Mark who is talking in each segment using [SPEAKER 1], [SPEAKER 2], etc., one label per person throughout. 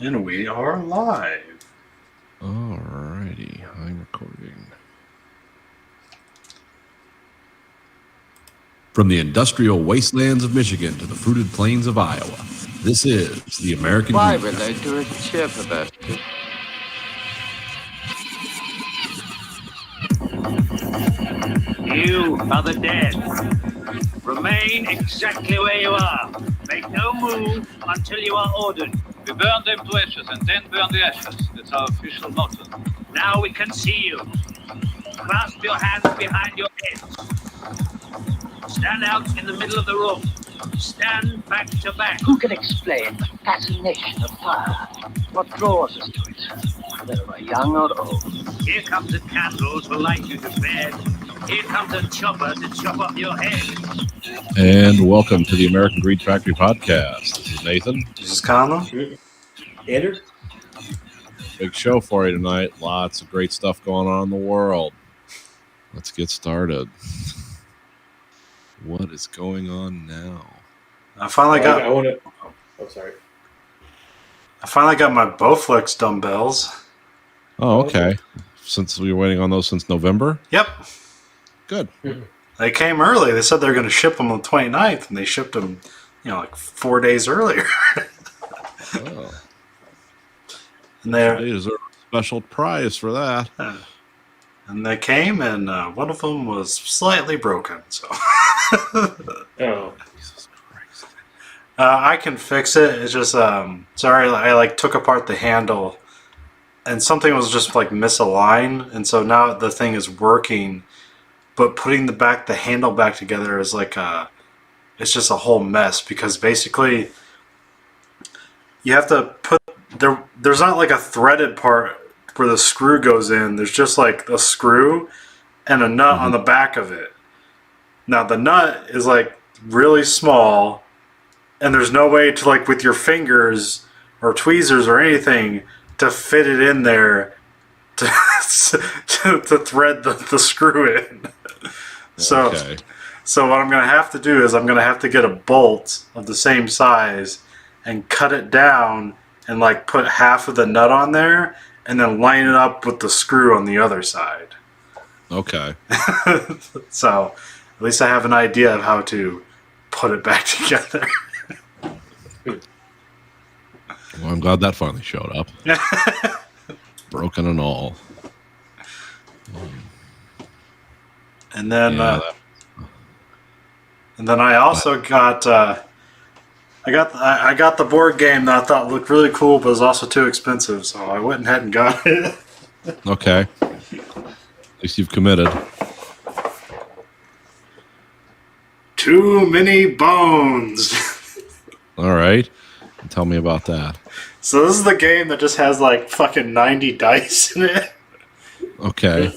[SPEAKER 1] And we are live.
[SPEAKER 2] Alrighty, I'm recording. From the industrial wastelands of Michigan to the fruited plains of Iowa, this is the American
[SPEAKER 3] Why
[SPEAKER 2] Green
[SPEAKER 3] were they doing chip about it?
[SPEAKER 4] You are the dead. Remain exactly where you are. Make no move until you are ordered.
[SPEAKER 5] We burn them to ashes and then burn the ashes. That's our official motto.
[SPEAKER 4] Now we can see you. Clasp your hands behind your heads. Stand out in the middle of the room. Stand back to back.
[SPEAKER 6] Who can explain the fascination of fire? What draws us to it, whether we're young or old?
[SPEAKER 4] Here comes a candle to light you to bed. Here comes a chopper to chop off your head.
[SPEAKER 2] And welcome to the American Greed Factory podcast. This is Nathan.
[SPEAKER 1] This is Connor.
[SPEAKER 7] Andrew?
[SPEAKER 2] Big show for you tonight. Lots of great stuff going on in the world. Let's get started. What is going on now?
[SPEAKER 1] I finally got
[SPEAKER 7] sorry.
[SPEAKER 1] I finally got my Bowflex dumbbells.
[SPEAKER 2] Oh, okay. Since we were waiting on those since November?
[SPEAKER 1] Yep.
[SPEAKER 2] Good.
[SPEAKER 1] They came early. They said they were going to ship them on the 29th, and they shipped them, like 4 days earlier.
[SPEAKER 2] Oh.
[SPEAKER 1] And
[SPEAKER 2] They deserve a special prize for that.
[SPEAKER 1] and they came, and one of them was slightly broken. So
[SPEAKER 7] Oh.
[SPEAKER 2] Jesus Christ.
[SPEAKER 1] I can fix it. It's just sorry. I took apart the handle, and something was just misaligned, and so now the thing is working. But putting the handle back together is it's just a whole mess, because basically you have to put there's not a threaded part where the screw goes in. There's just a screw and a nut on the back of it. Now the nut is really small, and there's no way to with your fingers or tweezers or anything to fit it in there to thread the screw in. So what I'm going to have to do is I'm going to have to get a bolt of the same size and cut it down and put half of the nut on there and then line it up with the screw on the other side.
[SPEAKER 2] Okay.
[SPEAKER 1] So at least I have an idea of how to put it back together.
[SPEAKER 2] Well, I'm glad that finally showed up. Broken and all.
[SPEAKER 1] And then I also got I got the board game that I thought looked really cool, but was also too expensive, so I went ahead and got it.
[SPEAKER 2] Okay. At least you've committed.
[SPEAKER 1] Too Many Bones.
[SPEAKER 2] All right. Tell me about that.
[SPEAKER 1] So this is the game that just has fucking 90 dice in it.
[SPEAKER 2] Okay.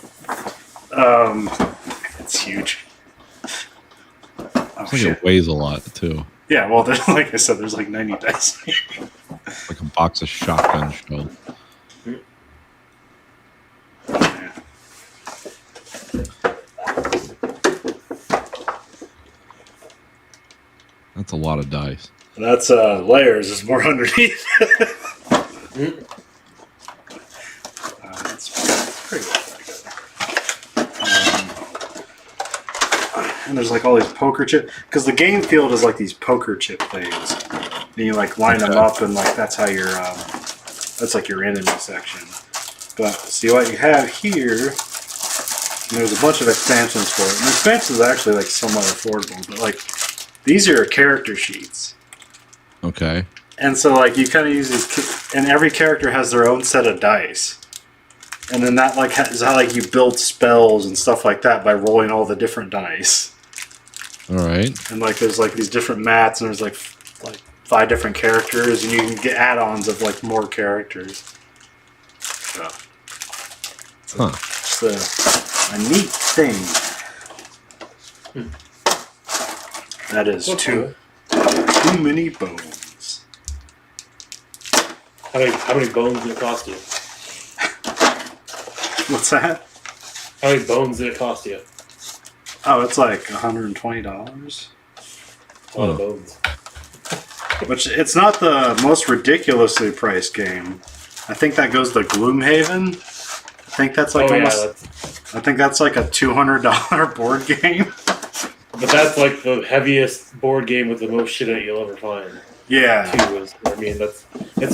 [SPEAKER 1] It's huge.
[SPEAKER 2] I think it weighs a lot, too.
[SPEAKER 1] Yeah, well, there's, like I said, there's 90 dice.
[SPEAKER 2] Like a box of shotgun shells.
[SPEAKER 1] Yeah.
[SPEAKER 2] That's a lot of dice.
[SPEAKER 1] That's layers. There's more underneath. That's pretty good. And there's all these poker chip, because the game field is these poker chip things. And you line them up, and that's how your that's your enemy section. But see what you have here. There's a bunch of expansions for it. And the expansions are actually somewhat affordable, but these are your character sheets.
[SPEAKER 2] Okay.
[SPEAKER 1] And so you kind of use these, and every character has their own set of dice. And then that is how you build spells and stuff like that, by rolling all the different dice.
[SPEAKER 2] All right.
[SPEAKER 1] And there's these different mats, and there's 5 different characters, and you can get add-ons of more characters. So it's a neat thing. That is too many bones.
[SPEAKER 7] How many bones did it cost you?
[SPEAKER 1] What's that?
[SPEAKER 7] How many bones did it cost you?
[SPEAKER 1] Oh, it's $120.
[SPEAKER 7] A lot of bones.
[SPEAKER 1] Which it's not the most ridiculously priced game. I think that goes to Gloomhaven. I think that's like I think that's like a $200 board game.
[SPEAKER 7] But that's like the heaviest board game with the most shit in it you'll ever find.
[SPEAKER 1] Yeah.
[SPEAKER 7] I mean, it's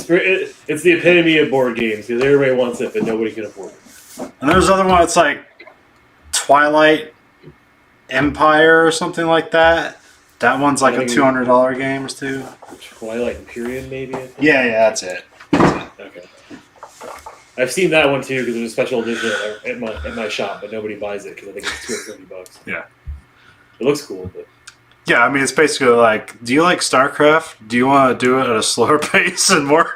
[SPEAKER 7] the epitome of board games because everybody wants it, but nobody can afford it.
[SPEAKER 1] And there's another one. It's like Twilight Empire or something like that. That one's like a $200 game too.
[SPEAKER 7] Twilight Imperium, maybe.
[SPEAKER 1] Yeah, that's it.
[SPEAKER 7] Okay. I've seen that one too because there's a special edition at my shop, but nobody buys it because I think it's $250.
[SPEAKER 1] Yeah.
[SPEAKER 7] It looks cool, but
[SPEAKER 1] Yeah, I mean, it's basically like, do you like StarCraft? Do you want to do it at a slower pace and more?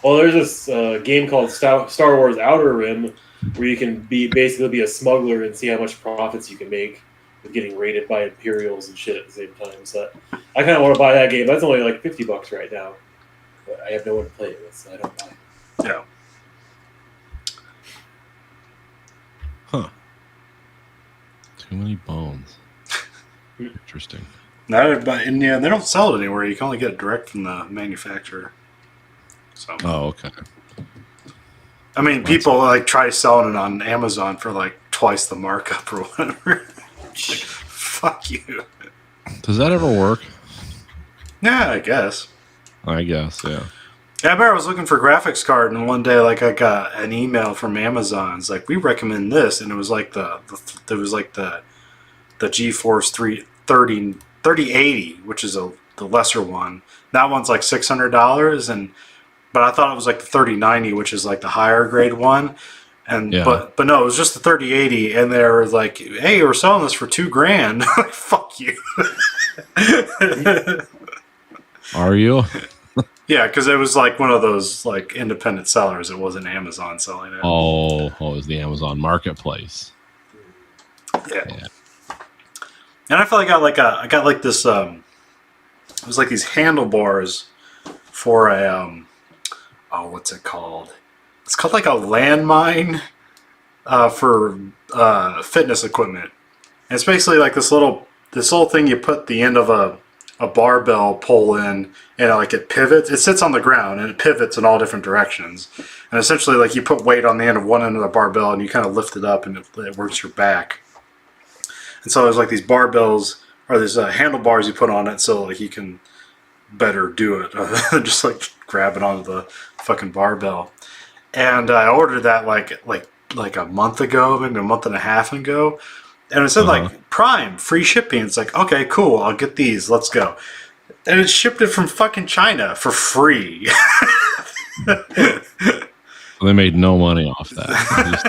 [SPEAKER 7] well, there's this game called Star Wars Outer Rim where you can basically be a smuggler and see how much profits you can make with getting raided by Imperials and shit at the same time. So I kind of want to buy that game. That's only like $50 right now, but I have no one to play it with, so I don't buy it.
[SPEAKER 1] Yeah.
[SPEAKER 2] Huh. Too many bones. Interesting.
[SPEAKER 1] No, but in they don't sell it anywhere. You can only get it direct from the manufacturer. So.
[SPEAKER 2] Oh, okay.
[SPEAKER 1] I mean, people like try selling it on Amazon for like twice the markup or whatever. Like, fuck you.
[SPEAKER 2] Does that ever work?
[SPEAKER 1] Yeah, I guess.
[SPEAKER 2] I guess, yeah.
[SPEAKER 1] Yeah, I remember I was looking for a graphics card, and one day, like, I got an email from Amazon. It's like, we recommend this, and it was like the GeForce 3080, which is the lesser one. That one's like $600, but I thought it was like the 3090, which is like the higher grade one. And
[SPEAKER 2] Yeah.
[SPEAKER 1] but no, it was just the 3080, and they were like, "Hey, we're selling this for $2,000." Like, fuck you.
[SPEAKER 2] Are you?
[SPEAKER 1] Yeah, because it was like one of those like independent sellers. It wasn't Amazon selling it.
[SPEAKER 2] Oh, it was the Amazon Marketplace.
[SPEAKER 1] Yeah.
[SPEAKER 2] Yeah.
[SPEAKER 1] And I feel like I got like this. It was like these handlebars for a what's it called? It's called like a landmine for fitness equipment. And it's basically like this little thing you put the end of a barbell pole in, and like it pivots. It sits on the ground and it pivots in all different directions. And essentially, like you put weight on the end of one end of the barbell and you kind of lift it up, and it works your back. And so there's like these barbells or these handlebars you put on it, so like you can better do it than just like grabbing onto the fucking barbell. And I ordered that like a month ago, maybe a month and a half ago. And it said like Prime, free shipping. It's like, okay, cool, I'll get these, let's go. And it shipped it from fucking China for free.
[SPEAKER 2] They made no money off that. They just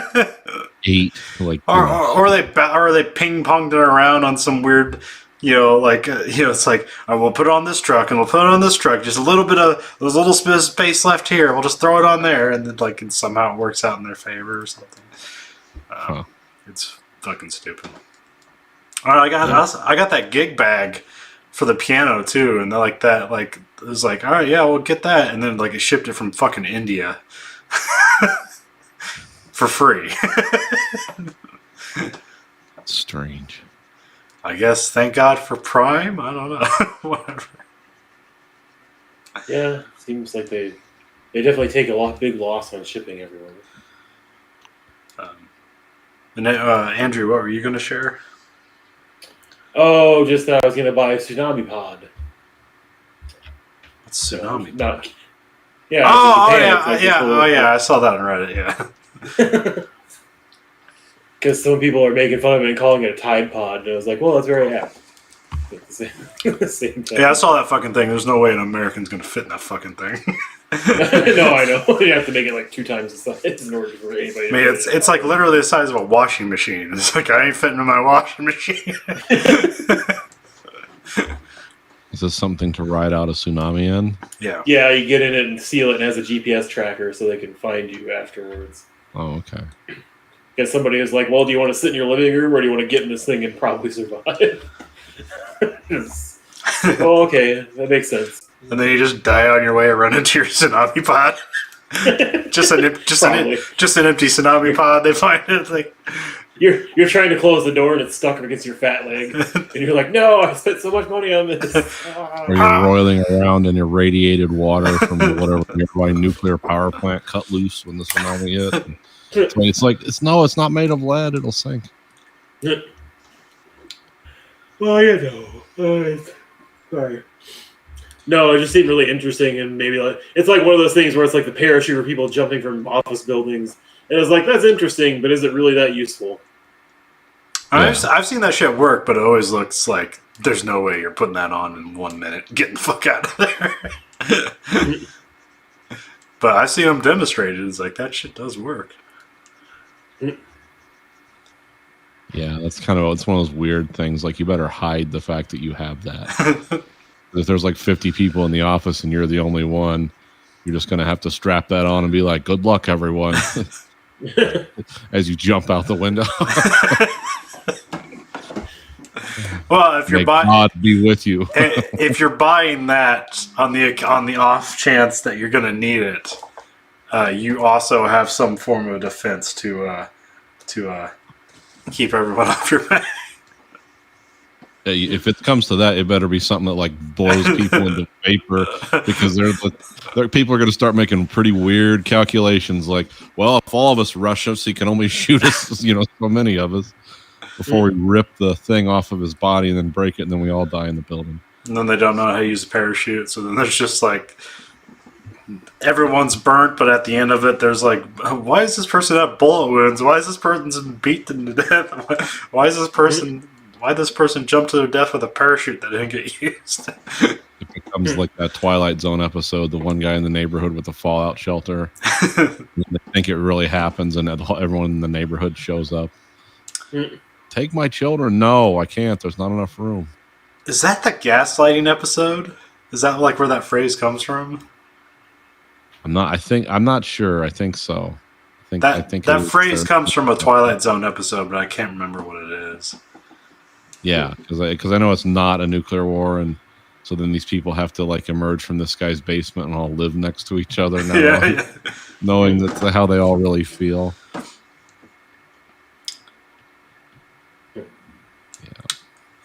[SPEAKER 2] ate like.
[SPEAKER 1] or they ping ponged it around on some weird, it's like, we'll put it on this truck and we'll put it on this truck. Just a little bit of there's a little bit of space left here. We'll just throw it on there, and then like somehow it works out in their favor or something. It's fucking stupid. All right, I got that gig bag for the piano too, and like that, like it was like, all right, yeah, we'll get that, and then like it shipped it from fucking India for free.
[SPEAKER 2] Strange.
[SPEAKER 1] I guess thank God for Prime. I don't know. Whatever.
[SPEAKER 7] Yeah, seems like they definitely take a big loss on shipping everywhere.
[SPEAKER 1] And then, Andrew, what were you going to share?
[SPEAKER 7] Oh, just that I was going to buy a Tsunami Pod.
[SPEAKER 1] What's Tsunami?
[SPEAKER 7] Not, yeah.
[SPEAKER 1] I saw that on Reddit. Yeah.
[SPEAKER 7] Because some people are making fun of it and calling it a Tide Pod, and I was like, well, that's very apt. At the same time.
[SPEAKER 1] Yeah, I saw that fucking thing. There's no way an American's going to fit in that fucking thing.
[SPEAKER 7] No, I know. You have to make it like 2 times the size in order for anybody.
[SPEAKER 1] I mean, it's like literally the size of a washing machine. It's like, I ain't fitting in my washing machine.
[SPEAKER 2] Is this something to ride out a tsunami in?
[SPEAKER 1] Yeah.
[SPEAKER 7] Yeah, you get in it and seal it, and it has a GPS tracker so they can find you afterwards.
[SPEAKER 2] Oh, okay.
[SPEAKER 7] Because somebody is like, well, do you want to sit in your living room or do you want to get in this thing and probably survive? Oh, okay, that makes sense.
[SPEAKER 1] And then you just die on your way and run into your tsunami pod. just an empty tsunami pod. They find it. It's like
[SPEAKER 7] you're trying to close the door and it's stuck against your fat leg, and you're like, "No, I spent so much money on this."
[SPEAKER 2] Or you're roiling around in irradiated water from whatever nearby nuclear power plant cut loose when the tsunami hit. So it's like it's not made of lead. It'll sink.
[SPEAKER 7] Well, sorry. No, it just seemed really interesting, and maybe it's like one of those things where it's like the parachute for people jumping from office buildings. And it was like, that's interesting, but is it really that useful?
[SPEAKER 1] Yeah. I've seen that shit work, but it always looks like there's no way you're putting that on in 1 minute. Get the fuck out of there. But I see them demonstrated. It's like, that shit does work.
[SPEAKER 2] Yeah, it's one of those weird things. Like, you better hide the fact that you have that. If there's like 50 people in the office and you're the only one, you're just going to have to strap that on and be like, good luck, everyone, as you jump out the window.
[SPEAKER 1] Well, if you're
[SPEAKER 2] May
[SPEAKER 1] buying,
[SPEAKER 2] God be with you.
[SPEAKER 1] if you're buying that on the off chance that you're going to need it, you also have some form of defense to keep everyone off your back.
[SPEAKER 2] If it comes to that, it better be something that like blows people into vapor, because people are going to start making pretty weird calculations. Like, well, if all of us rush us, he can only shoot us, so many of us, before we rip the thing off of his body and then break it, and then we all die in the building.
[SPEAKER 1] And then they don't know how to use a parachute, so then there's just like everyone's burnt, but at the end of it, there's like, why does this person have bullet wounds? Why is this person beaten to death? Why this person jumped to their death with a parachute that didn't get used?
[SPEAKER 2] It becomes like that Twilight Zone episode, the one guy in the neighborhood with the fallout shelter. They think it really happens, and everyone in the neighborhood shows up. Take my children. No, I can't. There's not enough room.
[SPEAKER 1] Is that the gaslighting episode? Is that like where that phrase comes from?
[SPEAKER 2] I'm not sure. I think so. I think
[SPEAKER 1] that phrase comes from a Twilight Zone episode, but I can't remember what it is.
[SPEAKER 2] Yeah, because I know it's not a nuclear war, and so then these people have to like emerge from this guy's basement and all live next to each other now,
[SPEAKER 1] yeah.
[SPEAKER 2] knowing that's how they all really feel.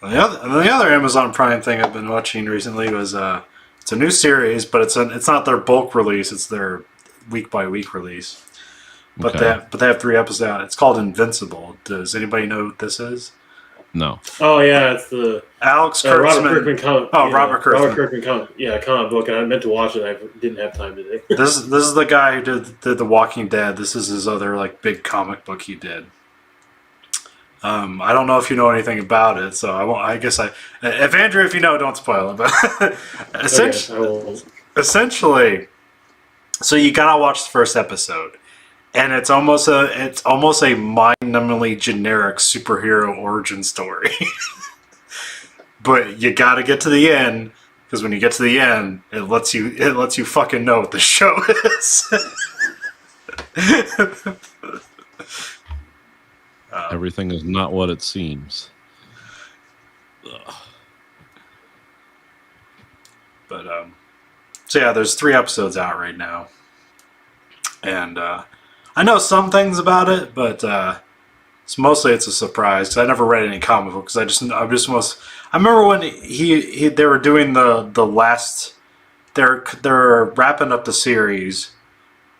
[SPEAKER 1] And the other Amazon Prime thing I've been watching recently was it's a new series, but it's not their bulk release; it's their week by week release. But
[SPEAKER 2] Okay.
[SPEAKER 1] they have 3 episodes out. It's called Invincible. Does anybody know what this is?
[SPEAKER 2] No.
[SPEAKER 7] Oh yeah, it's the
[SPEAKER 1] Alex
[SPEAKER 7] Robert
[SPEAKER 1] Kurtzman.
[SPEAKER 7] Kirkman comic.
[SPEAKER 1] Oh, Robert Kirkman.
[SPEAKER 7] Robert Kirkman comic book, and I meant to watch it. I didn't have time today.
[SPEAKER 1] This is the guy who did The Walking Dead. This is his other like big comic book he did. I don't know if you know anything about it, so I won't. I guess if Andrew, if you know, don't spoil it. But
[SPEAKER 7] Okay, I will.
[SPEAKER 1] essentially, so you gotta watch the first episode, and it's almost a mind-numbingly generic superhero origin story. But you gotta get to the end, because when you get to the end, it lets you fucking know what the show is.
[SPEAKER 2] Everything is not what it seems.
[SPEAKER 1] But so yeah, there's 3 episodes out right now, and I know some things about it, but it's mostly a surprise because I never read any comic books. I remember when they were doing the last, they're wrapping up the series,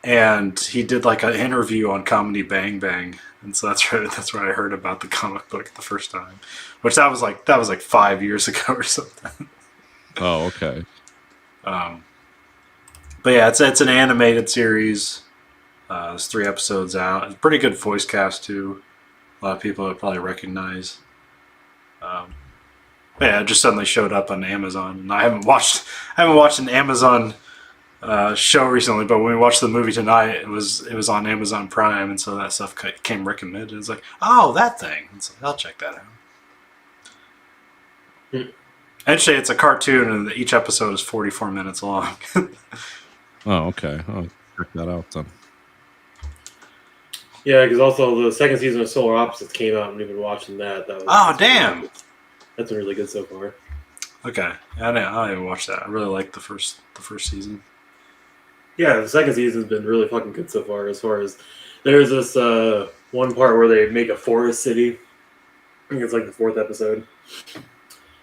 [SPEAKER 1] and he did like an interview on Comedy Bang Bang. And so that's where I heard about the comic book the first time, which that was like 5 years ago or something.
[SPEAKER 2] Oh, okay.
[SPEAKER 1] But yeah, it's an animated series. There's 3 episodes out. It's a pretty good voice cast too. A lot of people would probably recognize. But yeah, it just suddenly showed up on Amazon. And I haven't watched an Amazon show recently, but when we watched the movie tonight, it was on Amazon Prime, and so that stuff came recommended. It's like, oh, that thing. It's like, I'll check that out. Actually, it's a cartoon, and each episode is 44 minutes long.
[SPEAKER 2] Oh, okay. I'll check that out then.
[SPEAKER 7] Yeah, because also the second season of Solar Opposites came out, and we've been watching that.
[SPEAKER 1] Oh, damn!
[SPEAKER 7] That's been really good so far.
[SPEAKER 1] Okay, I didn't even watch that. I really liked the first season.
[SPEAKER 7] Yeah, the second season's been really fucking good so far. As there's this one part where they make a forest city. I think it's like the 4th episode.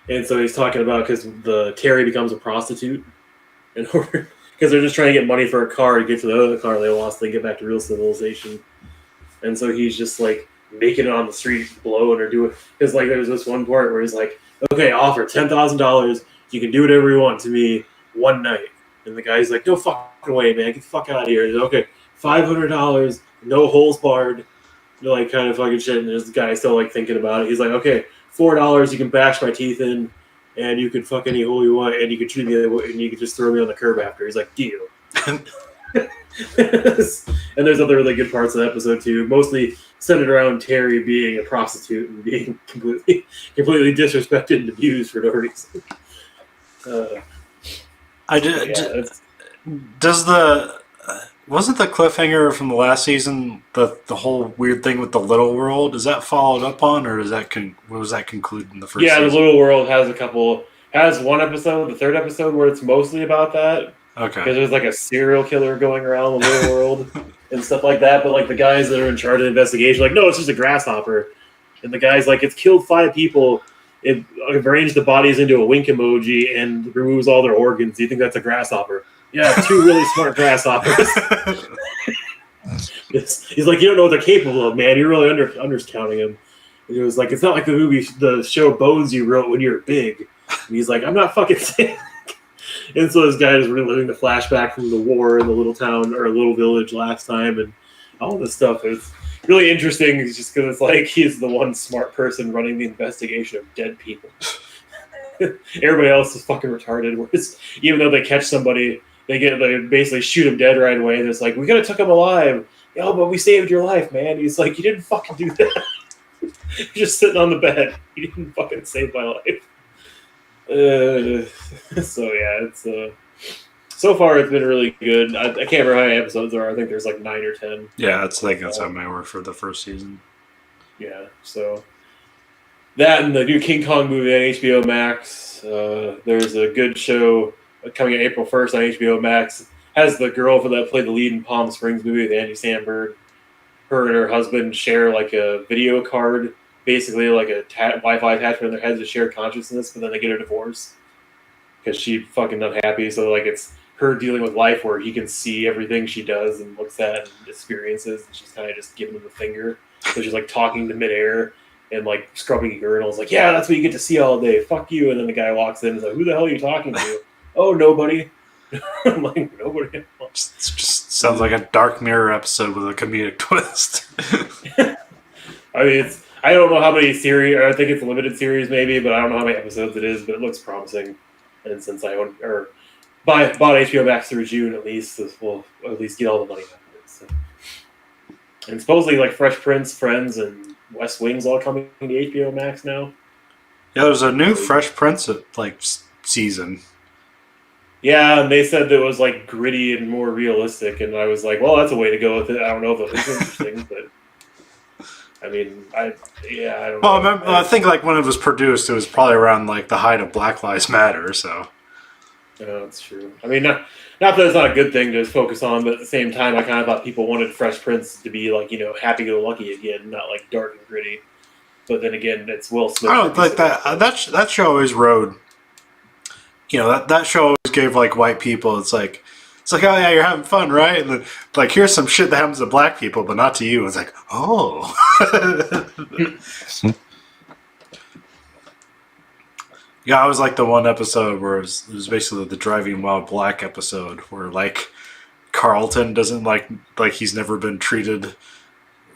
[SPEAKER 7] And so he's talking about because the Terry becomes a prostitute in order because they're just trying to get money for a car to get to the other car they lost. They get back to real civilization, and so he's just like making it on the street, blowing or doing. Because like there's this one part where he's like, "Okay, offer $10,000. You can do whatever you want to me one night." And the guy's like, "No fucking way, man! Get the fuck out of here!" He's like, "Okay, $500, no holes barred." They're like kind of fucking shit, and there's the guy still like thinking about it. He's like, "Okay, $4, you can bash my teeth in, and you can fuck any hole you want, and you can treat me, and you can just throw me on the curb after." He's like, "Deal." And there's other really good parts of the episode too, mostly centered around Terry being a prostitute and being completely disrespected and abused for no reason.
[SPEAKER 1] Does the wasn't the cliffhanger from the last season the whole weird thing with the little world? Is that followed up on, or is that was that concluded in the first?
[SPEAKER 7] Yeah,
[SPEAKER 1] season?
[SPEAKER 7] the little world has one episode, the 3rd episode, where it's mostly about that.
[SPEAKER 1] Okay.
[SPEAKER 7] Because there's like a serial killer going around the little world and stuff like that. But like the guys that are in charge of the investigation, like, no, it's just a grasshopper. And the guy's like, it's killed 5 people. It arranged the bodies into a wink emoji and removes all their organs. Do you think that's a grasshopper? Yeah, 2 really smart grasshoppers. He's like, you don't know what they're capable of, man. You're really undercounting them. And he was like, it's not like the show Bones you wrote when you were big. And he's like, I'm not fucking saying. And so this guy is reliving the flashback from the war in the little town or little village last time and all this stuff. It's really interesting just because it's like he's the one smart person running the investigation of dead people. Everybody else is fucking retarded. Whereas even though they catch somebody, they basically shoot him dead right away. And it's like, we could have took him alive. Yeah, but we saved your life, man. He's like, you didn't fucking do that. You're just sitting on the bed. You didn't fucking save my life. So yeah, it's so far it's been really good. I can't remember how many episodes there are. I think there's like 9 or 10.
[SPEAKER 1] Yeah, that's how many were for the first season.
[SPEAKER 7] Yeah, so that and the new King Kong movie on HBO Max. There's a good show coming out April 1st on HBO Max. Has the girl that played the lead in Palm Springs movie with Andy Samberg. Her and her husband share like a video card, basically like a Wi-Fi attachment in their heads to share consciousness, but then they get a divorce because she's fucking unhappy. So like it's her dealing with life where he can see everything she does and looks at and experiences, and she's kind of just giving him the finger. So she's like talking to midair and like scrubbing urinals, like, yeah, that's what you get to see all day. Fuck you. And then the guy walks in and is like, who the hell are you talking to? Oh, nobody. I'm like, nobody.
[SPEAKER 1] It just sounds like a Dark Mirror episode with a comedic twist.
[SPEAKER 7] I mean, I don't know how many series, or I think it's a limited series maybe, but I don't know how many episodes it is, but it looks promising. And since I bought HBO Max through June at least, we'll at least get all the money out of it. So. And supposedly like Fresh Prince, Friends, and West Wing's all coming to HBO Max now.
[SPEAKER 1] Yeah, there's a new Fresh Prince season.
[SPEAKER 7] Yeah, and they said that it was like gritty and more realistic, and I was like, well, that's a way to go with it. I don't know if it was interesting, but I mean, I don't know.
[SPEAKER 1] Well, I think like when it was produced, it was probably around like the height of Black Lives Matter, so.
[SPEAKER 7] Yeah, that's true. I mean, not that it's not a good thing to focus on, but at the same time, I kind of thought people wanted Fresh Prince to be like, happy-go-lucky again, not like dark and gritty. But then again, it's Will Smith.
[SPEAKER 1] I don't like that. That show always rode. That show always gave like white people. It's like, oh yeah, you're having fun, right? And then like, here's some shit that happens to black people, but not to you. It's like, oh. Yeah, I was like the one episode where it was basically the Driving While Black episode where like Carlton doesn't like he's never been treated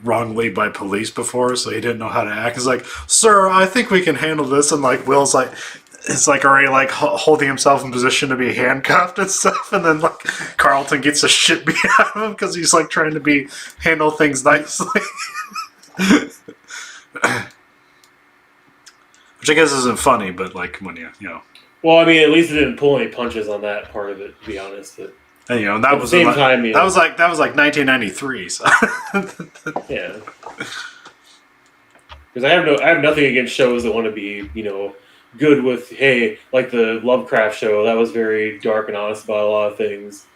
[SPEAKER 1] wrongly by police before, so he didn't know how to act. He's like, sir, I think we can handle this. And like Will's like, it's like already like holding himself in position to be handcuffed and stuff. And then like Carlton gets the shit beat out of him because he's like trying to handle things nicely. Which I guess isn't funny, but like when
[SPEAKER 7] Well, I mean, at least it didn't pull any punches on that part of it, to be honest. But
[SPEAKER 1] and that was
[SPEAKER 7] at the same time,
[SPEAKER 1] that was like 1993. So
[SPEAKER 7] yeah, because I have nothing against shows that want to be good with like the Lovecraft show. That was very dark and honest about a lot of things,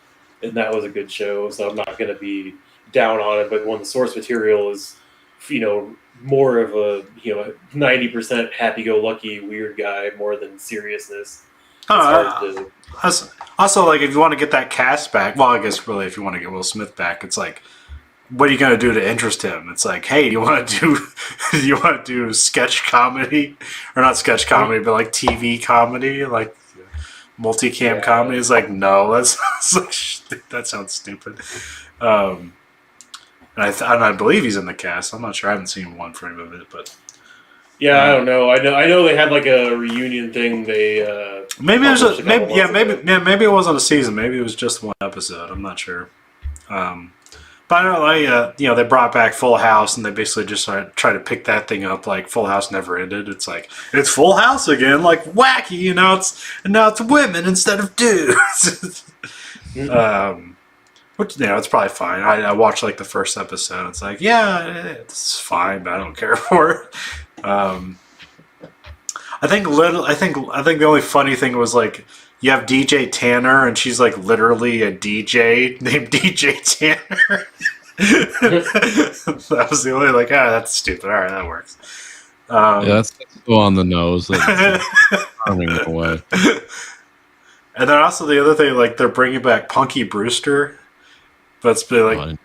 [SPEAKER 7] and that was a good show. So I'm not going to be down on it. But when the source material is more of a 90% happy-go-lucky weird guy more than seriousness. It's hard to.
[SPEAKER 1] Also, like, if you want to get that cast back, well, I guess really if you want to get Will Smith back, it's like, what are you going to do to interest him? It's like, hey, do you want to do sketch comedy, or not sketch comedy, but like TV comedy, like multicam comedy? It's like, no, that sounds stupid. And I believe he's in the cast. I'm not sure. I haven't seen one frame of it, but
[SPEAKER 7] Yeah, I don't know. I know they had like a reunion thing. They
[SPEAKER 1] maybe it was
[SPEAKER 7] published a couple months ago.
[SPEAKER 1] maybe it wasn't a season. Maybe it was just one episode. I'm not sure. But I know, they brought back Full House, and they basically just try to pick that thing up like Full House never ended. It's like, it's Full House again, like wacky, now it's women instead of dudes. Which, it's probably fine. I watched like the first episode. It's like, yeah, it's fine, but I don't care for it. I think the only funny thing was like, you have DJ Tanner, and she's like literally a DJ named DJ Tanner. That was the only that's stupid. All right, that works.
[SPEAKER 2] That's so on the nose. That's charming in a way.
[SPEAKER 1] And then also the other thing, like, they're bringing back Punky Brewster, but it's been like,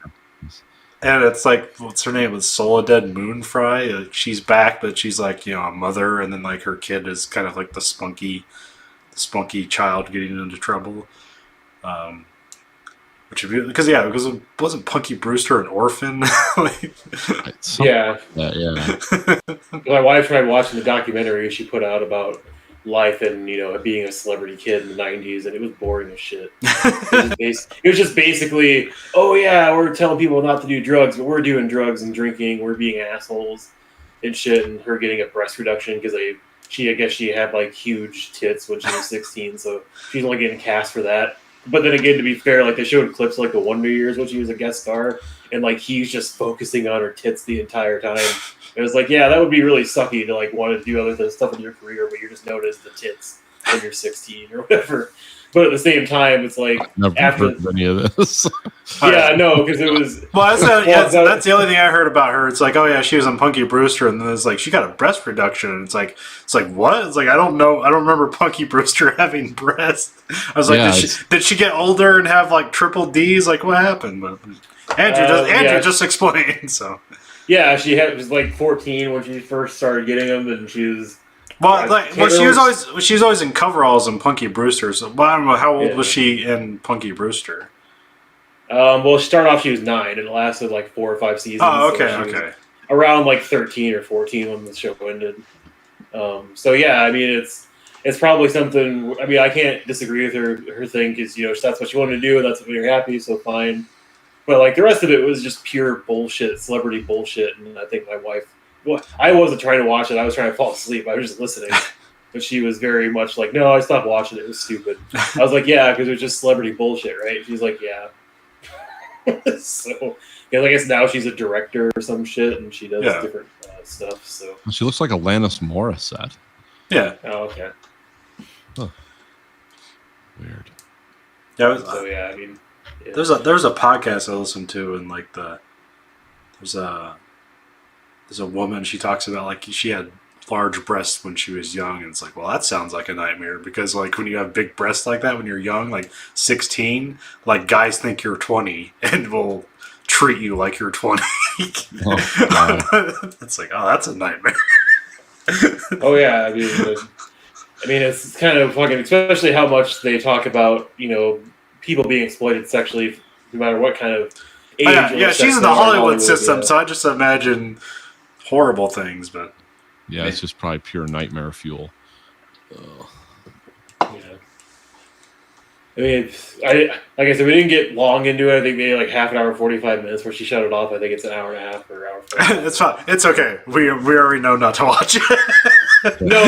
[SPEAKER 1] and it's like, what's her name? It's Soledad Moonfry. She's back, but she's like, a mother, and then like her kid is kind of like the spunky child getting into trouble. Which would be because it wasn't Punky Brewster an orphan?
[SPEAKER 7] Yeah.
[SPEAKER 2] Yeah.
[SPEAKER 7] My wife tried watching the documentary she put out about life and being a celebrity kid in the 90s, and it was boring as shit. It was just basically, oh yeah, we're telling people not to do drugs, but we're doing drugs and drinking, we're being assholes and shit, and her getting a breast reduction because I guess she had like huge tits when she was 16, so she's only getting cast for that. But then again, to be fair, like they showed clips like the Wonder Years when she was a guest star, and like he's just focusing on her tits the entire time. It was like, yeah, that would be really sucky to like want to do other stuff in your career, but you're just known as the tits when you're 16 or whatever. But at the same time, it's like
[SPEAKER 2] Never
[SPEAKER 7] after
[SPEAKER 2] heard of any of this.
[SPEAKER 7] yeah, no, because it was
[SPEAKER 1] well, that's the only thing I heard about her. It's like, oh yeah, she was on Punky Brewster, and then it's like she got a breast reduction. And it's like what? It's like, I don't know. I don't remember Punky Brewster having breasts. I was like, did she get older and have like triple D's? Like, what happened? But Andrew just explained. So
[SPEAKER 7] yeah, was like 14 when she first started getting them, and she was.
[SPEAKER 1] She was always in coveralls in Punky Brewster. So, I don't know, how old was she in Punky Brewster?
[SPEAKER 7] Well, she started off, she was 9, and it lasted like 4 or 5 seasons.
[SPEAKER 1] Oh, okay,
[SPEAKER 7] so
[SPEAKER 1] okay.
[SPEAKER 7] Around like 13 or 14 when the show ended. So yeah, I mean, it's probably something. I mean, I can't disagree with her thing because that's what she wanted to do, and that's what made her happy. So fine. But like the rest of it was just pure bullshit, celebrity bullshit, and I think my wife. Well, I wasn't trying to watch it. I was trying to fall asleep. I was just listening. But she was very much like, no, I stopped watching it. It was stupid. I was like, yeah, because it was just celebrity bullshit, right? She's like, yeah. So, I guess now she's a director or some shit, and she does different stuff. So
[SPEAKER 2] She looks like Alanis Morissette.
[SPEAKER 1] Yeah.
[SPEAKER 7] Oh, okay.
[SPEAKER 2] Huh. Weird.
[SPEAKER 1] Yeah.
[SPEAKER 7] So yeah, I mean, yeah.
[SPEAKER 1] There's a podcast I listened to, and like there's a woman, she talks about like she had large breasts when she was young, and it's like, well, that sounds like a nightmare because like when you have big breasts like that when you're young, like 16, like guys think you're 20 and will treat you like you're 20. It's like, oh, that's a nightmare.
[SPEAKER 7] Oh yeah, I mean, it's kind of fucking, especially how much they talk about people being exploited sexually, no matter what kind of age.
[SPEAKER 1] Yeah, she's in the Hollywood system, so I just imagine horrible things, but
[SPEAKER 2] yeah, it's just probably pure nightmare fuel.
[SPEAKER 7] Yeah. I mean, like I said, we didn't get long into it. I think maybe like half an hour, 45 minutes. Where she shut it off, I think it's an hour and a half or an hour.
[SPEAKER 1] It's fine. It's okay. We already know not to watch it.
[SPEAKER 7] No.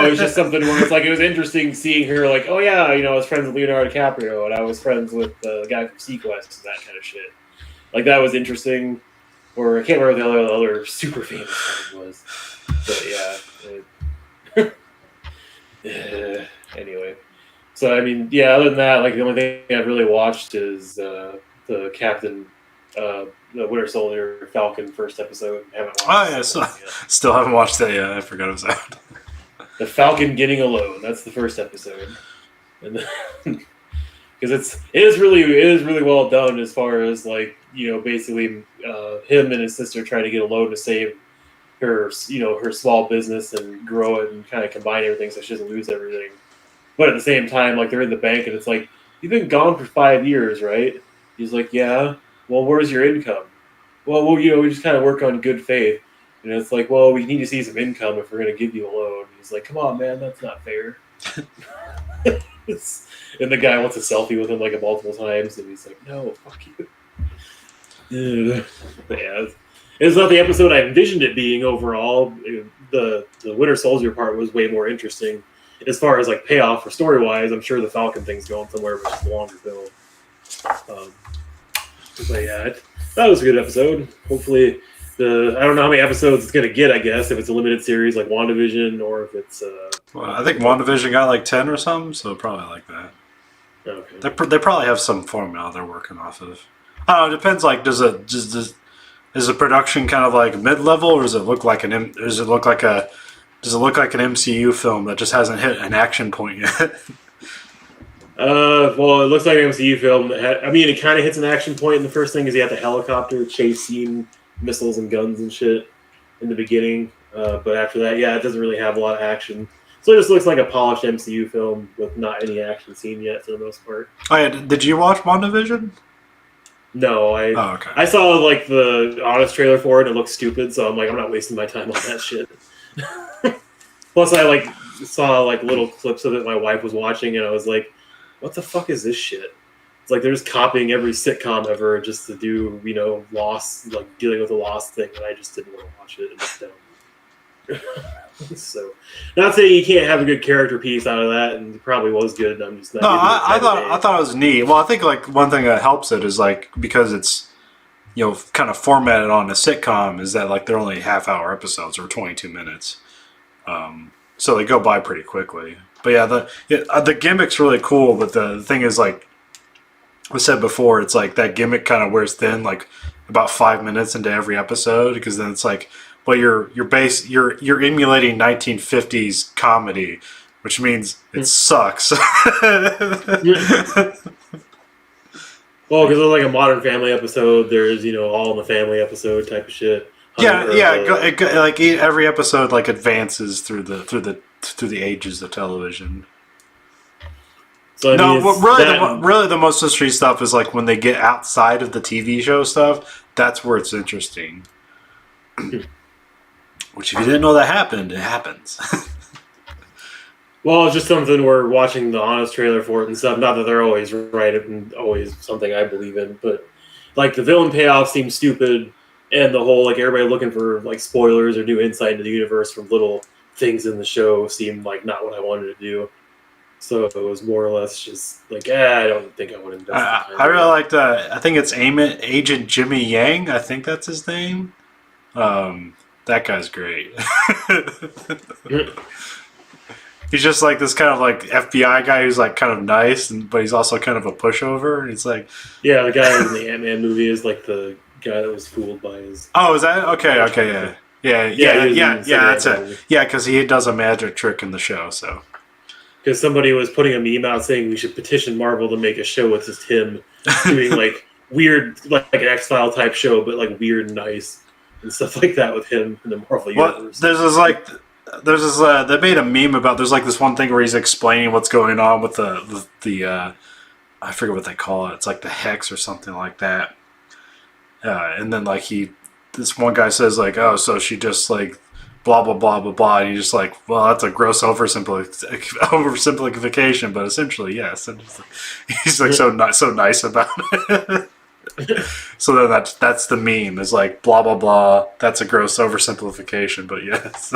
[SPEAKER 7] It was just something where it's like it was interesting seeing her. Like, oh yeah, I was friends with Leonardo DiCaprio, and I was friends with the guy from Sequest and that kind of shit. Like that was interesting. Or I can't remember what the other super famous one was. But yeah. Anyway. So, I mean, yeah, other than that, like the only thing I've really watched is the Captain the Winter Soldier Falcon first episode. Haven't watched
[SPEAKER 1] Oh yeah,
[SPEAKER 7] the
[SPEAKER 1] so,
[SPEAKER 7] second one yet.
[SPEAKER 1] still haven't watched that yet. I forgot it was out.
[SPEAKER 7] The Falcon getting alone. That's the first episode, and because it is really well done as far as like basically him and his sister trying to get a loan to save her her small business and grow it and kind of combine everything so she doesn't lose everything. But at the same time, like they're in the bank and it's like, you've been gone for 5 years, right? He's like, yeah. Well, where's your income? Well, we just kind of work on good faith. And it's like, well, we need to see some income if we're going to give you a loan. He's like, come on, man, that's not fair. And the guy wants a selfie with him like multiple times, and he's like, no, fuck you. But yeah, it's not the episode I envisioned it being overall. The Winter Soldier part was way more interesting. As far as like payoff for story wise, I'm sure the Falcon thing's going somewhere, which is a longer build. But yeah, that was a good episode. Hopefully, I don't know how many episodes it's gonna get. I guess if it's a limited series like WandaVision, or if it's
[SPEAKER 1] Well, I think WandaVision got like 10 or something, so probably like that.
[SPEAKER 7] okay.
[SPEAKER 1] They probably have some formula they're working off of. I don't know. It depends. Like, is the production kind of like mid level, or does it look like an MCU film that just hasn't hit an action point yet?
[SPEAKER 7] Well, it looks like an MCU film. It kind of hits an action point. And the first thing is you have the helicopter chase scene, missiles and guns and shit in the beginning. But after that, yeah, it doesn't really have a lot of action. So it just looks like a polished MCU film with not any action scene yet for the most part.
[SPEAKER 1] Oh yeah, did you watch WandaVision?
[SPEAKER 7] No,
[SPEAKER 1] Oh, okay.
[SPEAKER 7] I saw like the honest trailer for it. And it looks stupid, so I'm like, I'm not wasting my time on that shit. Plus, I saw little clips of it my wife was watching, and I was like, what the fuck is this shit? It's like they're just copying every sitcom ever just to do, Lost, like dealing with a Lost thing, and I just didn't want to watch it. It was dumb. So, not saying you can't have a good character piece out of that, and it probably was good. I'm just not.
[SPEAKER 1] No,
[SPEAKER 7] giving it
[SPEAKER 1] I
[SPEAKER 7] time of day.
[SPEAKER 1] thought it was neat. Well, I think like one thing that helps it is like because it's kind of formatted on a sitcom is that like they're only half-hour episodes or 22 minutes, so they go by pretty quickly. But yeah, the gimmick's really cool. But the thing is, like I said before, it's like that gimmick kind of wears thin like about 5 minutes into every episode, because then it's like, well, you're emulating 1950s comedy, which means it sucks.
[SPEAKER 7] Well, because it's like a Modern Family episode. There's All in the Family episode type of shit.
[SPEAKER 1] Like every episode like advances through the ages of television.
[SPEAKER 7] So
[SPEAKER 1] Really the most interesting stuff is like when they get outside of the TV show stuff. That's where it's interesting. Which, if you didn't know that happened, it happens.
[SPEAKER 7] Well, it's just something we're watching the honest trailer for it and stuff. Not that they're always right and always something I believe in, but like the villain payoff seems stupid, and the whole like everybody looking for like spoilers or new insight into the universe from little things in the show seemed like not what I wanted to do. So it was more or less just like, I don't think I want to invest.
[SPEAKER 1] I really liked. I think it's Agent Jimmy Yang. I think that's his name. That guy's great. He's just like this kind of like FBI guy who's like kind of nice, but he's also kind of a pushover. And it's like,
[SPEAKER 7] yeah, the guy in the Ant-Man movie is like the guy that was fooled by his.
[SPEAKER 1] Oh, is that okay? Okay, yeah. That's it. Yeah, because he does a magic trick in the show. So
[SPEAKER 7] because somebody was putting a meme out saying we should petition Marvel to make a show with just him doing like weird, like an X-File type show, but like weird and nice and stuff like that with him in the Marvel universe.
[SPEAKER 1] There's this they made a meme about there's like this one thing where he's explaining what's going on with the I forget what they call it. It's like the hex or something like that. And then like this one guy says like, oh, so she just like blah blah blah blah blah, and he's just like, well, that's a gross oversimplification, but essentially yes. And he's like so nice about it. So then that's the meme is like blah blah blah. That's a gross oversimplification, but yes.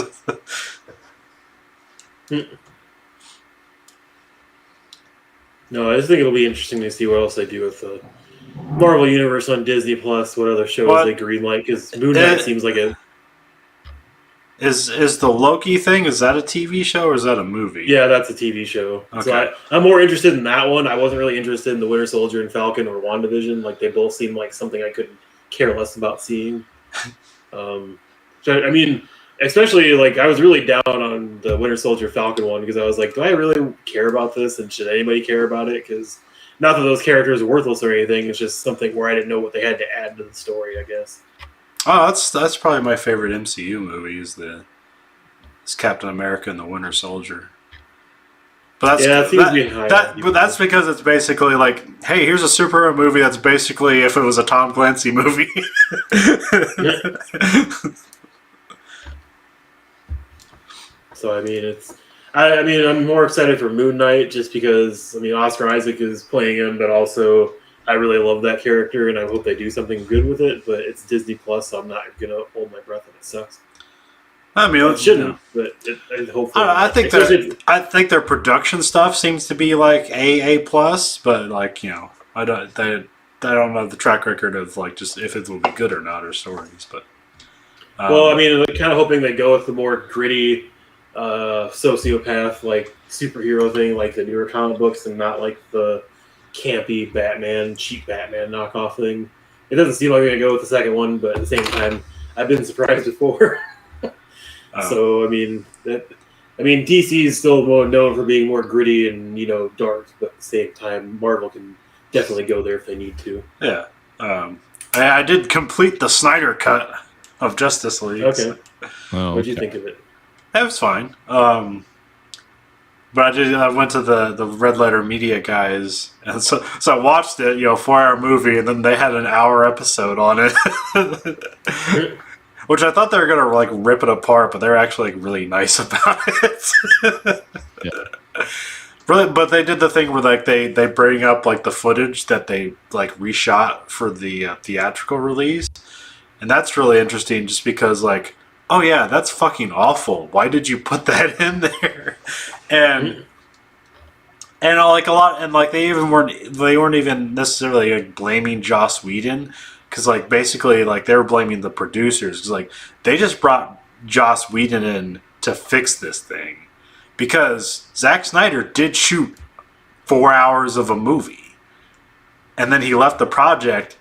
[SPEAKER 7] No, I just think it'll be interesting to see what else they do with the Marvel Universe on Disney Plus. What other shows they greenlight? Because Moon Knight seems like it
[SPEAKER 1] Is the Loki thing, is that a TV show or is that a movie?
[SPEAKER 7] Yeah, that's a TV show.
[SPEAKER 1] Okay.
[SPEAKER 7] So I'm more interested in that one. I wasn't really interested in the Winter Soldier and Falcon or WandaVision. Like they both seem like something I could care less about seeing. So I mean, especially like I was really down on the Winter Soldier Falcon one because I was like, do I really care about this? And should anybody care about it? Because not that those characters are worthless or anything. It's just something where I didn't know what they had to add to the story, I guess.
[SPEAKER 1] Oh, that's probably my favorite MCU movie is Captain America and the Winter Soldier. But that's
[SPEAKER 7] Yeah, it seems to be high.
[SPEAKER 1] but that's because it's basically like, hey, here's a superhero movie that's basically if it was a Tom Clancy movie.
[SPEAKER 7] So I mean, I'm more excited for Moon Knight just because I mean Oscar Isaac is playing him, but also I really love that character and I hope they do something good with it. But it's Disney Plus, so I'm not gonna hold my breath if it sucks.
[SPEAKER 1] I mean,
[SPEAKER 7] It shouldn't, but hopefully.
[SPEAKER 1] I think their production stuff seems to be like A plus, but like I don't know the track record of like just if it will be good or not or stories, but.
[SPEAKER 7] Well, I mean, I'm kind of hoping they go with the more gritty, sociopath like superhero thing, like the newer comic books, and not like the campy Batman, cheap Batman knockoff thing. It doesn't seem like we're gonna go with the second one, but at the same time, I've been surprised before. So I mean, DC is still more known for being more gritty and dark, but at the same time, Marvel can definitely go there if they need to.
[SPEAKER 1] Yeah, I did complete the Snyder cut of Justice League.
[SPEAKER 7] Okay,
[SPEAKER 2] Oh,
[SPEAKER 7] what do you think of it?
[SPEAKER 1] That was fine. But I went to the Red Letter Media guys, and so I watched it, 4-hour movie, and then they had an hour episode on it. Which I thought they were gonna like rip it apart, but they're actually like really nice about it.
[SPEAKER 2] Yeah.
[SPEAKER 1] Really, but they did the thing where like they bring up like the footage that they like reshot for the theatrical release, and that's really interesting just because like, oh yeah, that's fucking awful. Why did you put that in there? And like a lot, and like they weren't even necessarily like blaming Joss Whedon. Because, like, basically, like, they were blaming the producers. Because, like, they just brought Joss Whedon in to fix this thing. Because Zack Snyder did shoot 4 hours of a movie. And then he left the project.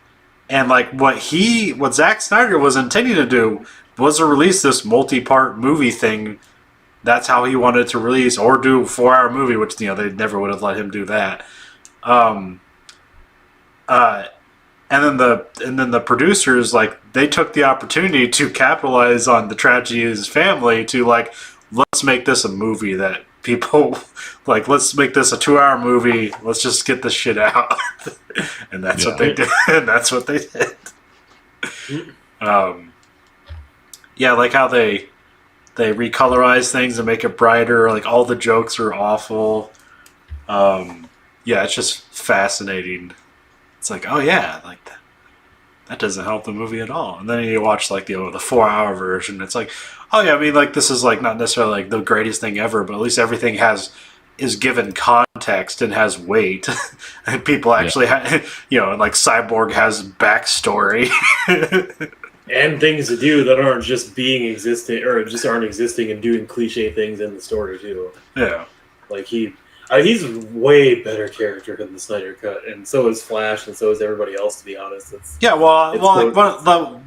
[SPEAKER 1] And, like, what Zack Snyder was intending to do was to release this multi-part movie thing. That's how he wanted to release. Or do a 4-hour movie, which, they never would have let him do that. And then the producers, like, they took the opportunity to capitalize on the tragedy of his family to, like, let's make this a movie that people, like, let's make this a 2-hour movie. Let's just get this shit out. And that's what they did. And that's what they did. Yeah, like how they recolorize things and make it brighter. Like, all the jokes are awful. Yeah, it's just fascinating. It's like, oh yeah, like that doesn't help the movie at all. And then you watch like the 4-hour version. It's like, oh yeah, I mean, like this is like not necessarily like the greatest thing ever, but at least everything is given context and has weight, and people actually, and like Cyborg has backstory
[SPEAKER 7] and things to do that aren't just being existing or just aren't existing and doing cliche things in the story too.
[SPEAKER 1] Yeah,
[SPEAKER 7] like he's a way better character than the Snyder Cut, and so is Flash, and so is everybody else. To be honest,
[SPEAKER 1] like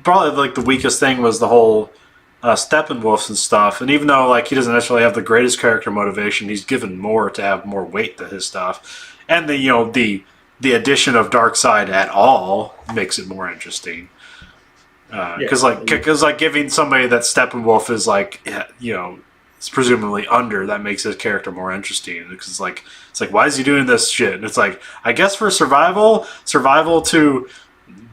[SPEAKER 1] probably like the weakest thing was the whole Steppenwolf and stuff. And even though like he doesn't necessarily have the greatest character motivation, he's given more to have more weight to his stuff. And the addition of Darkseid at all makes it more interesting. Because giving somebody that Steppenwolf is like it's presumably under, that makes his character more interesting, because it's like why is he doing this shit? And it's like, I guess for survival to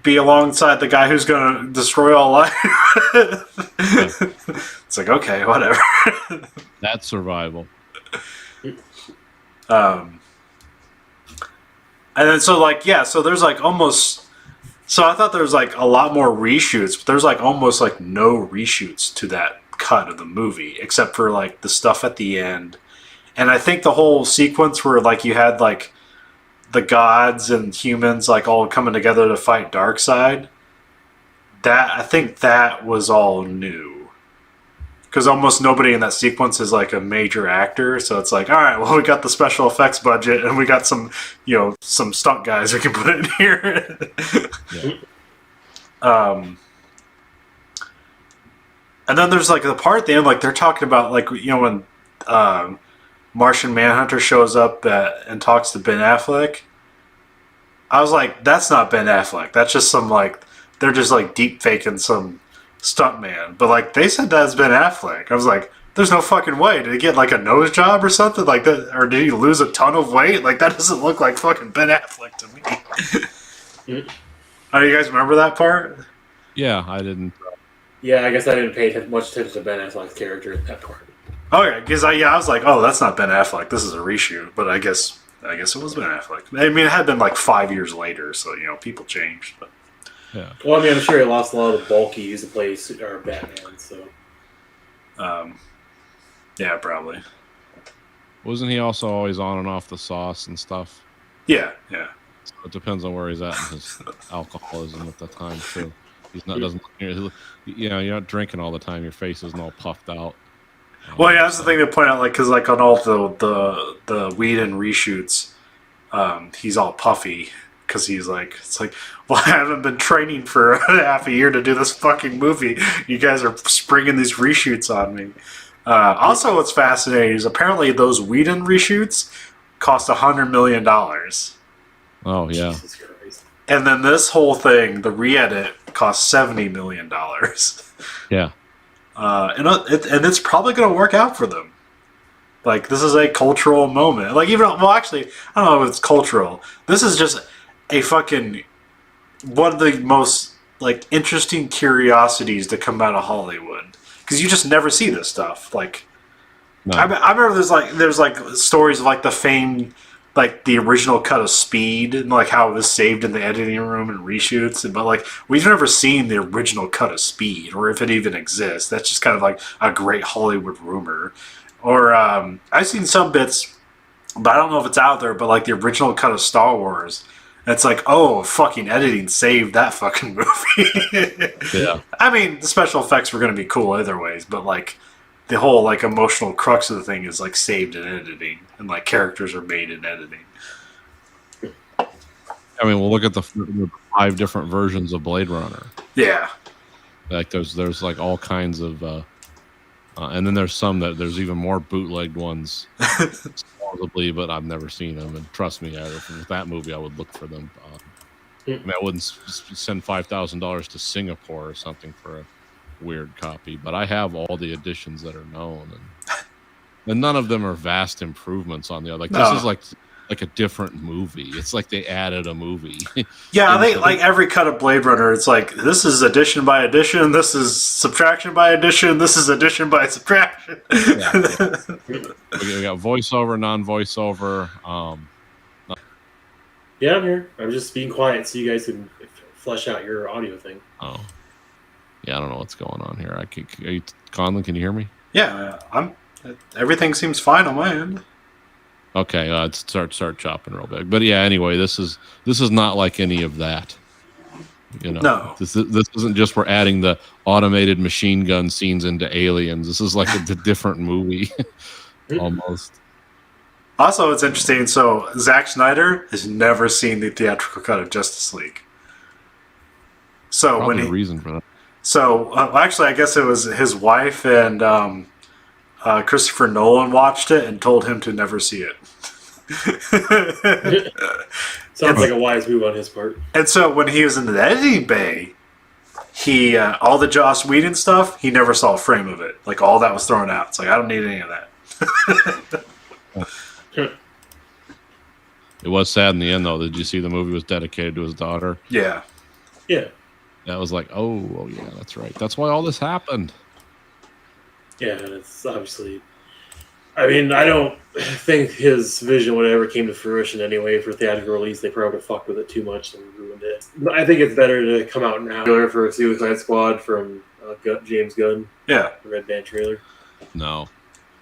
[SPEAKER 1] be alongside the guy who's gonna destroy all life. It's like, okay, whatever.
[SPEAKER 2] That's survival.
[SPEAKER 1] And then so there's like almost, so I thought there was like a lot more reshoots, but there's like almost like no reshoots to that cut of the movie, except for like the stuff at the end. And I think the whole sequence where like you had like the gods and humans like all coming together to fight Darkseid, I think that was all new. because almost nobody in that sequence is like a major actor. So it's like, all right, well, we got the special effects budget and we got some, some stunt guys we can put in here.
[SPEAKER 2] Yeah.
[SPEAKER 1] And then there's like the part at the end, like they're talking about like, when Martian Manhunter shows up and talks to Ben Affleck. I was like, that's not Ben Affleck. That's just some like, they're just like deep faking some stuntman. But like they said that's Ben Affleck. I was like, there's no fucking way. Did he get like a nose job or something like that? Or did he lose a ton of weight? Like that doesn't look like fucking Ben Affleck to me. Oh, do you guys remember that part?
[SPEAKER 2] Yeah, I didn't.
[SPEAKER 7] Yeah, I guess I didn't pay much attention to Ben Affleck's character in that part.
[SPEAKER 1] Oh yeah, because I was like, oh, that's not Ben Affleck. This is a reshoot. But I guess it was Ben Affleck. I mean, it had been like 5 years later, so people changed. But
[SPEAKER 2] Yeah.
[SPEAKER 7] Well, I mean, I'm sure he lost a lot of the bulk he used to play Batman. So,
[SPEAKER 1] yeah, probably.
[SPEAKER 2] Wasn't he also always on and off the sauce and stuff?
[SPEAKER 1] Yeah.
[SPEAKER 2] So it depends on where he's at in his alcoholism at the time too. He's not you're not drinking all the time. Your face isn't all puffed out.
[SPEAKER 1] Well, yeah, that's the thing to point out, like, because like on all the Whedon reshoots, he's all puffy because he's like, it's like, well, I haven't been training for half a year to do this fucking movie. You guys are springing these reshoots on me. Also, what's fascinating is apparently those Whedon reshoots cost $100 million.
[SPEAKER 2] Oh yeah.
[SPEAKER 7] Jesus Christ.
[SPEAKER 1] And then this whole thing, the re-edit, cost $70 million.
[SPEAKER 2] Yeah.
[SPEAKER 1] And it's probably going to work out for them. Like, this is a cultural moment. Like, actually, I don't know if it's cultural. This is just a fucking one of the most like interesting curiosities to come out of Hollywood, because you just never see this stuff. Like,
[SPEAKER 2] No.
[SPEAKER 1] I remember there's like stories of like the famed, like the original cut of Speed and like how it was saved in the editing room and reshoots, but like we've never seen the original cut of Speed, or if it even exists. That's just kind of like a great Hollywood rumor. Or I've seen some bits, but I don't know if it's out there, but like the original cut of Star Wars. It's like, oh, fucking editing saved that fucking movie.
[SPEAKER 2] Yeah.
[SPEAKER 1] I mean, the special effects were going to be cool either ways, but like the whole like emotional crux of the thing is like saved in editing, and like characters are made in editing.
[SPEAKER 2] I mean, we'll look at the 5 different versions of Blade Runner.
[SPEAKER 1] Yeah.
[SPEAKER 2] Like there's like all kinds of, and then there's some that there's even more bootlegged ones, supposedly, but I've never seen them. And trust me, with that movie, I would look for them. I mean, I wouldn't send $5,000 to Singapore or something for a weird copy, but I have all the editions that are known, and none of them are vast improvements on the other. Like
[SPEAKER 1] No.
[SPEAKER 2] this is like a different movie. It's like they added a movie.
[SPEAKER 1] Yeah, I think like every cut of Blade Runner, it's like this is addition by addition, this is subtraction by addition, this is addition by subtraction.
[SPEAKER 2] Yeah. We got voiceover, non-voiceover.
[SPEAKER 7] Yeah, I'm here. I'm just being quiet so you guys can flesh out your audio thing.
[SPEAKER 2] Oh, yeah. I don't know what's going on here. Conlon, can you hear me?
[SPEAKER 1] Yeah, everything seems fine on my end.
[SPEAKER 2] Okay, let's start chopping real big. But yeah, anyway, this is not like any of that.
[SPEAKER 1] No.
[SPEAKER 2] This isn't just we're adding the automated machine gun scenes into Aliens. This is like a different movie, almost.
[SPEAKER 1] Also, it's interesting. So Zack Snyder has never seen the theatrical cut of Justice League. So
[SPEAKER 2] Probably a reason for that.
[SPEAKER 1] So actually, I guess it was his wife and Christopher Nolan watched it and told him to never see it.
[SPEAKER 7] Sounds like a wise move on his part.
[SPEAKER 1] And so when he was in the editing bay, he all the Joss Whedon stuff, he never saw a frame of it. Like all that was thrown out. It's like, I don't need any of that.
[SPEAKER 2] It was sad in the end, though. Did you see the movie was dedicated to his daughter?
[SPEAKER 1] Yeah.
[SPEAKER 7] Yeah.
[SPEAKER 2] That was like, oh yeah, that's right. That's why all this happened.
[SPEAKER 7] Yeah, and it's obviously. I mean, I don't think his vision would ever came to fruition anyway for theatrical release. They probably fucked with it too much and ruined it. I think it's better to come out now for Suicide Squad from James Gunn.
[SPEAKER 1] Yeah.
[SPEAKER 7] The Red Band trailer.
[SPEAKER 2] No.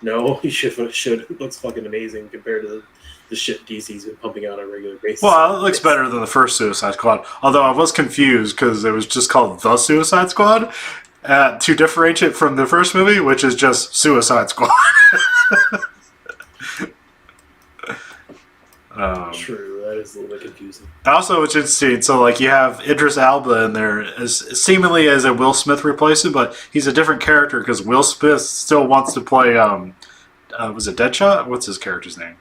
[SPEAKER 7] No, he should. It looks fucking amazing compared to the shit DC's been pumping out on a regular basis.
[SPEAKER 1] Well, it looks better than the first Suicide Squad. Although I was confused because it was just called The Suicide Squad. to differentiate from the first movie, which is just Suicide Squad.
[SPEAKER 7] True, that is a little bit confusing.
[SPEAKER 1] Also, it's interesting. So, like, you have Idris Elba in there as seemingly as a Will Smith replacement, but he's a different character because Will Smith still wants to play. Was it Deadshot? What's his character's name?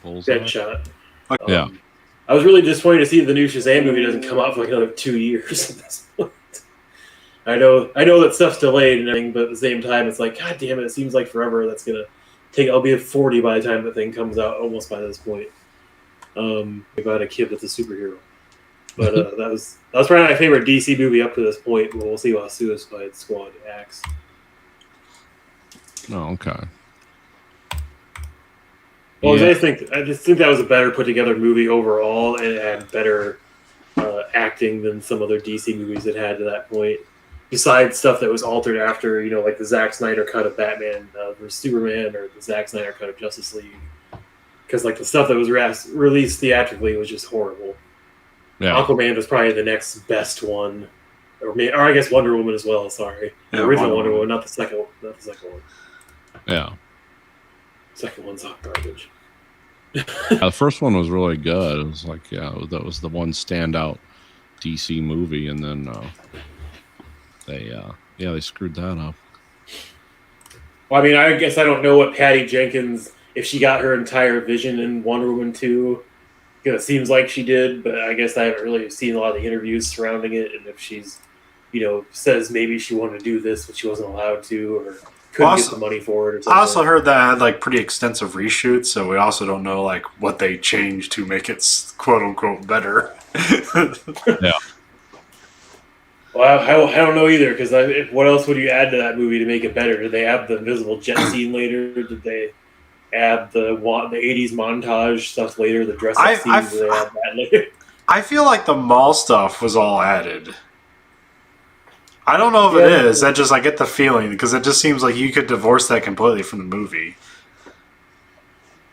[SPEAKER 2] Bullseye?
[SPEAKER 7] Deadshot.
[SPEAKER 2] Yeah.
[SPEAKER 7] I was really disappointed to see the new Shazam movie doesn't come out for like another 2 years at this point. I know that stuff's delayed and everything, but at the same time, it's like, God damn it! It seems like forever. That's gonna take. I'll be at 40 by the time the thing comes out. Almost by this point. About a kid that's a superhero, but that was probably my favorite DC movie up to this point. But we'll see how Suicide Squad acts.
[SPEAKER 2] Oh, okay.
[SPEAKER 7] Well,
[SPEAKER 2] Yeah.
[SPEAKER 7] I just think that was a better put together movie overall, and it had better acting than some other DC movies it had to that point. Besides stuff that was altered after, like the Zack Snyder cut of Batman vs Superman or the Zack Snyder cut of Justice League, because like the stuff that was released theatrically was just horrible.
[SPEAKER 2] Yeah.
[SPEAKER 7] Aquaman was probably the next best one, or I guess Wonder Woman as well. Sorry, the
[SPEAKER 1] Yeah,
[SPEAKER 7] original
[SPEAKER 1] Wonder
[SPEAKER 7] Wonder Woman, not the second one.
[SPEAKER 2] Yeah.
[SPEAKER 7] Second one's hot garbage.
[SPEAKER 2] The first one was really good. It was like, that was the one standout DC movie, and then they screwed that up.
[SPEAKER 7] Well, I mean, I guess I don't know what Patty Jenkins, if she got her entire vision in Wonder Woman 2. It seems like she did, but I guess I haven't really seen a lot of the interviews surrounding it, and if she's, says maybe she wanted to do this, but she wasn't allowed to, or couldn't get the money for it or something.
[SPEAKER 1] I also heard that it had like pretty extensive reshoots, so we also don't know like what they changed to make it quote unquote better.
[SPEAKER 2] Yeah.
[SPEAKER 7] Well, I don't know either, because what else would you add to that movie to make it better? Did they add the invisible jet scene later? Did they add the 80s montage stuff later? The dress-up scenes? Did they add that later?
[SPEAKER 1] I feel like the mall stuff was all added. I don't know if it is. I get the feeling because it just seems like you could divorce that completely from the movie.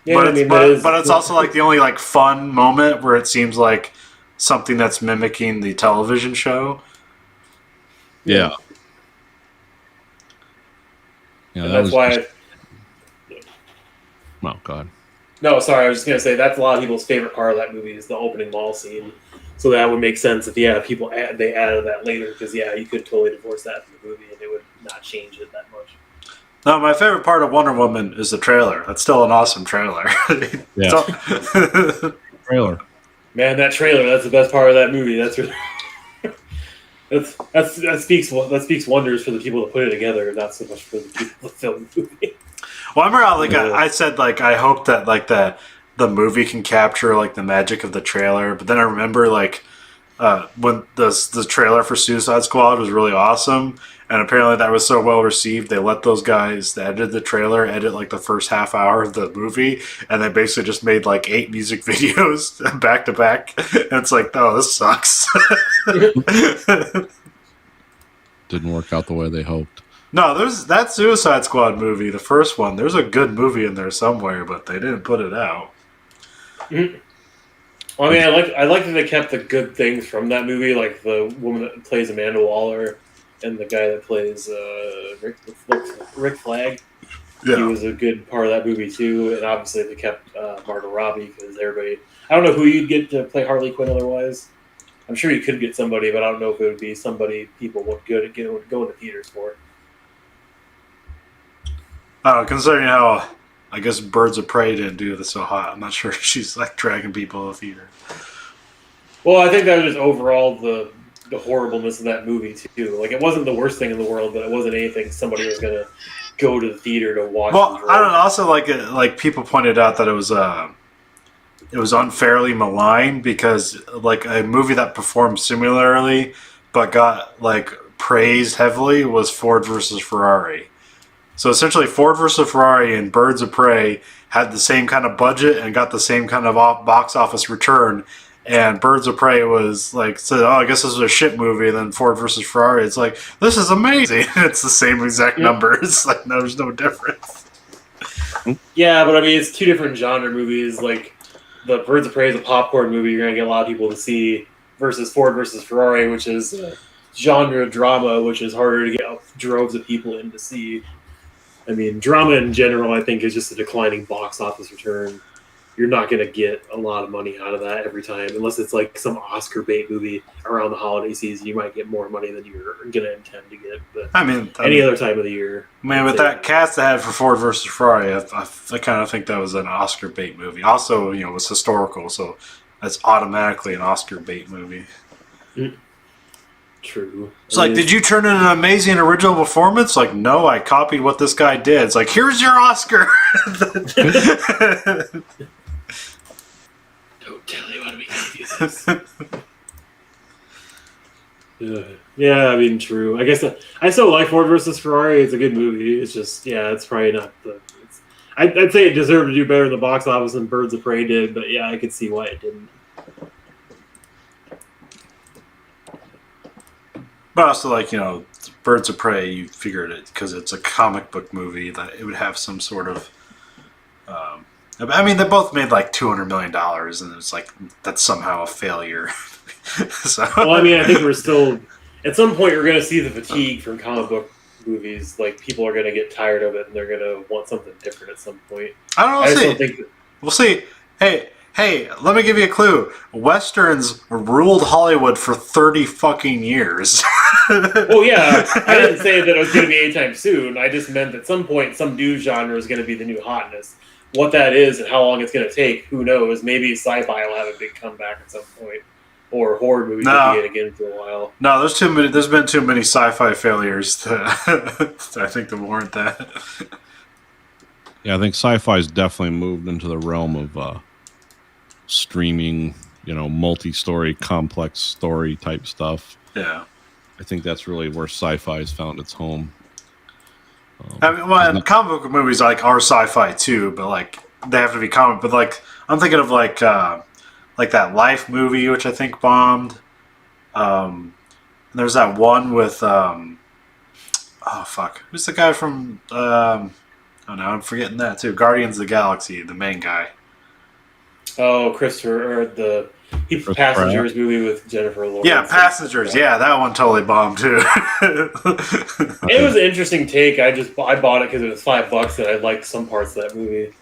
[SPEAKER 7] Yeah,
[SPEAKER 1] but it's also like the only like fun moment where it seems like something that's mimicking the television show.
[SPEAKER 2] Yeah. Yeah,
[SPEAKER 7] and that's why.
[SPEAKER 2] Oh God.
[SPEAKER 7] No, sorry, I was just gonna say that's a lot of people's favorite part of that movie is the opening mall scene. So that would make sense if they added that later, because you could totally divorce that from the movie and it would not change it that much.
[SPEAKER 1] No, my favorite part of Wonder Woman is the trailer. That's still an awesome trailer.
[SPEAKER 2] Yeah. Trailer.
[SPEAKER 7] Man, that trailer—that's the best part of that movie. That's really that speaks wonders for the people that put it together, not so much for the people that film the movie.
[SPEAKER 1] Well, I remember I said like I hope that like the movie can capture like the magic of the trailer, but then I remember like when the trailer for Suicide Squad was really awesome, and apparently that was so well received they let those guys that edited the trailer edit like the first half hour of the movie, and they basically just made like 8 music videos back to back, and it's like, oh, this sucks.
[SPEAKER 2] Didn't work out the way they hoped.
[SPEAKER 1] No, there's that Suicide Squad movie, the first one. There's a good movie in there somewhere, but they didn't put it out.
[SPEAKER 7] Mm-hmm. Well, I mean, I like that they kept the good things from that movie, like the woman that plays Amanda Waller and the guy that plays Rick Flag.
[SPEAKER 1] Yeah.
[SPEAKER 7] He was a good part of that movie too, and obviously they kept Margot Robbie because everybody. I don't know who you'd get to play Harley Quinn otherwise. I'm sure you could get somebody, but I don't know if it would be somebody people would go into theaters for.
[SPEAKER 1] Considering how I guess Birds of Prey didn't do this so hot, I'm not sure if she's like dragging people to the theater.
[SPEAKER 7] Well, I think that was just overall the horribleness of that movie too. Like, it wasn't the worst thing in the world, but it wasn't anything somebody was gonna go to the theater to watch.
[SPEAKER 1] Well, I don't know. Also, like people pointed out that it was unfairly maligned because like a movie that performed similarly but got like praised heavily was Ford versus Ferrari. So essentially, Ford versus Ferrari and Birds of Prey had the same kind of budget and got the same kind of box office return. And Birds of Prey was like, said, I guess this is a shit movie. And then Ford versus Ferrari, it's like, this is amazing. It's the same exact numbers. Like, no, there's no difference.
[SPEAKER 7] Yeah, but I mean, it's two different genre movies. Like, the Birds of Prey is a popcorn movie you're going to get a lot of people to see, versus Ford versus Ferrari, which is genre drama, which is harder to get droves of people in to see. I mean, drama in general, I think, is just a declining box office return. You're not going to get a lot of money out of that every time, unless it's like some Oscar bait movie around the holiday season. You might get more money than you're going to intend to get. But
[SPEAKER 1] I mean,
[SPEAKER 7] any other time of the year,
[SPEAKER 1] man, with that cast they had for Ford versus Ferrari, I kind of think that was an Oscar bait movie. Also, you know, it's historical, so that's automatically an Oscar bait movie.
[SPEAKER 7] True.
[SPEAKER 1] It's like, did you turn in an amazing original performance? Like, no, I copied what this guy did. It's like, here's your Oscar.
[SPEAKER 7] Don't tell anyone we gave you this. Yeah, I mean, true. I guess I still like Ford versus Ferrari. It's a good movie. It's just, yeah, it's probably not the. I'd say it deserved to do better in the box office than Birds of Prey did, but yeah, I could see why it didn't.
[SPEAKER 1] But also, like, you know, Birds of Prey, you figured it because it's a comic book movie that it would have some sort of. I mean, they both made like $200 million, and it's like that's somehow a failure. So.
[SPEAKER 7] Well, I mean, I think we're still at some point we're going to see the fatigue from comic book movies. Like, people are going to get tired of it, and they're going to want something different at some point.
[SPEAKER 1] I don't know.
[SPEAKER 7] I just
[SPEAKER 1] See.
[SPEAKER 7] don't think that,
[SPEAKER 1] We'll see. Hey, let me give you a clue. Westerns ruled Hollywood for 30 fucking years.
[SPEAKER 7] well, yeah, I didn't say that it was going to be anytime soon. I just meant at some point some new genre is going to be the new hotness. What that is and how long it's going to take, who knows? Maybe sci-fi will have a big comeback at some point, or horror movies will be it again for a while.
[SPEAKER 1] No, there's too many. There's been too many sci-fi failures to I think to warrant that.
[SPEAKER 2] Yeah, I think sci-fi's definitely moved into the realm of streaming, you know, multi-story, complex story type stuff.
[SPEAKER 1] Yeah.
[SPEAKER 2] I think that's really where sci-fi's found its home.
[SPEAKER 1] I mean, well, comic book movies like are sci-fi too, but like they have to be comic. But like I'm thinking of like that Life movie, which I think bombed. There's that one with oh fuck, who's the guy from? Oh no, I'm forgetting that too. Guardians of the Galaxy, the main guy.
[SPEAKER 7] Oh, Christopher, or Passengers movie with Jennifer Lawrence.
[SPEAKER 1] Yeah, Passengers. Yeah, that one totally bombed too.
[SPEAKER 7] It was an interesting take. I bought it because it was $5 and I liked some parts of that movie.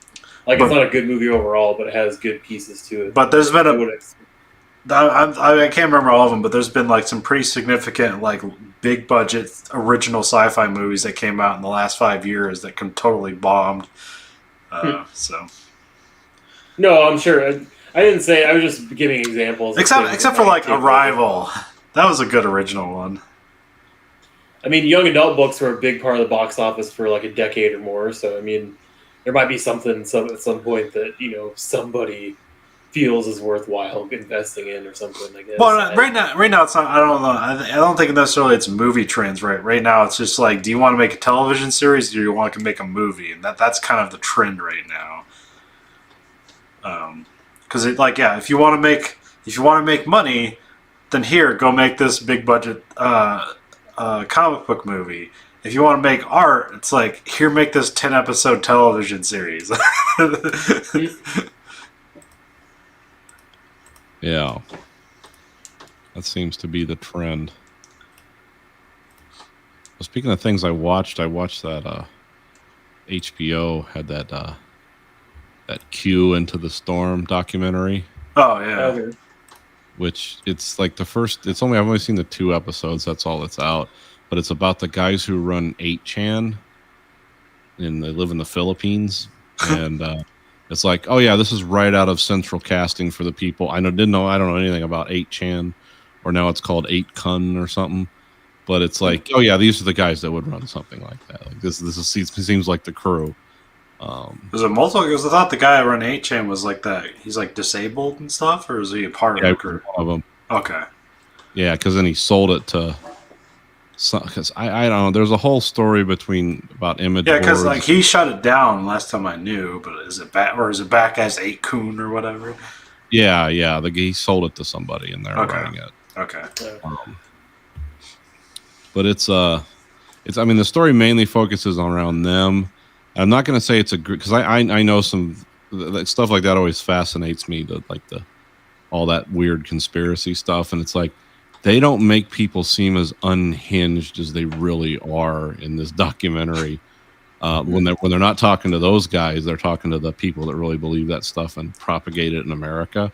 [SPEAKER 7] Like, it's not a good movie overall, but it has good pieces to it.
[SPEAKER 1] But there's been I can't remember all of them, but there's been like some pretty significant like big budget original sci-fi movies that came out in the last 5 years that totally bombed. So.
[SPEAKER 7] No, I'm sure. I didn't say. I was just giving examples.
[SPEAKER 1] Except for like Arrival, that was a good original one.
[SPEAKER 7] I mean, young adult books were a big part of the box office for like a decade or more. So I mean, there might be something at some point that, you know, somebody feels is worthwhile investing in or something. I guess.
[SPEAKER 1] Well, right now it's not. I don't know. I don't think necessarily it's movie trends. Right now it's just like, do you want to make a television series, or do you want to make a movie? And that's kind of the trend right now. Because if you want to make money, then here, go make this big budget comic book movie. If you want to make art, it's like, here, make this 10 episode television series.
[SPEAKER 2] Yeah, that seems to be the trend. Well, speaking of things I watched that HBO had that Q Into the Storm documentary.
[SPEAKER 1] Oh yeah.
[SPEAKER 7] Okay.
[SPEAKER 2] Which it's like I've only seen the 2 episodes. That's all that's out. But it's about the guys who run 8chan, and they live in the Philippines. And it's like, oh yeah, this is right out of central casting for the people. I don't know anything about 8chan, or now it's called 8kun or something. But it's like, oh yeah, these are the guys that would run something like that. Like this seems like the crew.
[SPEAKER 1] Was it multiple? Because I thought the guy who ran 8chan was like that. He's like disabled and stuff, or is he a part of the crew?
[SPEAKER 2] One of them.
[SPEAKER 1] Okay.
[SPEAKER 2] Yeah, because then he sold it to. Because I don't know. There's a whole story about image.
[SPEAKER 1] Yeah, because
[SPEAKER 2] boards.
[SPEAKER 1] like he shut it down last time I knew. But is it back as 8kun or whatever?
[SPEAKER 2] Yeah. He sold it to somebody, and they're running it.
[SPEAKER 1] Okay.
[SPEAKER 2] But it's. I mean, the story mainly focuses around them. I'm not going to say it's because I know some stuff like that always fascinates me. All that weird conspiracy stuff, and it's like, they don't make people seem as unhinged as they really are in this documentary. When they're not talking to those guys, they're talking to the people that really believe that stuff and propagate it in America.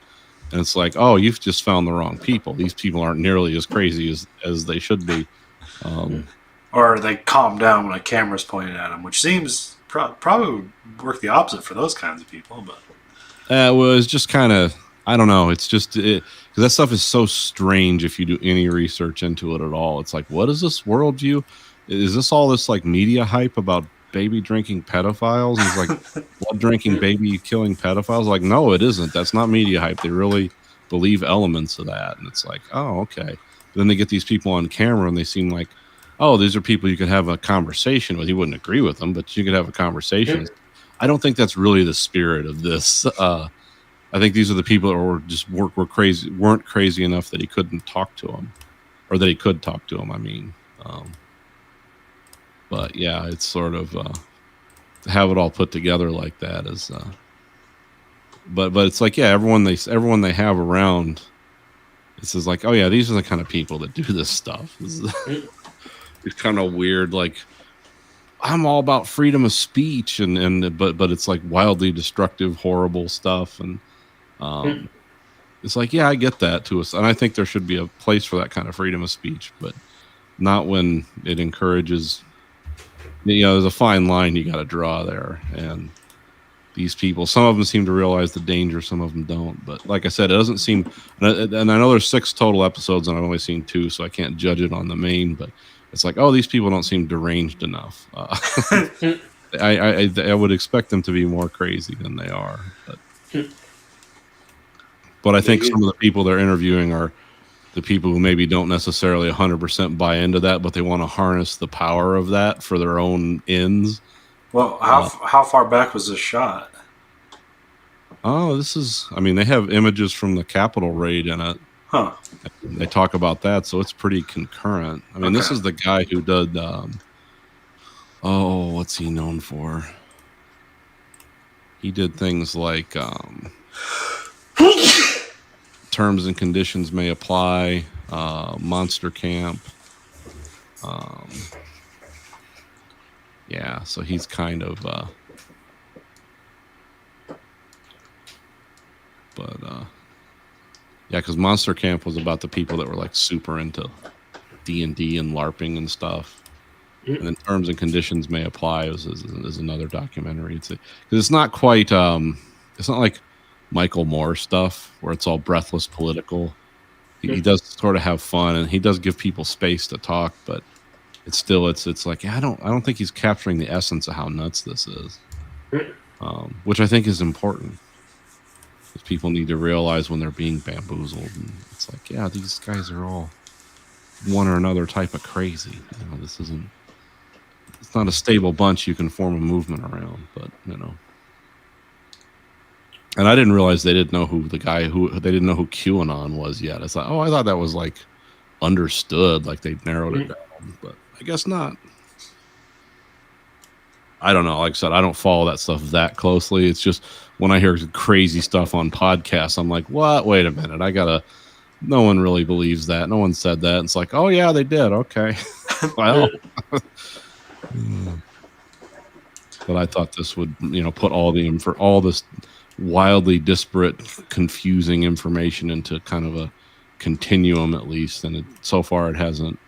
[SPEAKER 2] And it's like, oh, you've just found the wrong people. These people aren't nearly as crazy as they should be.
[SPEAKER 1] Or they calm down when a camera's pointed at them, which seems probably would work the opposite for those kinds of people. But
[SPEAKER 2] well, it's just kind of, I don't know. It's just because that stuff is so strange if you do any research into it at all. It's like, what is this worldview? Is this all this like media hype about baby drinking pedophiles? It's like blood drinking baby killing pedophiles. Like, no, it isn't. That's not media hype. They really believe elements of that. And it's like, oh, okay. Then they get these people on camera and they seem like, oh, these are people you could have a conversation with. You wouldn't agree with them, but you could have a conversation. I don't think that's really the spirit of this. I think these are the people that weren't crazy enough that he couldn't talk to them, or that he could talk to them. I mean, but yeah, it's sort of to have it all put together like that is. But it's like, yeah, everyone they have around. This is like, oh yeah, these are the kind of people that do this stuff. It's kind of weird. Like, I'm all about freedom of speech, but it's like wildly destructive, horrible stuff, and it's like, yeah, I get that to us, and I think there should be a place for that kind of freedom of speech, but not when it encourages. There's a fine line you got to draw there, and these people, some of them seem to realize the danger, some of them don't. But like I said, it doesn't seem, and I know there's 6 total episodes, and I've only seen 2, so I can't judge it on the main, but it's like, oh, these people don't seem deranged enough. I would expect them to be more crazy than they are. But I think some of the people they're interviewing are the people who maybe don't necessarily 100% buy into that, but they want to harness the power of that for their own ends.
[SPEAKER 1] Well, how far back was this shot?
[SPEAKER 2] Oh, they have images from the Capitol raid in it.
[SPEAKER 1] Huh.
[SPEAKER 2] They talk about that, so it's pretty concurrent. I mean, This is the guy who did, what's he known for? He did things like Terms and Conditions May Apply, Monster Camp. Yeah, so he's kind of, yeah, because Monster Camp was about the people that were like super into D&D and LARPing and stuff. And then Terms and Conditions May Apply is another documentary. Because it's not quite, it's not like Michael Moore stuff where it's all breathless political. He does sort of have fun, and he does give people space to talk, but it's still, it's like, I don't think he's capturing the essence of how nuts this is, which I think is important. Because people need to realize when they're being bamboozled, and it's like, yeah, these guys are all one or another type of crazy. It's not a stable bunch you can form a movement around, but And I didn't realize they didn't know who QAnon was yet. It's like, I thought that was like understood, like they narrowed it down, but I guess not. I don't know. Like I said, I don't follow that stuff that closely. It's just when I hear crazy stuff on podcasts, I'm like, what? Wait a minute. No one really believes that. No one said that. It's like, oh yeah, they did. Okay. Well, but I thought this would, put all this wildly disparate, confusing information into kind of a continuum at least. And so far it hasn't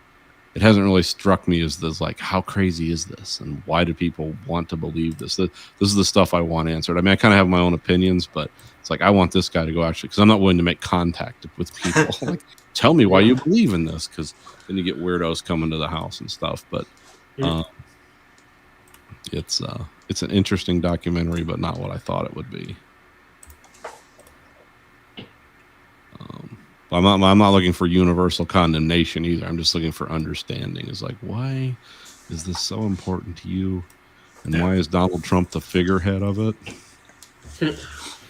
[SPEAKER 2] really struck me as this, like, how crazy is this? And why do people want to believe this? This is the stuff I want answered. I mean, I kind of have my own opinions, but it's like, I want this guy to go actually, because I'm not willing to make contact with people. Like, tell me why you believe in this, because then you get weirdos coming to the house and stuff. But it's an interesting documentary, but not what I thought it would be. I'm not looking for universal condemnation either. I'm just looking for understanding. It's like, why is this so important to you, and why is Donald Trump the figurehead of it?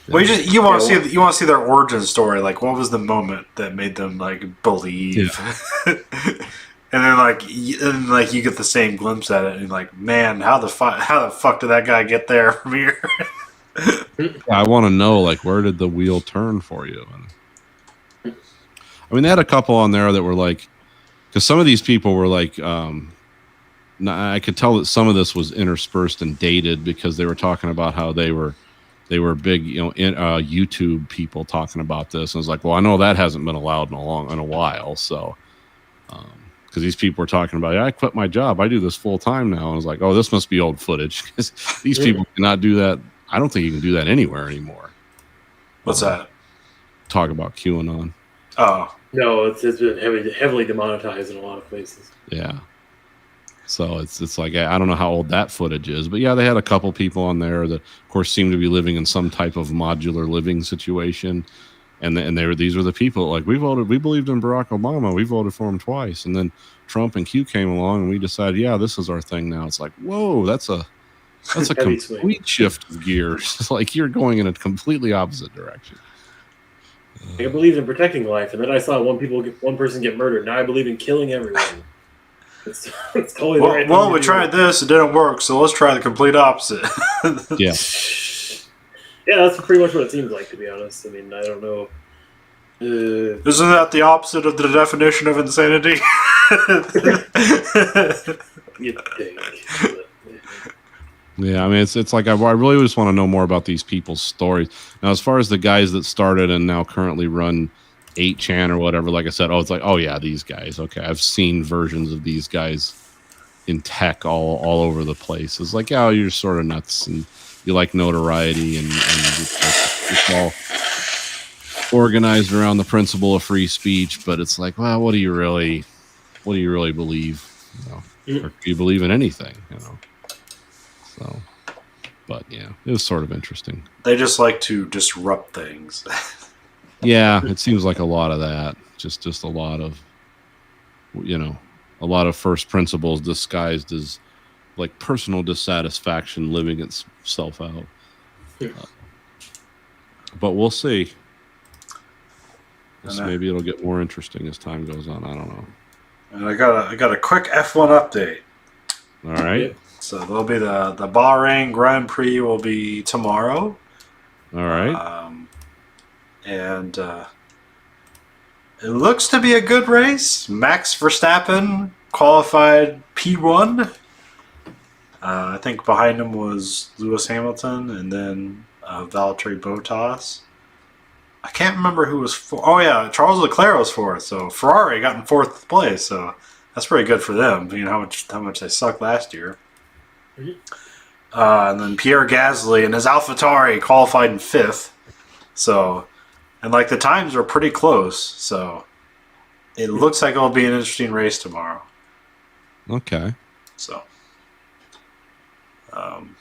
[SPEAKER 1] Well, you want to see their origin story. Like, what was the moment that made them like believe? Yeah. And then you get the same glimpse at it, and you're like, man, how the fuck did that guy get there from here? I
[SPEAKER 2] want to know, like, where did the wheel turn for you? And I mean, they had a couple on there that were like, because some of these people were like, I could tell that some of this was interspersed and dated because they were talking about how they were big, YouTube people talking about this. And I was like, well, I know that hasn't been allowed in a while. So, because these people were talking about, I quit my job. I do this full time now. And I was like, oh, this must be old footage because these people cannot do that. I don't think you can do that anywhere anymore.
[SPEAKER 1] What's that?
[SPEAKER 2] Talk about QAnon.
[SPEAKER 1] Oh,
[SPEAKER 7] No, it's been heavily demonetized in a lot of places.
[SPEAKER 2] Yeah. So it's like, I don't know how old that footage is, but yeah, they had a couple people on there that, of course, seemed to be living in some type of modular living situation, and these were the people like we believed in Barack Obama, we voted for him twice, and then Trump and Q came along, and we decided, yeah, this is our thing now. It's like, whoa, that's a
[SPEAKER 7] Heavy swing.
[SPEAKER 2] complete shift of gears. It's like you're going in a completely opposite direction.
[SPEAKER 7] I believed in protecting life, and then I saw one person get murdered. Now I believe in killing everyone. It's totally the right
[SPEAKER 1] well,
[SPEAKER 7] thing
[SPEAKER 1] we
[SPEAKER 7] to do.
[SPEAKER 1] tried this, it didn't work, so let's try the complete opposite.
[SPEAKER 2] Yeah.
[SPEAKER 7] Yeah, that's pretty much what it seems like, to be honest. I mean, I don't know.
[SPEAKER 1] Isn't that the opposite of the definition of insanity?
[SPEAKER 7] You'd think.
[SPEAKER 2] Yeah, I mean, it's like I really just want to know more about these people's stories. Now, as far as the guys that started and now currently run 8chan or whatever, like I said, it's like, oh yeah, these guys. Okay, I've seen versions of these guys in tech all over the place. It's like, oh, you're sort of nuts and you like notoriety and it's all organized around the principle of free speech. But it's like, well, what do you really believe? Or do you believe in anything? So, but yeah, it was sort of interesting.
[SPEAKER 1] They just like to disrupt things.
[SPEAKER 2] Yeah, it seems like a lot of that. Just a lot of, a lot of first principles disguised as like personal dissatisfaction living itself out. But we'll see. Maybe it'll get more interesting as time goes on. I don't know.
[SPEAKER 1] And I got a quick F1 update.
[SPEAKER 2] All right.
[SPEAKER 7] Yep.
[SPEAKER 1] So there'll be the Bahrain Grand Prix will be tomorrow.
[SPEAKER 2] All right.
[SPEAKER 1] And it looks to be a good race. Max Verstappen qualified P1. I think behind him was Lewis Hamilton and then Valtteri Bottas. I can't remember who was oh yeah, Charles Leclerc was fourth. So Ferrari got in fourth place. So that's pretty good for them. You know how much they sucked last year. And then Pierre Gasly and his AlphaTauri qualified in fifth. So, and like the times are pretty close. So it looks like it'll be an interesting race tomorrow.
[SPEAKER 2] Okay.
[SPEAKER 1] So, and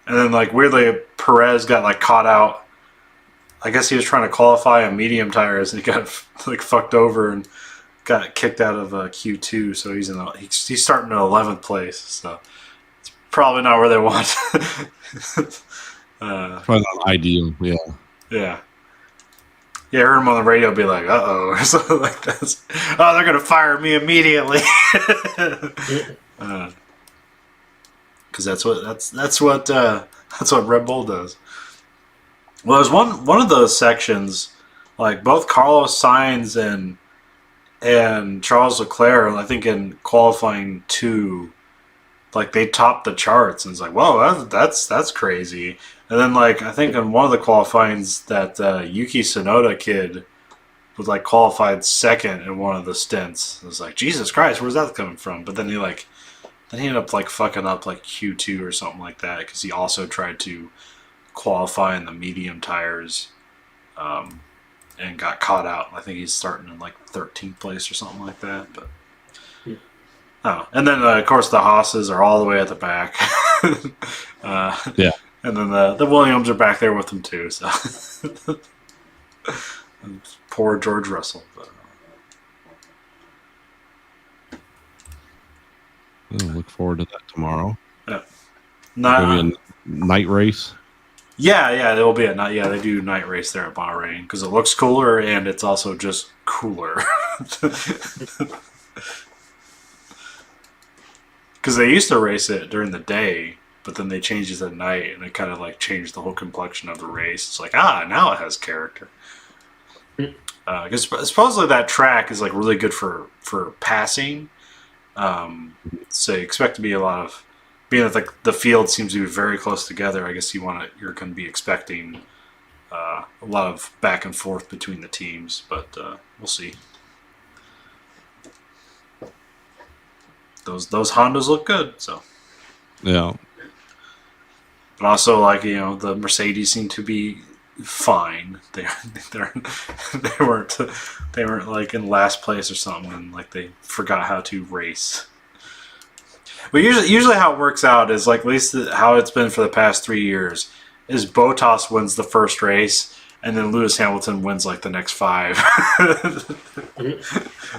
[SPEAKER 1] then like weirdly, Perez got like caught out. I guess he was trying to qualify on medium tires and he got like fucked over and got kicked out of Q2. So he's starting in 11th place. So it's probably not where they want.
[SPEAKER 2] Probably not ideal. Yeah.
[SPEAKER 1] Yeah. Yeah, I heard him on the radio be like, "Uh-oh," or something like that. Oh, they're gonna fire me immediately. Because that's what Red Bull does. Well, there's one of those sections, like both Carlos Sainz and Charles Leclerc, I think in qualifying 2, like they topped the charts, and it's like, whoa, that's crazy. And then like I think in one of the qualifyings that Yuki Tsunoda kid was like qualified second in one of the stints. It was like, Jesus Christ, where's that coming from? But then he ended up like fucking up like Q2 or something like that because he also tried to qualify in the medium tires and got caught out. I think he's starting in like 13th place or something like that. But and then of course the Haas's are all the way at the back.
[SPEAKER 2] Yeah.
[SPEAKER 1] And then the Williams are back there with them too. So poor George Russell. But,
[SPEAKER 2] I'll look forward to that tomorrow.
[SPEAKER 1] yeah.
[SPEAKER 2] Maybe a night race.
[SPEAKER 1] Yeah, there will be a night. Yeah, they do night race there at Bahrain because it looks cooler and it's also just cooler. Because they used to race it during the day, but then they changed it at night, and it kind of like changed the whole complexion of the race. It's like, now it has character. Because supposedly that track is like really good for passing. So you expect to be a lot of, being that the field seems to be very close together. I guess you're going to be expecting a lot of back and forth between the teams, but we'll see. Those Hondas look good, so.
[SPEAKER 2] Yeah.
[SPEAKER 1] But also, like, you know, the Mercedes seem to be fine. They weren't like in last place or something, and like they forgot how to race. But usually how it works out is, like, at least how it's been for the past 3 years, is Bottas wins the first race, and then Lewis Hamilton wins like the next 5.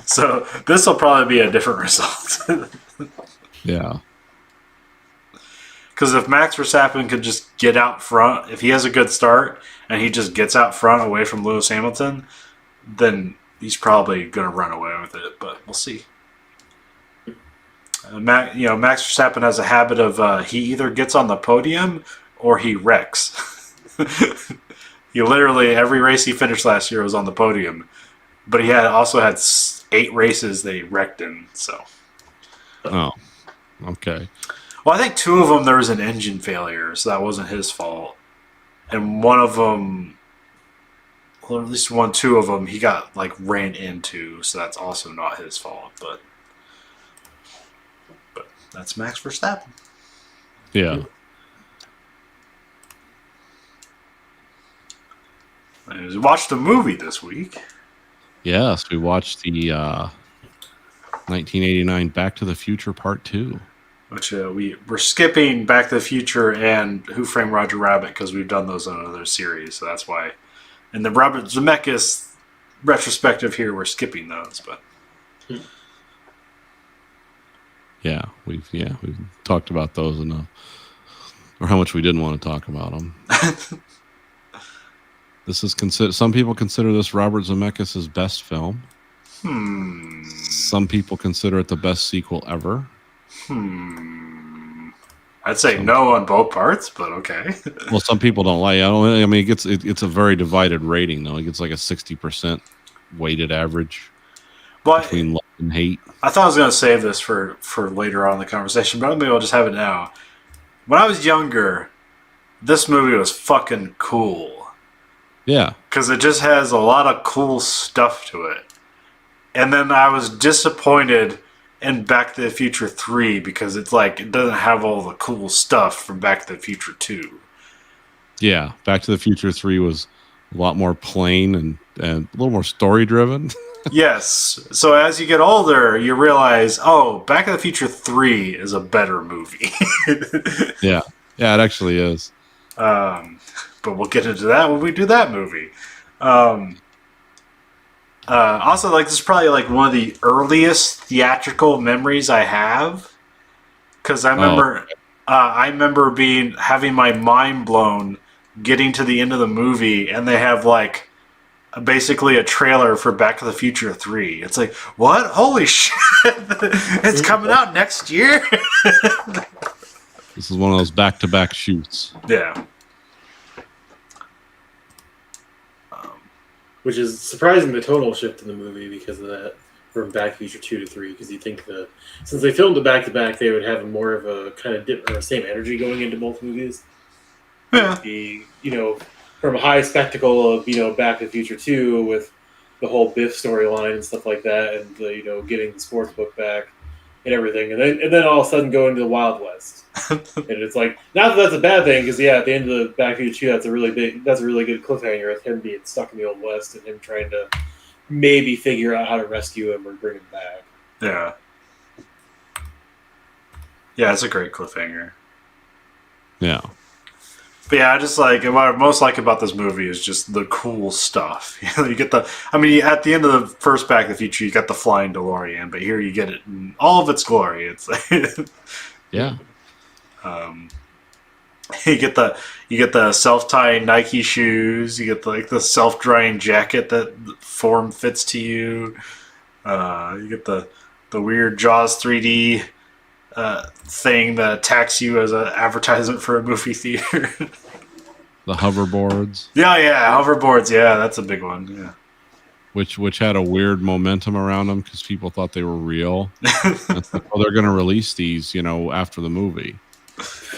[SPEAKER 1] So this will probably be a different result.
[SPEAKER 2] Yeah.
[SPEAKER 1] Because if Max Verstappen could just get out front, if he has a good start and he just gets out front away from Lewis Hamilton, then he's probably going to run away with it. But we'll see. Max Verstappen has a habit of he either gets on the podium or he wrecks. He literally, every race he finished last year was on the podium, but he also had 8 races they wrecked in. So,
[SPEAKER 2] Oh, okay.
[SPEAKER 1] well, I think 2 of them there was an engine failure, so that wasn't his fault, and one of them, well, at least 2 of them, he got like ran into, so that's also not his fault. But that's Max Verstappen.
[SPEAKER 2] Yeah.
[SPEAKER 1] I watched a movie this week.
[SPEAKER 2] Yes, we watched the 1989 Back to the Future Part 2.
[SPEAKER 1] Which we're skipping Back to the Future and Who Framed Roger Rabbit because we've done those on another series, so that's why. And the Robert Zemeckis retrospective here, we're skipping those, but
[SPEAKER 2] Yeah, we've talked about those enough, or how much we didn't want to talk about them. This is some people consider this Robert Zemeckis' best film. Some people consider it the best sequel ever.
[SPEAKER 1] I'd say no on both parts, but okay.
[SPEAKER 2] Well, some people don't like it. I mean, it's a very divided rating, though. It gets like a 60% weighted average
[SPEAKER 1] But
[SPEAKER 2] between love and hate.
[SPEAKER 1] I thought I was going to save this for later on in the conversation, but maybe I'll just have it now. When I was younger, this movie was fucking cool.
[SPEAKER 2] Yeah.
[SPEAKER 1] Because it just has a lot of cool stuff to it. And then I was disappointed in Back to the Future 3 because it's like it doesn't have all the cool stuff from Back to the Future 2.
[SPEAKER 2] Yeah. Back to the Future 3 was a lot more plain and a little more story driven.
[SPEAKER 1] Yes. So as you get older, you realize, oh, Back to the Future 3 is a better movie.
[SPEAKER 2] Yeah. Yeah, it actually is.
[SPEAKER 1] But we'll get into that when we do that movie. Also, like, this is probably like one of the earliest theatrical memories I have, because I remember, having my mind blown getting to the end of the movie, and they have like basically a trailer for Back to the Future 3. It's like, what? Holy shit! It's coming out next year.
[SPEAKER 2] This is one of those back-to-back shoots.
[SPEAKER 1] Yeah.
[SPEAKER 7] Which is surprising, the tonal shift in the movie because of that, from Back to the Future 2 to 3, because you think since they filmed it back to back, they would have more of a kind of same energy going into both movies.
[SPEAKER 1] Yeah.
[SPEAKER 7] From a high spectacle of Back to the Future 2 with the whole Biff storyline and stuff like that, and getting the sports book back and everything, and then all of a sudden going to the Wild West. And it's like, not that that's a bad thing, because at the end of the Back to the Future 2, that's a really good cliffhanger of him being stuck in the Old West and him trying to maybe figure out how to rescue him or bring him back.
[SPEAKER 1] Yeah. Yeah, it's a great cliffhanger.
[SPEAKER 2] Yeah.
[SPEAKER 1] But yeah, I just like, what I most like about this movie is just the cool stuff. You get at the end of the first Back to the Future, you got the flying DeLorean, but here you get it in all of its glory. It's like,
[SPEAKER 2] Yeah.
[SPEAKER 1] you get the self-tying Nike shoes. You get the self-drying jacket that form fits to you. You get the weird Jaws 3D thing that attacks you as an advertisement for a movie theater.
[SPEAKER 2] The hoverboards.
[SPEAKER 1] Yeah, hoverboards. Yeah, that's a big one. Yeah.
[SPEAKER 2] which had a weird momentum around them because people thought they were real. And it's like, well, they're going to release these, after the movie.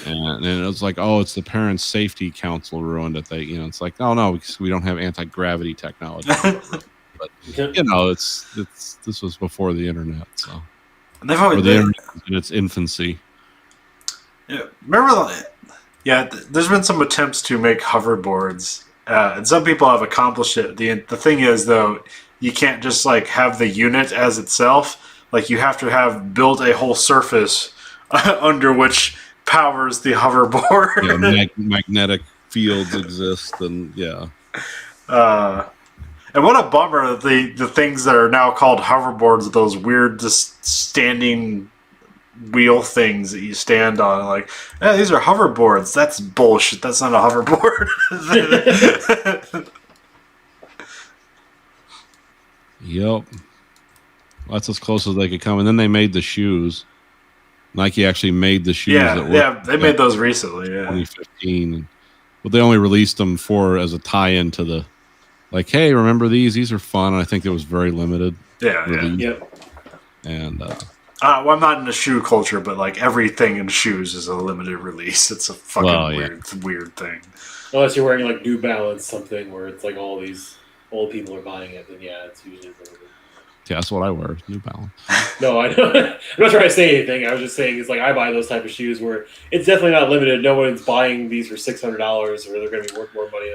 [SPEAKER 2] And it was like, oh, it's the Parents Safety Council ruined it. They, it's like, oh no, because we don't have anti-gravity technology. But this was before the internet, so
[SPEAKER 1] And they've always
[SPEAKER 2] the internet was in its infancy.
[SPEAKER 1] Yeah, remember? There's been some attempts to make hoverboards, and some people have accomplished it. The thing is, though, you can't just like have the unit as itself. Like you have to build a whole surface under which powers the hoverboard.
[SPEAKER 2] Yeah, magnetic fields exist, and yeah.
[SPEAKER 1] And what a bummer that the things that are now called hoverboards, those weird just standing wheel things that you stand on, like, these are hoverboards. That's bullshit. That's not a hoverboard.
[SPEAKER 2] Yep. That's as close as they could come. And then they made the shoes. Nike actually made the shoes.
[SPEAKER 1] They made those recently. Yeah,
[SPEAKER 2] 2015. But they only released them as a tie-in to the, like, hey, remember these? These are fun. And I think it was very limited.
[SPEAKER 1] Yeah.
[SPEAKER 7] Yep.
[SPEAKER 2] And
[SPEAKER 1] well, I'm not into shoe culture, but like everything in shoes is a limited release. It's a fucking weird thing.
[SPEAKER 7] Unless you're wearing like New Balance something where it's like all these old people are buying it, then yeah, it's usually limited.
[SPEAKER 2] yeah, that's what I wear. New Balance.
[SPEAKER 7] No, I don't. I'm not trying to say anything. I was just saying it's like I buy those type of shoes where it's definitely not limited. No one's buying these for $600 or they're going to be worth more money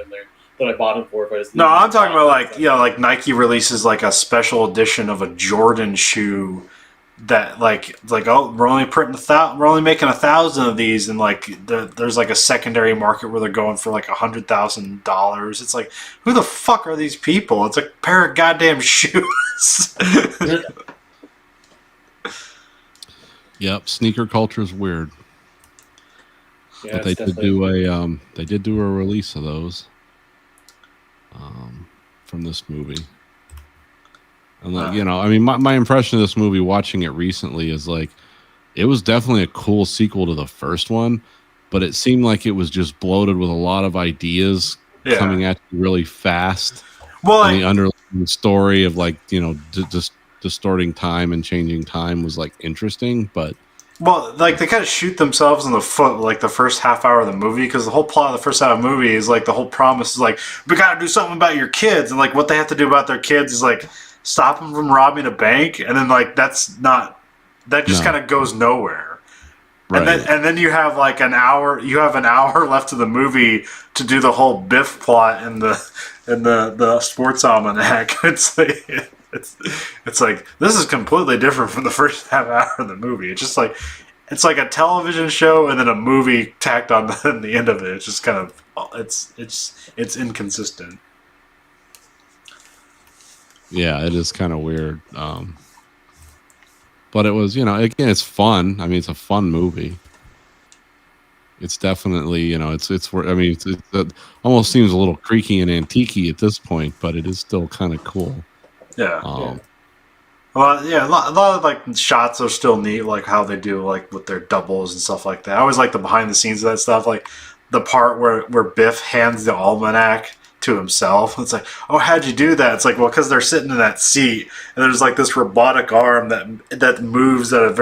[SPEAKER 7] than I bought them for. If I just
[SPEAKER 1] No, I'm talking about like Nike releases like a special edition of a Jordan shoe that like oh, we're only we're only making 1,000 of these, and like there's like a secondary market where they're going for like $100,000. It's like, who the fuck are these people? It's a pair of goddamn shoes.
[SPEAKER 2] Yep, sneaker culture is weird.
[SPEAKER 7] Yeah,
[SPEAKER 2] but they did do a release of those from this movie. And I mean, my impression of this movie, watching it recently, is like it was definitely a cool sequel to the first one, but it seemed like it was just bloated with a lot of ideas coming at you really fast.
[SPEAKER 1] Well,
[SPEAKER 2] and the underlying story of like just distorting time and changing time was like interesting, but
[SPEAKER 1] like they kind of shoot themselves in the foot like the first half hour of the movie, because the whole plot of the first half of the movie is like the whole promise is like, we gotta do something about your kids, and like what they have to do about their kids is like stop them from robbing a bank, and then like that just kind of goes nowhere. Right. And then you have like an hour left of the movie to do the whole Biff plot in the sports almanac. It's like this is completely different from the first half hour of the movie. It's just like it's like a television show and then a movie tacked on the end of it. It's just kind of it's inconsistent.
[SPEAKER 2] Yeah, it is kind of weird. But it was, again, it's fun. I mean, it's a fun movie. It's definitely, it's where, I mean, it almost seems a little creaky and antique-y at this point, but it is still kind of cool.
[SPEAKER 1] Yeah. Well, yeah, a lot of like shots are still neat, like how they do like with their doubles and stuff like that. I always like the behind the scenes of that stuff, like the part where Biff hands the almanac to himself. It's like, oh, how'd you do that? It's like, well, because they're sitting in that seat, and there's like this robotic arm that moves at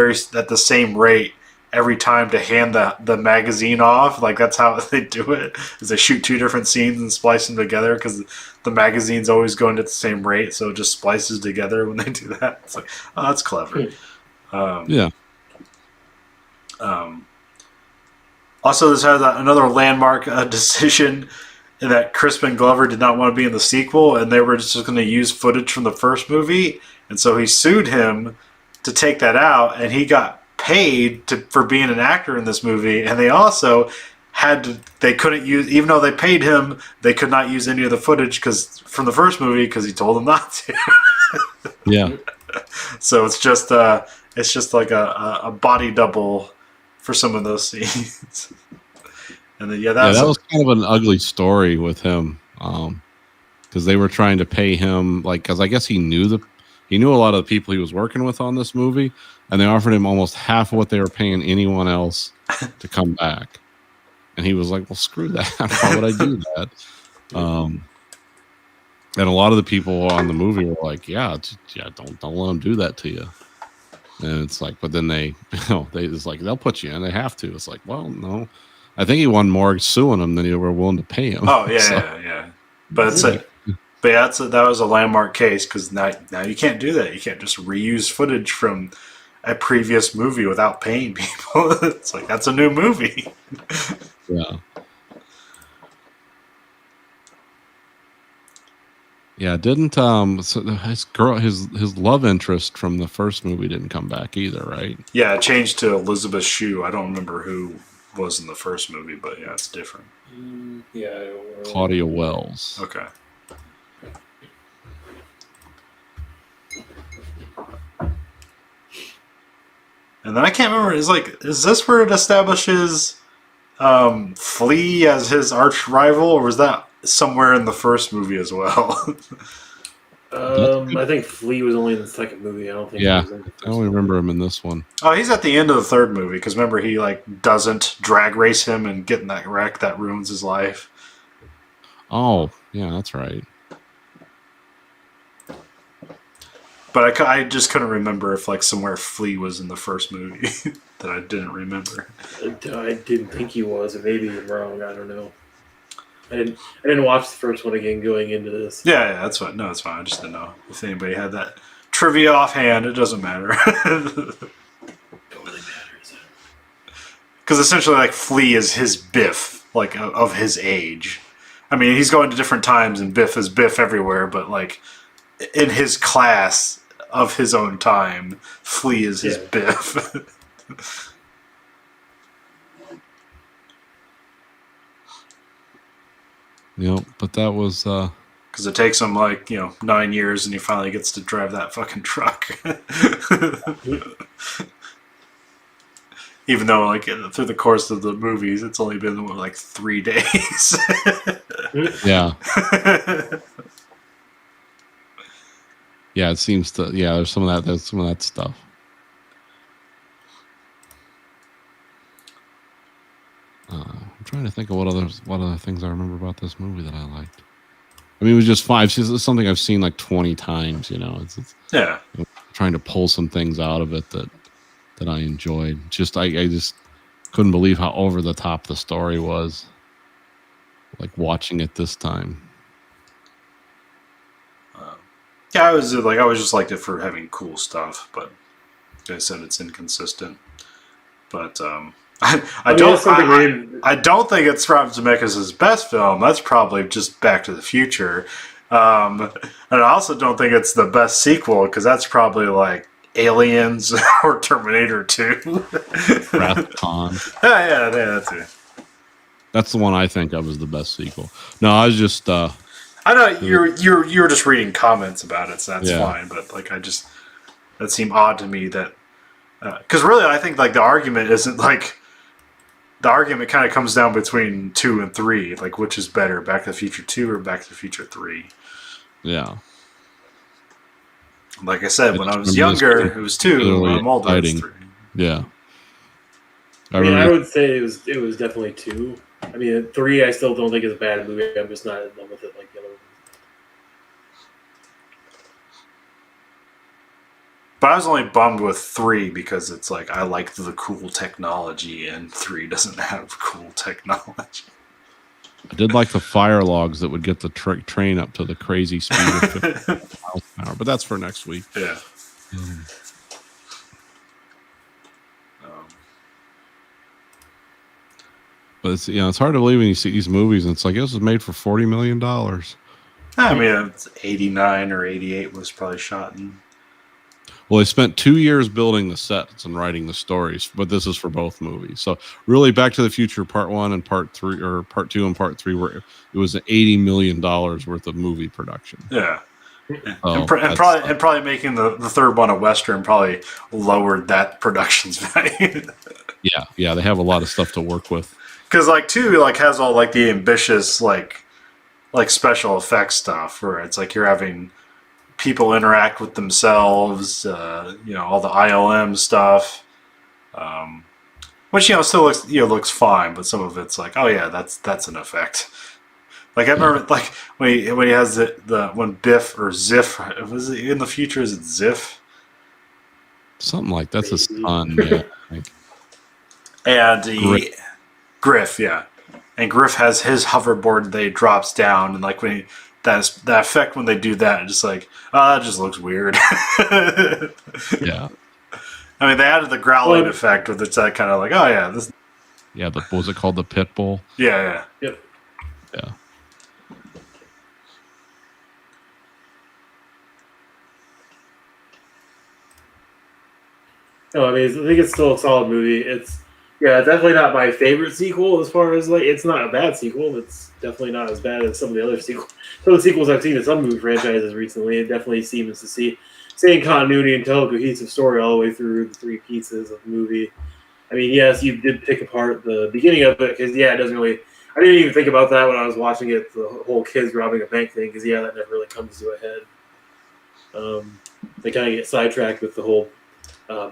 [SPEAKER 1] the same rate every time to hand the magazine off. Like that's how they do it. Is they shoot two different scenes and splice them together because the magazine's always going at the same rate, so it just splices together when they do that. It's like, oh, that's clever.
[SPEAKER 2] Yeah.
[SPEAKER 1] Also, this has another landmark decision that Crispin Glover did not want to be in the sequel, and they were just going to use footage from the first movie, and so he sued him to take that out, and he got paid for being an actor in this movie, and they also they couldn't use, even though they paid him, they could not use any of the footage from the first movie because he told them not to.
[SPEAKER 2] Yeah.
[SPEAKER 1] So it's just like a body double for some of those scenes. And then, that
[SPEAKER 2] was kind of an ugly story with him, because they were trying to pay him, like, because I guess he knew a lot of the people he was working with on this movie, and they offered him almost half of what they were paying anyone else to come back, and he was like, "Well, screw that! Why would I do that?" And a lot of the people on the movie were like, "Yeah, don't let them do that to you." And it's like, but then they, it's like they'll put you in. They have to. It's like, well, no. I think he won more suing them than they were willing to pay him.
[SPEAKER 1] Oh yeah,
[SPEAKER 2] So,
[SPEAKER 1] yeah. But that was a landmark case because now you can't do that. You can't just reuse footage from a previous movie without paying people. It's like that's a new movie.
[SPEAKER 2] yeah. Yeah, didn't so his love interest from the first movie didn't come back either, right?
[SPEAKER 1] Yeah, it changed to Elizabeth Shue. I don't remember who was in the first movie, but yeah, it's different.
[SPEAKER 7] Yeah, I don't remember.
[SPEAKER 2] Claudia Wells.
[SPEAKER 1] Okay. And then I can't remember. Is this where it establishes Flea as his arch rival, or was that somewhere in the first movie as well?
[SPEAKER 7] I think Flea was only in the second movie. I don't think.
[SPEAKER 2] Yeah,
[SPEAKER 7] he was in the first
[SPEAKER 2] I only remember him in this one.
[SPEAKER 1] Oh, he's at the end of the third movie because remember he doesn't drag race him and get in that wreck that ruins his life.
[SPEAKER 2] Oh, yeah, that's right.
[SPEAKER 1] But I just couldn't remember if somewhere Flea was in the first movie that I didn't remember.
[SPEAKER 7] I didn't think he was, and maybe I'm wrong. I don't know. I didn't watch the first one again going into this.
[SPEAKER 1] Yeah, that's fine. No, it's fine. I just didn't know if anybody had that trivia offhand. It doesn't matter.
[SPEAKER 7] It really matters.
[SPEAKER 1] Because essentially, Flea is his Biff, of his age. I mean, he's going to different times, and Biff is Biff everywhere. But in his class of his own time, Flea is his Biff.
[SPEAKER 2] Yep, but that was
[SPEAKER 1] Because it takes him 9 years, and he finally gets to drive that fucking truck. Even though, through the course of the movies, it's only been 3 days.
[SPEAKER 2] yeah. Yeah, it seems to. Yeah, there's some of that stuff. I'm trying to think of what other things I remember about this movie that I liked. I mean, it was just five. It's something I've seen 20 times. It's
[SPEAKER 1] Yeah.
[SPEAKER 2] trying to pull some things out of it that I enjoyed. I just couldn't believe how over the top the story was. Watching it this time.
[SPEAKER 1] Yeah, I always just liked it for having cool stuff, but like I said, it's inconsistent. But I don't think it's Robert Zemeckis' best film. That's probably just Back to the Future. And I also don't think it's the best sequel because that's probably Aliens or Terminator 2.
[SPEAKER 2] Wrath of Khan.
[SPEAKER 1] Yeah, that's it.
[SPEAKER 2] That's the one I think of as the best sequel. No, I was just.
[SPEAKER 1] I know you're just reading comments about it, so that's fine. But that seemed odd to me that because really I think the argument isn't the argument kind of comes down between 2 and 3, which is better, Back to the Future 2 or Back to the Future 3.
[SPEAKER 2] Yeah.
[SPEAKER 1] Like I said, when I was younger, it was 2. When I'm older, it's 3.
[SPEAKER 2] Yeah.
[SPEAKER 7] I would say it was definitely 2. I mean, 3 I still don't think is a bad movie. I'm just not in love with it like the other ones.
[SPEAKER 1] But I was only bummed with 3 because it's I liked the cool technology, and 3 doesn't have cool technology.
[SPEAKER 2] I did like the fire logs that would get the train up to the crazy speed of 50 miles an hour, but that's for next week.
[SPEAKER 1] Yeah.
[SPEAKER 2] But it's hard to believe when you see these movies, and it's this was made for $40 million.
[SPEAKER 1] I mean, it's 89 or 88 was probably shot in.
[SPEAKER 2] Well, they spent 2 years building the sets and writing the stories, but this is for both movies. So really, Back to the Future Part 1 and Part 3, or Part 2 and Part 3, where it was $80 million worth of movie production.
[SPEAKER 1] Yeah.
[SPEAKER 2] Oh,
[SPEAKER 1] and probably making the third one a Western probably lowered that production's value.
[SPEAKER 2] Yeah, they have a lot of stuff to work with.
[SPEAKER 1] Because 2 has all the ambitious special effects stuff where it's you're having people interact with themselves, all the ILM stuff, which still looks fine, but some of it's oh yeah, that's an effect. Like I remember, like when he has the when Biff or Ziff was it in the future? Is it Ziff?
[SPEAKER 2] Something like that's a son. Yeah. Like,
[SPEAKER 1] And
[SPEAKER 2] Griff.
[SPEAKER 1] Griff, yeah. And Griff has his hoverboard that he drops down, and like when that effect when they do that, just like that just looks weird.
[SPEAKER 2] yeah.
[SPEAKER 1] I mean, they added the growling effect with it's that kind of like, oh yeah, this,
[SPEAKER 2] Yeah. What was it called? The pit bull.
[SPEAKER 1] yeah.
[SPEAKER 7] Yep.
[SPEAKER 2] Yeah.
[SPEAKER 7] No, I mean, I think it's still a solid movie. It's definitely not my favorite sequel as far as like it's not a bad sequel. It's definitely not as bad as some of the other sequels. Some of the sequels I've seen in some movie franchises recently, it definitely seems to see same continuity and tell a cohesive story all the way through the three pieces of the movie. I mean, yes, you did pick apart the beginning of it because it doesn't really. I didn't even think about that when I was watching it. The whole kids robbing a bank thing because that never really comes to a head. They kind of get sidetracked with the whole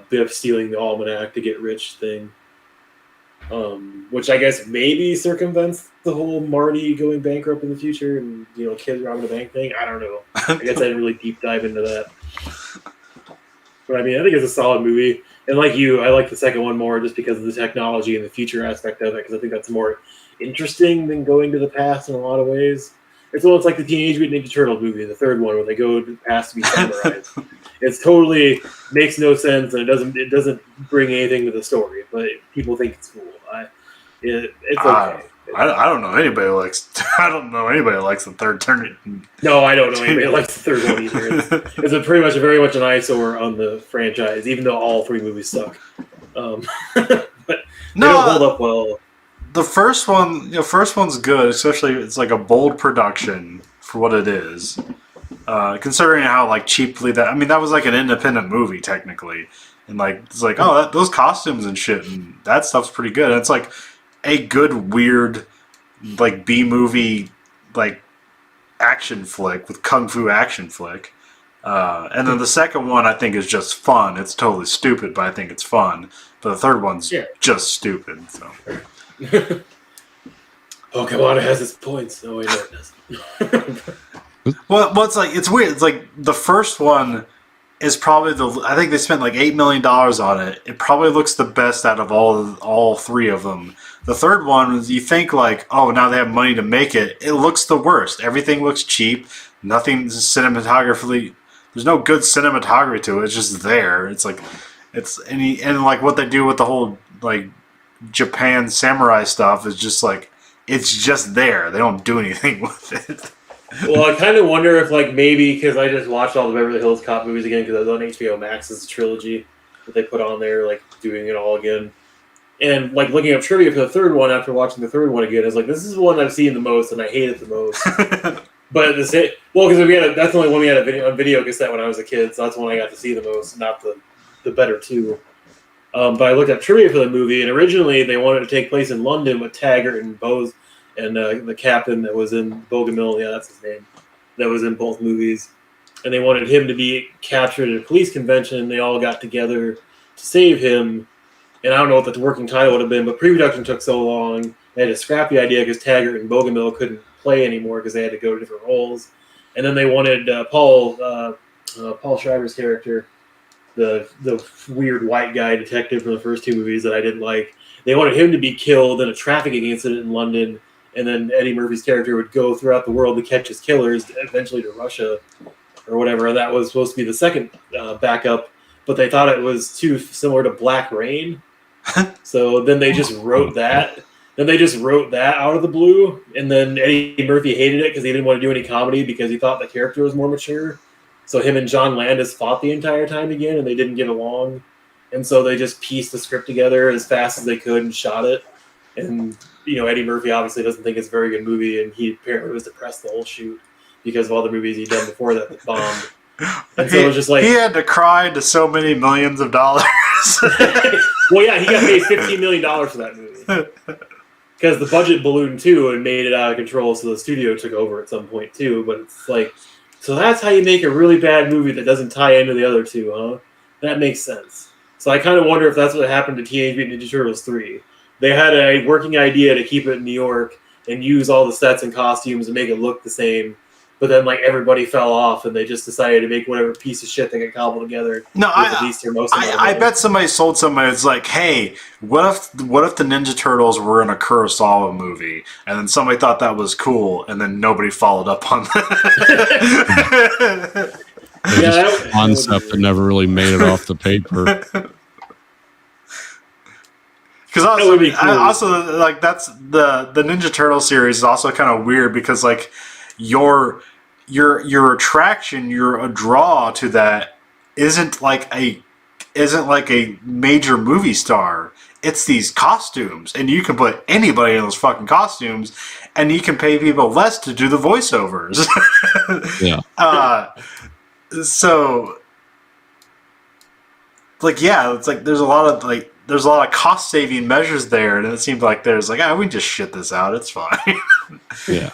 [SPEAKER 7] Biff stealing the almanac to get rich thing, which I guess maybe circumvents the whole Marty going bankrupt in the future and kids robbing a bank thing. I don't know. I guess I didn't really deep dive into that. But I mean, I think it's a solid movie. And like you, I like the second one more just because of the technology and the future aspect of it, because I think that's more interesting than going to the past in a lot of ways. It's almost like the Teenage Mutant Ninja Turtles movie, the third one, where they go to the past to be samurais. It's totally makes no sense, and it doesn't bring anything to the story. But people think it's cool. It's okay.
[SPEAKER 1] I don't know anybody who likes. I don't know anybody who likes the third turn.
[SPEAKER 7] No, I don't know anybody who likes the third one either. It's very much an eyesore on the franchise, even though all three movies suck. But they don't hold up well.
[SPEAKER 1] The first one's good, especially it's like a bold production for what it is. Considering how like cheaply that was like an independent movie technically, and like it's like those costumes and shit and that stuff's pretty good. And it's like a good weird like B movie like action flick with kung fu action flick. And then the second one I think is just fun. It's totally stupid, but I think it's fun. But the third one's just stupid. So.
[SPEAKER 7] Oh, come on, it has its points. No, wait, no, it doesn't.
[SPEAKER 1] Well, it's like it's weird. It's like the first one is probably I think they spent like $8 million on it. It probably looks the best out of all three of them. The third one, you think like, oh, now they have money to make it. It looks the worst. Everything looks cheap. Nothing's cinematographically. There's no good cinematography to it. It's just there. It's like and like what they do with the whole like Japan samurai stuff is just like it's just there. They don't do anything with it.
[SPEAKER 7] Well, I kind of wonder if like maybe because I just watched all the Beverly Hills Cop movies again because I was on HBO Max's trilogy that they put on there, like doing it all again. And like looking up trivia for the third one after watching the third one again, I was like, this is the one I've seen the most and I hate it the most. But because that's the only one we had on video cassette when I was a kid, so that's the one I got to see the most, not the better two. But I looked up trivia for the movie, and originally they wanted to take place in London with Taggart and Bose and the captain that was in Bogomil, that's his name, that was in both movies. And they wanted him to be captured at a police convention. They all got together to save him. And I don't know what the working title would have been, but pre-production took so long, they had to scrap the idea because Taggart and Bogomil couldn't play anymore because they had to go to different roles. And then they wanted Paul Schreiber's character, the weird white guy detective from the first two movies that I didn't like. They wanted him to be killed in a trafficking incident in London, and then Eddie Murphy's character would go throughout the world to catch his killers, eventually to Russia or whatever. And that was supposed to be the second backup, but they thought it was too similar to Black Rain. So then they just wrote that. Then they just wrote that out of the blue, and then Eddie Murphy hated it because he didn't want to do any comedy because he thought the character was more mature. So him and John Landis fought the entire time again, and they didn't get along. And so they just pieced the script together as fast as they could and shot it. And, Eddie Murphy obviously doesn't think it's a very good movie, and he apparently was depressed the whole shoot because of all the movies he'd done before that bombed. And so it was just like...
[SPEAKER 1] He had to cry to so many millions of dollars.
[SPEAKER 7] Well, yeah, he got paid $15 million for that movie. Because the budget ballooned, too, and made it out of control, so the studio took over at some point, too. But it's like... So that's how you make a really bad movie that doesn't tie into the other two, huh? That makes sense. So I kind of wonder if that's what happened to Teenage Mutant Ninja Turtles 3. They had a working idea to keep it in New York, and use all the sets and costumes and make it look the same. But then like everybody fell off, and they just decided to make whatever piece of shit they could cobble together.
[SPEAKER 1] No,
[SPEAKER 7] with at least their most amount of
[SPEAKER 1] I
[SPEAKER 7] money.
[SPEAKER 1] bet somebody sold somebody. It's like, hey, what if the Ninja Turtles were in a Kurosawa movie, and then somebody thought that was cool, and then nobody followed up on that.
[SPEAKER 2] They're
[SPEAKER 7] Yeah,
[SPEAKER 2] just
[SPEAKER 7] that
[SPEAKER 2] a concept that never really made it off the paper.
[SPEAKER 1] Because
[SPEAKER 7] That would be cool.
[SPEAKER 1] also like that's the Ninja Turtle series is also kind of weird because like your attraction, your draw to that isn't like a major movie star. It's these costumes, and you can put anybody in those fucking costumes, and you can pay people less to do the voiceovers.
[SPEAKER 2] Yeah.
[SPEAKER 1] So, like, yeah, it's like there's a lot of cost saving measures there, and it seems like there's like, we can just shit this out. It's fine.
[SPEAKER 2] Yeah.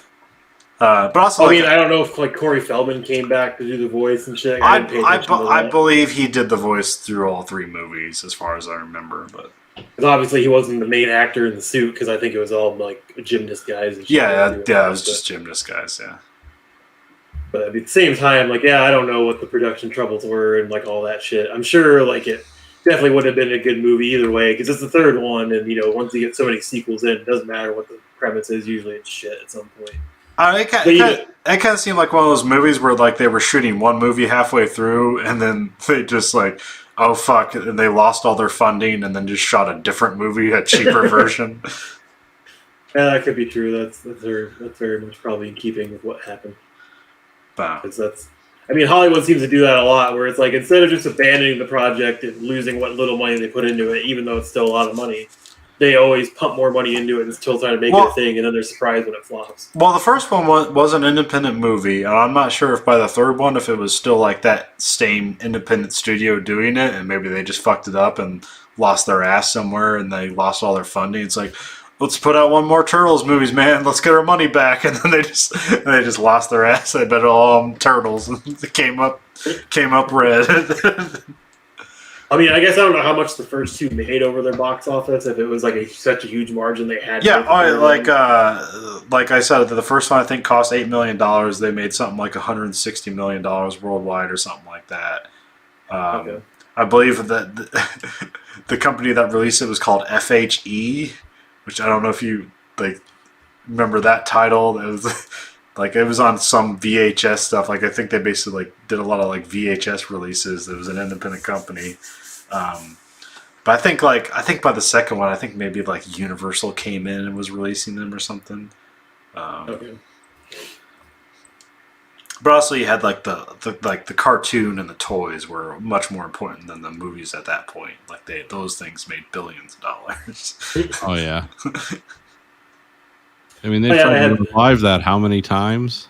[SPEAKER 1] But also,
[SPEAKER 7] I
[SPEAKER 1] like,
[SPEAKER 7] mean, I don't know if like Corey Feldman came back to do the voice and shit. I didn't pay attention to
[SPEAKER 1] I
[SPEAKER 7] that.
[SPEAKER 1] believe he did the voice through all 3 movies, as far as I remember. But
[SPEAKER 7] 'Cause obviously he wasn't the main actor in the suit because I think it was all like gymnast guys. And shit
[SPEAKER 1] yeah,
[SPEAKER 7] doing
[SPEAKER 1] it
[SPEAKER 7] that,
[SPEAKER 1] was
[SPEAKER 7] but-
[SPEAKER 1] just gymnast guys. Yeah.
[SPEAKER 7] But at the same time, like, yeah, I don't know what the production troubles were and like all that shit. I'm sure like it definitely would have been a good movie either way because it's the 3rd one, and you know once you get so many sequels in, it doesn't matter what the premise is. Usually it's shit at some point.
[SPEAKER 1] It kind of seemed like one of those movies where like they were shooting one movie halfway through, and then they just like, oh fuck, and they lost all their funding, and then just shot a different movie, a cheaper version.
[SPEAKER 7] Yeah, that could be true. That's very much probably in keeping with what happened.
[SPEAKER 1] Wow.
[SPEAKER 7] Because I mean, Hollywood seems to do that a lot, where it's like instead of just abandoning the project and losing what little money they put into it, even though it's still a lot of money, they always pump more money into it and still try to make it a thing, and then they're surprised when it flops.
[SPEAKER 1] Well, the first one was an independent movie, and I'm not sure if by the 3rd one, if it was still like that same independent studio doing it, and maybe they just fucked it up and lost their ass somewhere, and they lost all their funding. It's like, let's put out one more Turtles movies, man. Let's get our money back, and then they just lost their ass. They bet all Turtles, and it came up red.
[SPEAKER 7] I mean, I guess I don't know how much the first 2 made over their box office. If it was like such a huge margin they had.
[SPEAKER 1] Yeah,
[SPEAKER 7] to make the third one.
[SPEAKER 1] like I said, the first one I think cost $8 million. They made something like $160 million worldwide or something like that.
[SPEAKER 7] Okay.
[SPEAKER 1] I believe that the company that released it was called FHE, which I don't know if you like remember that title. It was like it was on some VHS stuff. Like I think they basically like did a lot of like VHS releases. It was an independent company. But I think by the second one, I think maybe like Universal came in and was releasing them or something.
[SPEAKER 7] Okay.
[SPEAKER 1] But also you had like the cartoon and the toys were much more important than the movies at that point. Like those things made billions of dollars.
[SPEAKER 2] Oh yeah. I mean, they
[SPEAKER 7] Oh, yeah,
[SPEAKER 2] tried
[SPEAKER 7] I
[SPEAKER 2] to
[SPEAKER 7] had-
[SPEAKER 2] revive that how many times?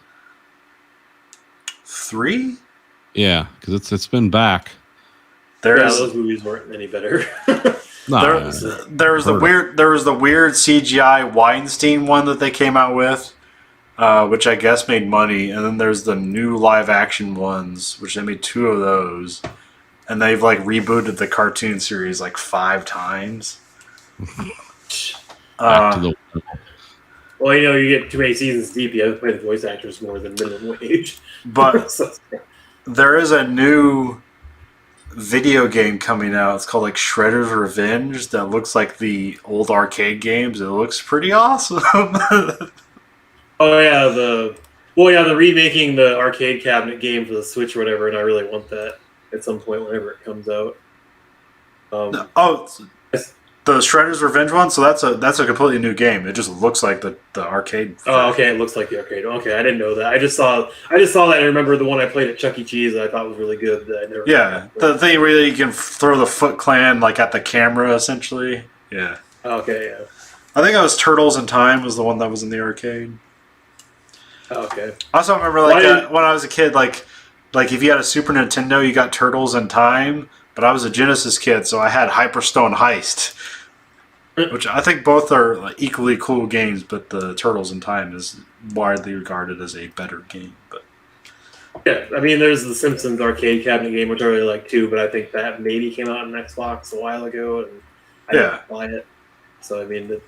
[SPEAKER 1] 3?
[SPEAKER 2] Yeah, because it's been back.
[SPEAKER 1] There's
[SPEAKER 7] those movies weren't any better.
[SPEAKER 2] No,
[SPEAKER 1] there was the weird CGI Weinstein one that they came out with, which I guess made money, and then there's the new live action ones, which they made 2 of those, and they've like rebooted the cartoon series like 5 times.
[SPEAKER 2] back to the
[SPEAKER 7] Well, you know, you get too many seasons deep, you have to pay the voice actors more than minimum wage.
[SPEAKER 1] But
[SPEAKER 7] So-
[SPEAKER 1] there is a new video game coming out. It's called like Shredder's Revenge that looks like the old arcade games. It looks pretty awesome.
[SPEAKER 7] oh yeah, the remaking the arcade cabinet game for the Switch or whatever, and I really want that at some point whenever it comes out.
[SPEAKER 1] Oh, the Shredder's Revenge one. So that's a completely new game. It just looks like the arcade.
[SPEAKER 7] Oh, okay. It looks like the arcade. Okay, I didn't know that. I just saw that. And I remember the one I played at Chuck E. Cheese that I thought was really good. That I never.
[SPEAKER 1] Yeah, the thing where you can throw the Foot Clan like at the camera, essentially. Yeah,
[SPEAKER 7] Okay. Yeah.
[SPEAKER 1] I think it was Turtles in Time was the one that was in the arcade.
[SPEAKER 7] Okay.
[SPEAKER 1] I also remember like when I was a kid, like if you had a Super Nintendo, you got Turtles in Time. But I was a Genesis kid, so I had Hyperstone Heist, which I think both are like equally cool games. But the Turtles in Time is widely regarded as a better game. But
[SPEAKER 7] Yeah, I mean, there's the Simpsons arcade cabinet game, which I really like too, but I think that maybe came out on Xbox a while ago, and I
[SPEAKER 1] Yeah.
[SPEAKER 7] didn't buy it. So I mean,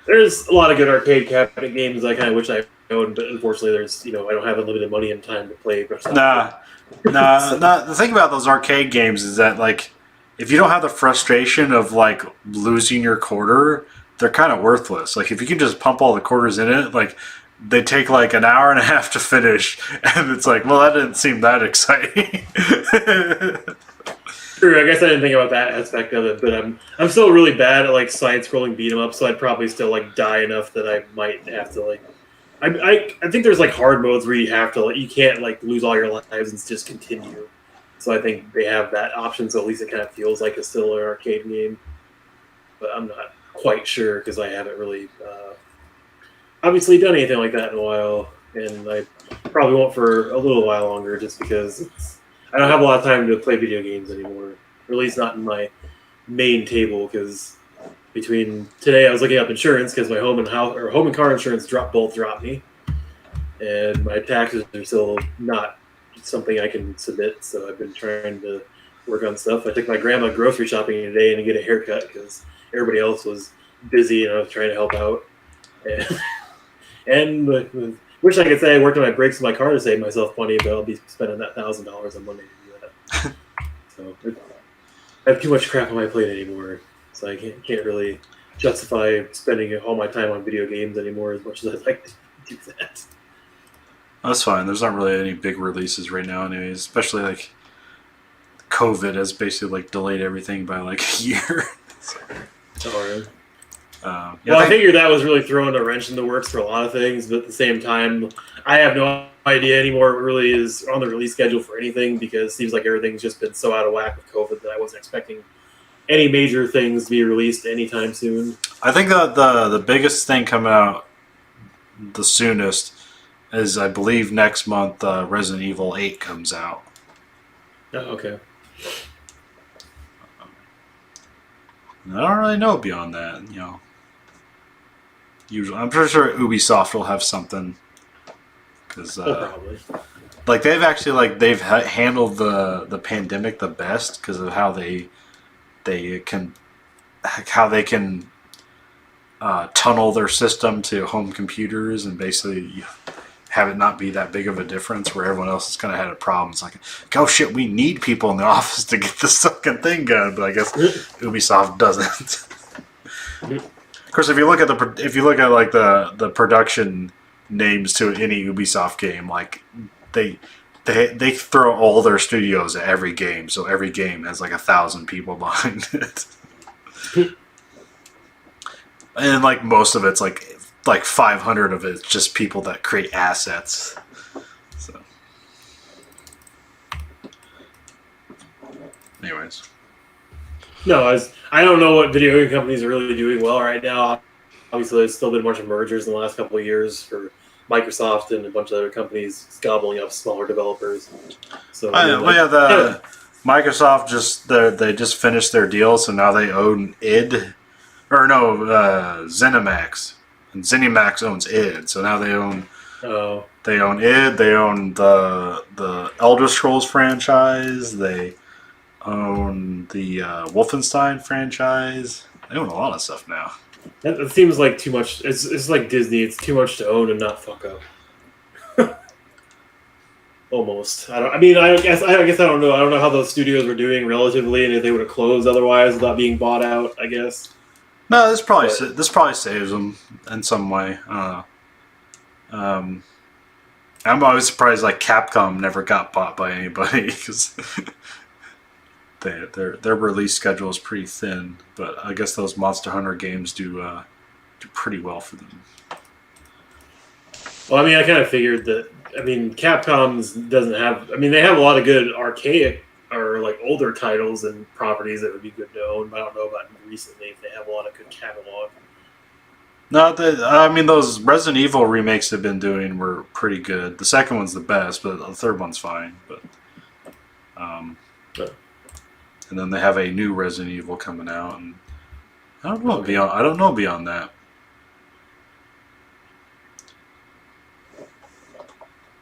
[SPEAKER 7] There's a lot of good arcade cabinet games I kind of wish I owned, but unfortunately, there's I don't have unlimited money and time to play.
[SPEAKER 1] Nah. The thing about those arcade games is that, like, if you don't have the frustration of, like, losing your quarter, they're kind of worthless. Like, if you can just pump all the quarters in it, like, they take, like, an hour and a half to finish, and it's like, well, that didn't seem that exciting.
[SPEAKER 7] True, I guess I didn't think about that aspect of it, but I'm still really bad at, like, side-scrolling beat-em-up, so I'd probably still, like, die enough that I might have to, like... I think there's, like, hard modes where you have to, like, you can't, like, lose all your lives and just continue. So I think they have that option, so at least it kind of feels like it's still an arcade game. But I'm not quite sure, because I haven't really, obviously done anything like that in a while, and I probably won't for a little while longer, just because I don't have a lot of time to play video games anymore. Or at least not in my main table, because between today I was looking up insurance because my home and car insurance both dropped me, and my taxes are still not something I can submit. So I've been trying to work on stuff. I took my grandma grocery shopping today and to get a haircut because everybody else was busy and I was trying to help out. And wish I could say I worked on my brakes in my car to save myself money, but I'll be spending that $1,000 on Monday to do that. So I have too much crap on my plate anymore. So I can't really justify spending all my time on video games anymore as much as I'd like to do that.
[SPEAKER 1] That's fine. There's not really any big releases right now anyways, especially, like, COVID has basically, like, delayed everything by, like, a year.
[SPEAKER 7] Oh, really?
[SPEAKER 1] Yeah,
[SPEAKER 7] Well, I figured that was really throwing a wrench in the works for a lot of things, but at the same time, I have no idea anymore what really is on the release schedule for anything, because it seems like everything's just been so out of whack with COVID that I wasn't expecting any major things to be released anytime soon.
[SPEAKER 1] I think the biggest thing coming out the soonest is, I believe, next month Resident Evil 8 comes out.
[SPEAKER 7] Oh, okay.
[SPEAKER 1] I don't really know beyond that, Usually, I'm pretty sure Ubisoft will have something, because
[SPEAKER 7] Probably.
[SPEAKER 1] like they've actually they've handled the pandemic the best because of how they can tunnel their system to home computers and basically have it not be that big of a difference, where everyone else has kind of had a problem. It's like, oh shit, we need people in the office to get this fucking thing going, but I guess Ubisoft doesn't. Of course, if you look at like the production names to any Ubisoft game, like they throw all their studios at every game, so every game has like 1,000 people behind it. And like most of it's like 500 of it's just people that create assets. So, anyways,
[SPEAKER 7] No, I don't know what video game companies are really doing well right now. Obviously, there's still been a bunch of mergers in the last couple of years for Microsoft and a bunch of other companies gobbling up smaller developers. So
[SPEAKER 1] Microsoft they just finished their deal, so now they own id, or no, ZeniMax, and ZeniMax owns id. So now they own id. They own the Elder Scrolls franchise. They own the Wolfenstein franchise. They own a lot of stuff now.
[SPEAKER 7] That seems like too much. It's like Disney. It's too much to own and not fuck up. Almost. I guess I don't know. I don't know how those studios were doing relatively, and if they would have closed otherwise without being bought out. I guess.
[SPEAKER 1] No, this probably saves them in some way. I'm always surprised like Capcom never got bought by anybody, because their release schedule is pretty thin. But I guess those Monster Hunter games do pretty well for them.
[SPEAKER 7] Well, I kind of figured that. Capcom's doesn't have. They have a lot of good archaic or like older titles and properties that would be good to own. But I don't know about recently if they have a lot of good catalog.
[SPEAKER 1] No, those Resident Evil remakes they've been doing were pretty good. The second one's the best, but the third one's fine. But and then they have a new Resident Evil coming out, and I don't know beyond that.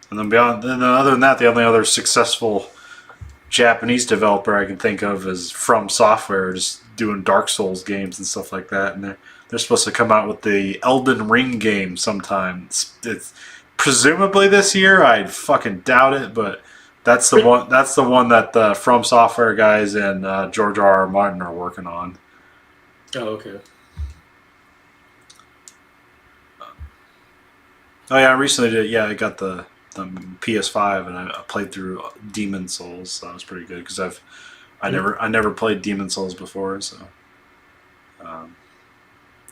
[SPEAKER 1] And then other than that, the only other successful Japanese developer I can think of is From Software, just doing Dark Souls games and stuff like that. And they're supposed to come out with the Elden Ring game sometime. It's presumably this year. I fucking doubt it, but that's the one. That's the one that the From Software guys and George R. Martin are working on.
[SPEAKER 7] Oh, okay.
[SPEAKER 1] Oh yeah, I recently did. Yeah, I got the PS5 and I played through Demon Souls. So that was pretty good because I never played Demon Souls before, so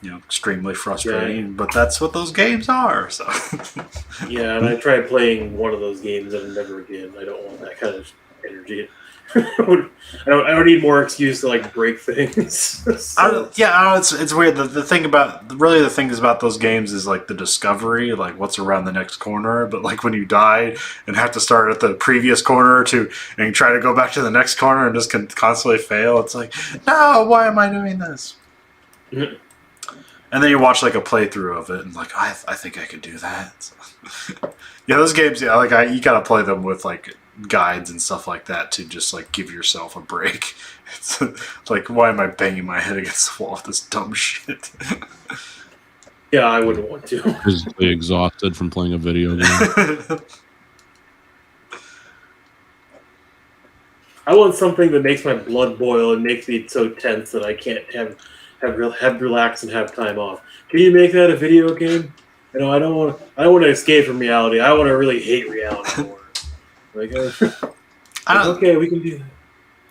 [SPEAKER 1] extremely frustrating.
[SPEAKER 7] Yeah.
[SPEAKER 1] But that's what those games are. So
[SPEAKER 7] Yeah, and I tried playing one of those games and never again. I don't want that kind of energy. I don't need more excuse to like break things. So,
[SPEAKER 1] it's weird. The thing about those games is like the discovery, like what's around the next corner. But like when you die and have to start at the previous corner and you try to go back to the next corner and just can constantly fail, it's like, no, why am I doing this?
[SPEAKER 7] Mhm.
[SPEAKER 1] And then you watch like a playthrough of it and like, I think I could do that. So, yeah, those games, you gotta play them with like guides and stuff like that to just like give yourself a break. It's like, why am I banging my head against the wall with this dumb shit?
[SPEAKER 7] yeah, I wouldn't want to.
[SPEAKER 2] Physically exhausted from playing a video game.
[SPEAKER 7] I want something that makes my blood boil and makes me so tense that I can't have relax and have time off. Can you make that a video game? I don't want to escape from reality. I want to really hate reality more. Like, okay, we can do that.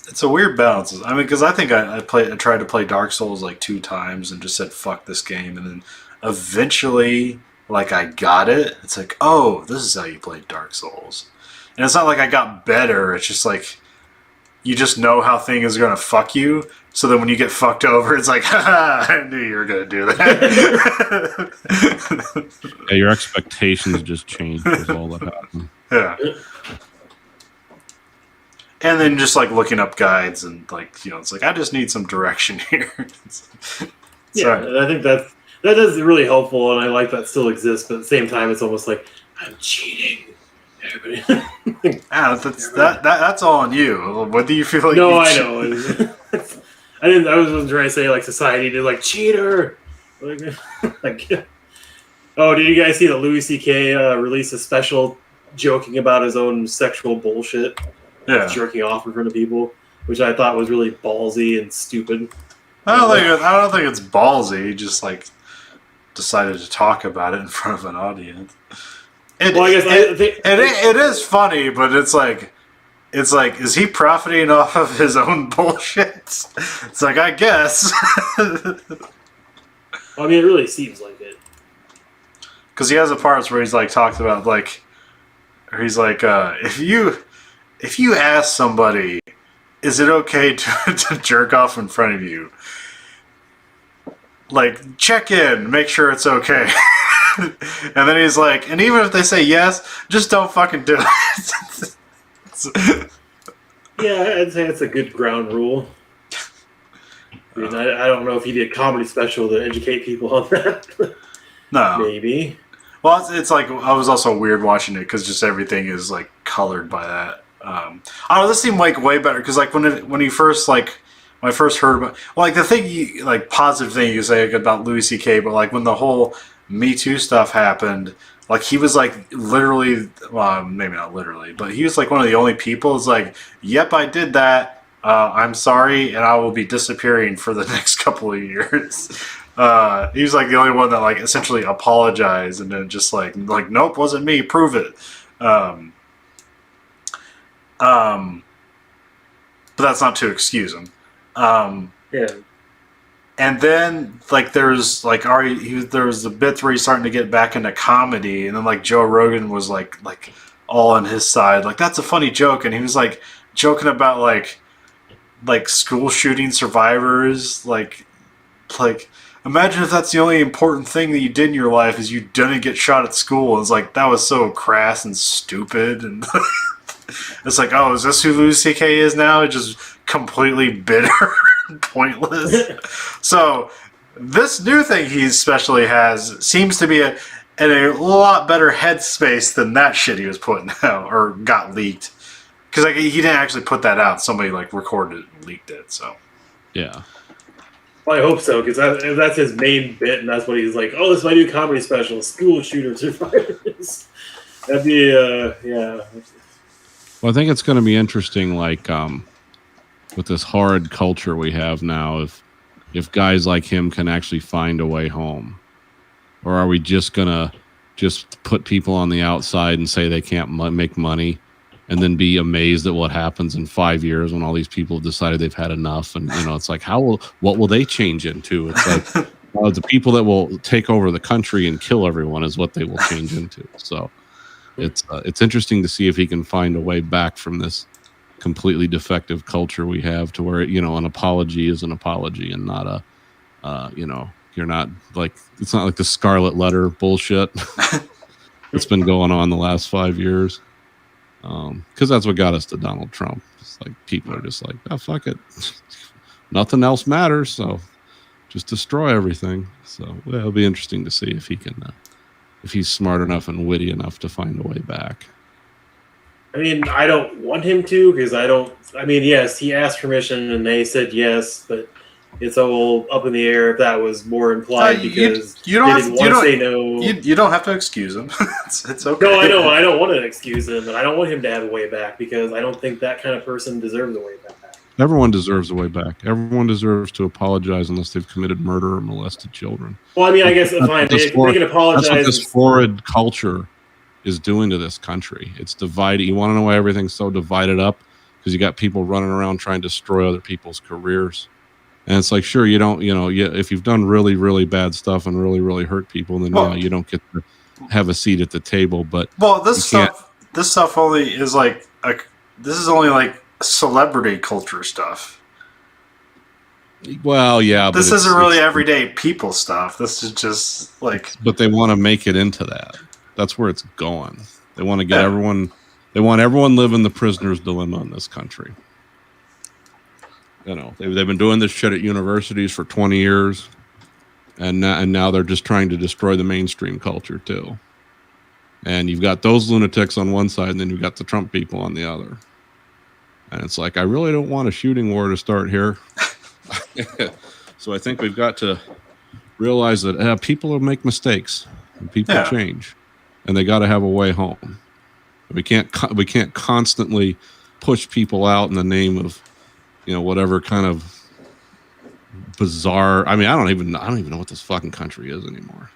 [SPEAKER 1] It's a weird balance. I mean, because I think I tried to play Dark Souls like 2 times and just said fuck this game, and then eventually, like, I got it. It's like, oh, this is how you play Dark Souls, and it's not like I got better. It's just like you just know how things are gonna fuck you. So then when you get fucked over, it's like, haha, I knew you were gonna do that.
[SPEAKER 2] Yeah, your expectations just changed. Was all that happened.
[SPEAKER 1] Yeah. And then just like looking up guides and like, it's like, I just need some direction here.
[SPEAKER 7] Yeah, and I think that is really helpful, and I like that still exists. But at the same time, it's almost like I'm cheating. Everybody.
[SPEAKER 1] That's all on you. Whether you feel like
[SPEAKER 7] no, I know. I wasn't trying to say like society did like cheater. Like, oh, did you guys see that Louis C.K. Released a special joking about his own sexual bullshit?
[SPEAKER 1] Yeah.
[SPEAKER 7] Jerking off in front of people, which I thought was really ballsy and stupid.
[SPEAKER 1] I don't think it's ballsy. He just like decided to talk about it in front of an audience. It is funny, but it's like, is he profiting off of his own bullshit? It's like, I guess.
[SPEAKER 7] I mean, it really seems like it.
[SPEAKER 1] Because he has a parts where he's like talked about like, or he's like, if you ask somebody, is it okay to jerk off in front of you? Like, check in, make sure it's okay. And then he's like, and even if they say yes, just don't fucking do it.
[SPEAKER 7] Yeah, I'd say it's a good ground rule. I mean, I don't know if he did a comedy special to educate people on that.
[SPEAKER 1] No.
[SPEAKER 7] Maybe.
[SPEAKER 1] Well, it's like, I was also weird watching it because just everything is like colored by that. I don't know, this seemed like way better because like when I first heard about, well, like the thing positive thing you say about Louis C.K., but like when the whole Me Too stuff happened, like he was like literally, well, maybe not literally, but he was like one of the only people who's like, yep, I did that. I'm sorry, and I will be disappearing for the next couple of years. He was like the only one that like essentially apologized and then just like nope, wasn't me, prove it. But that's not to excuse him.
[SPEAKER 7] Yeah.
[SPEAKER 1] And then like there was the bits where he's starting to get back into comedy, and then like Joe Rogan was like all on his side, like that's a funny joke, and he was like joking about like school shooting survivors, like imagine if that's the only important thing that you did in your life is you didn't get shot at school. It's like that was so crass and stupid, and it's like, oh, is this who Louis C.K. is now? Just completely bitter and pointless. So this new thing he especially has seems to be in a lot better headspace than that shit he was putting out or got leaked. Because like he didn't actually put that out. Somebody like recorded it and leaked it. So
[SPEAKER 2] Yeah.
[SPEAKER 7] Well, I hope so, because that's his main bit, and that's what he's like. Oh, this is my new comedy special: school shooter survivors. That'd be yeah.
[SPEAKER 2] Well, I think it's going to be interesting, like with this horrid culture we have now, if guys like him can actually find a way home, or are we just gonna just put people on the outside and say they can't make money, and then be amazed at what happens in 5 years when all these people have decided they've had enough? And it's like, what will they change into? It's like the people that will take over the country and kill everyone is what they will change into. So it's interesting to see if he can find a way back from this completely defective culture we have, to where an apology is an apology and not a you're not like, it's not like the Scarlet Letter bullshit that's been going on the last 5 years. Because that's what got us to Donald Trump. It's like people are just like, oh, fuck it, nothing else matters, so just destroy everything. So it'll be interesting to see if he can, if he's smart enough and witty enough to find a way back.
[SPEAKER 7] I mean, I don't want him to, because yes, he asked permission and they said yes, but it's all up in the air if that was more implied because
[SPEAKER 1] you don't
[SPEAKER 7] they
[SPEAKER 1] have,
[SPEAKER 7] didn't want to say no.
[SPEAKER 1] You don't have to excuse him. it's okay.
[SPEAKER 7] No, I know. I don't want to excuse him, but I don't want him to have a way back, because I don't think that kind of person deserves a way back.
[SPEAKER 2] Everyone deserves a way back. Everyone deserves to apologize unless they've committed murder or molested children.
[SPEAKER 7] Well, I mean, I guess fine. They can apologize.
[SPEAKER 2] That's what this horrid culture is doing to this country. It's divided. You want to know why everything's so divided up? Because you got people running around trying to destroy other people's careers. And it's like, sure, you don't, if you've done really, really bad stuff and really, really hurt people, then you don't get to have a seat at the table. But
[SPEAKER 1] this stuff only is like this is only like celebrity culture stuff.
[SPEAKER 2] Well, yeah,
[SPEAKER 1] this isn't really everyday people stuff. This is just like.
[SPEAKER 2] But they want to make it into that. That's where it's going. They want to get everyone. They want everyone living the prisoner's dilemma in this country. They've been doing this shit at universities for 20 years, and now they're just trying to destroy the mainstream culture too. And you've got those lunatics on one side, and then you've got the Trump people on the other. And it's like, I really don't want a shooting war to start here. So I think we've got to realize that people will make mistakes, and people change, and they got to have a way home. We can't constantly push people out in the name of whatever kind of bizarre. I mean, I don't even know what this fucking country is anymore.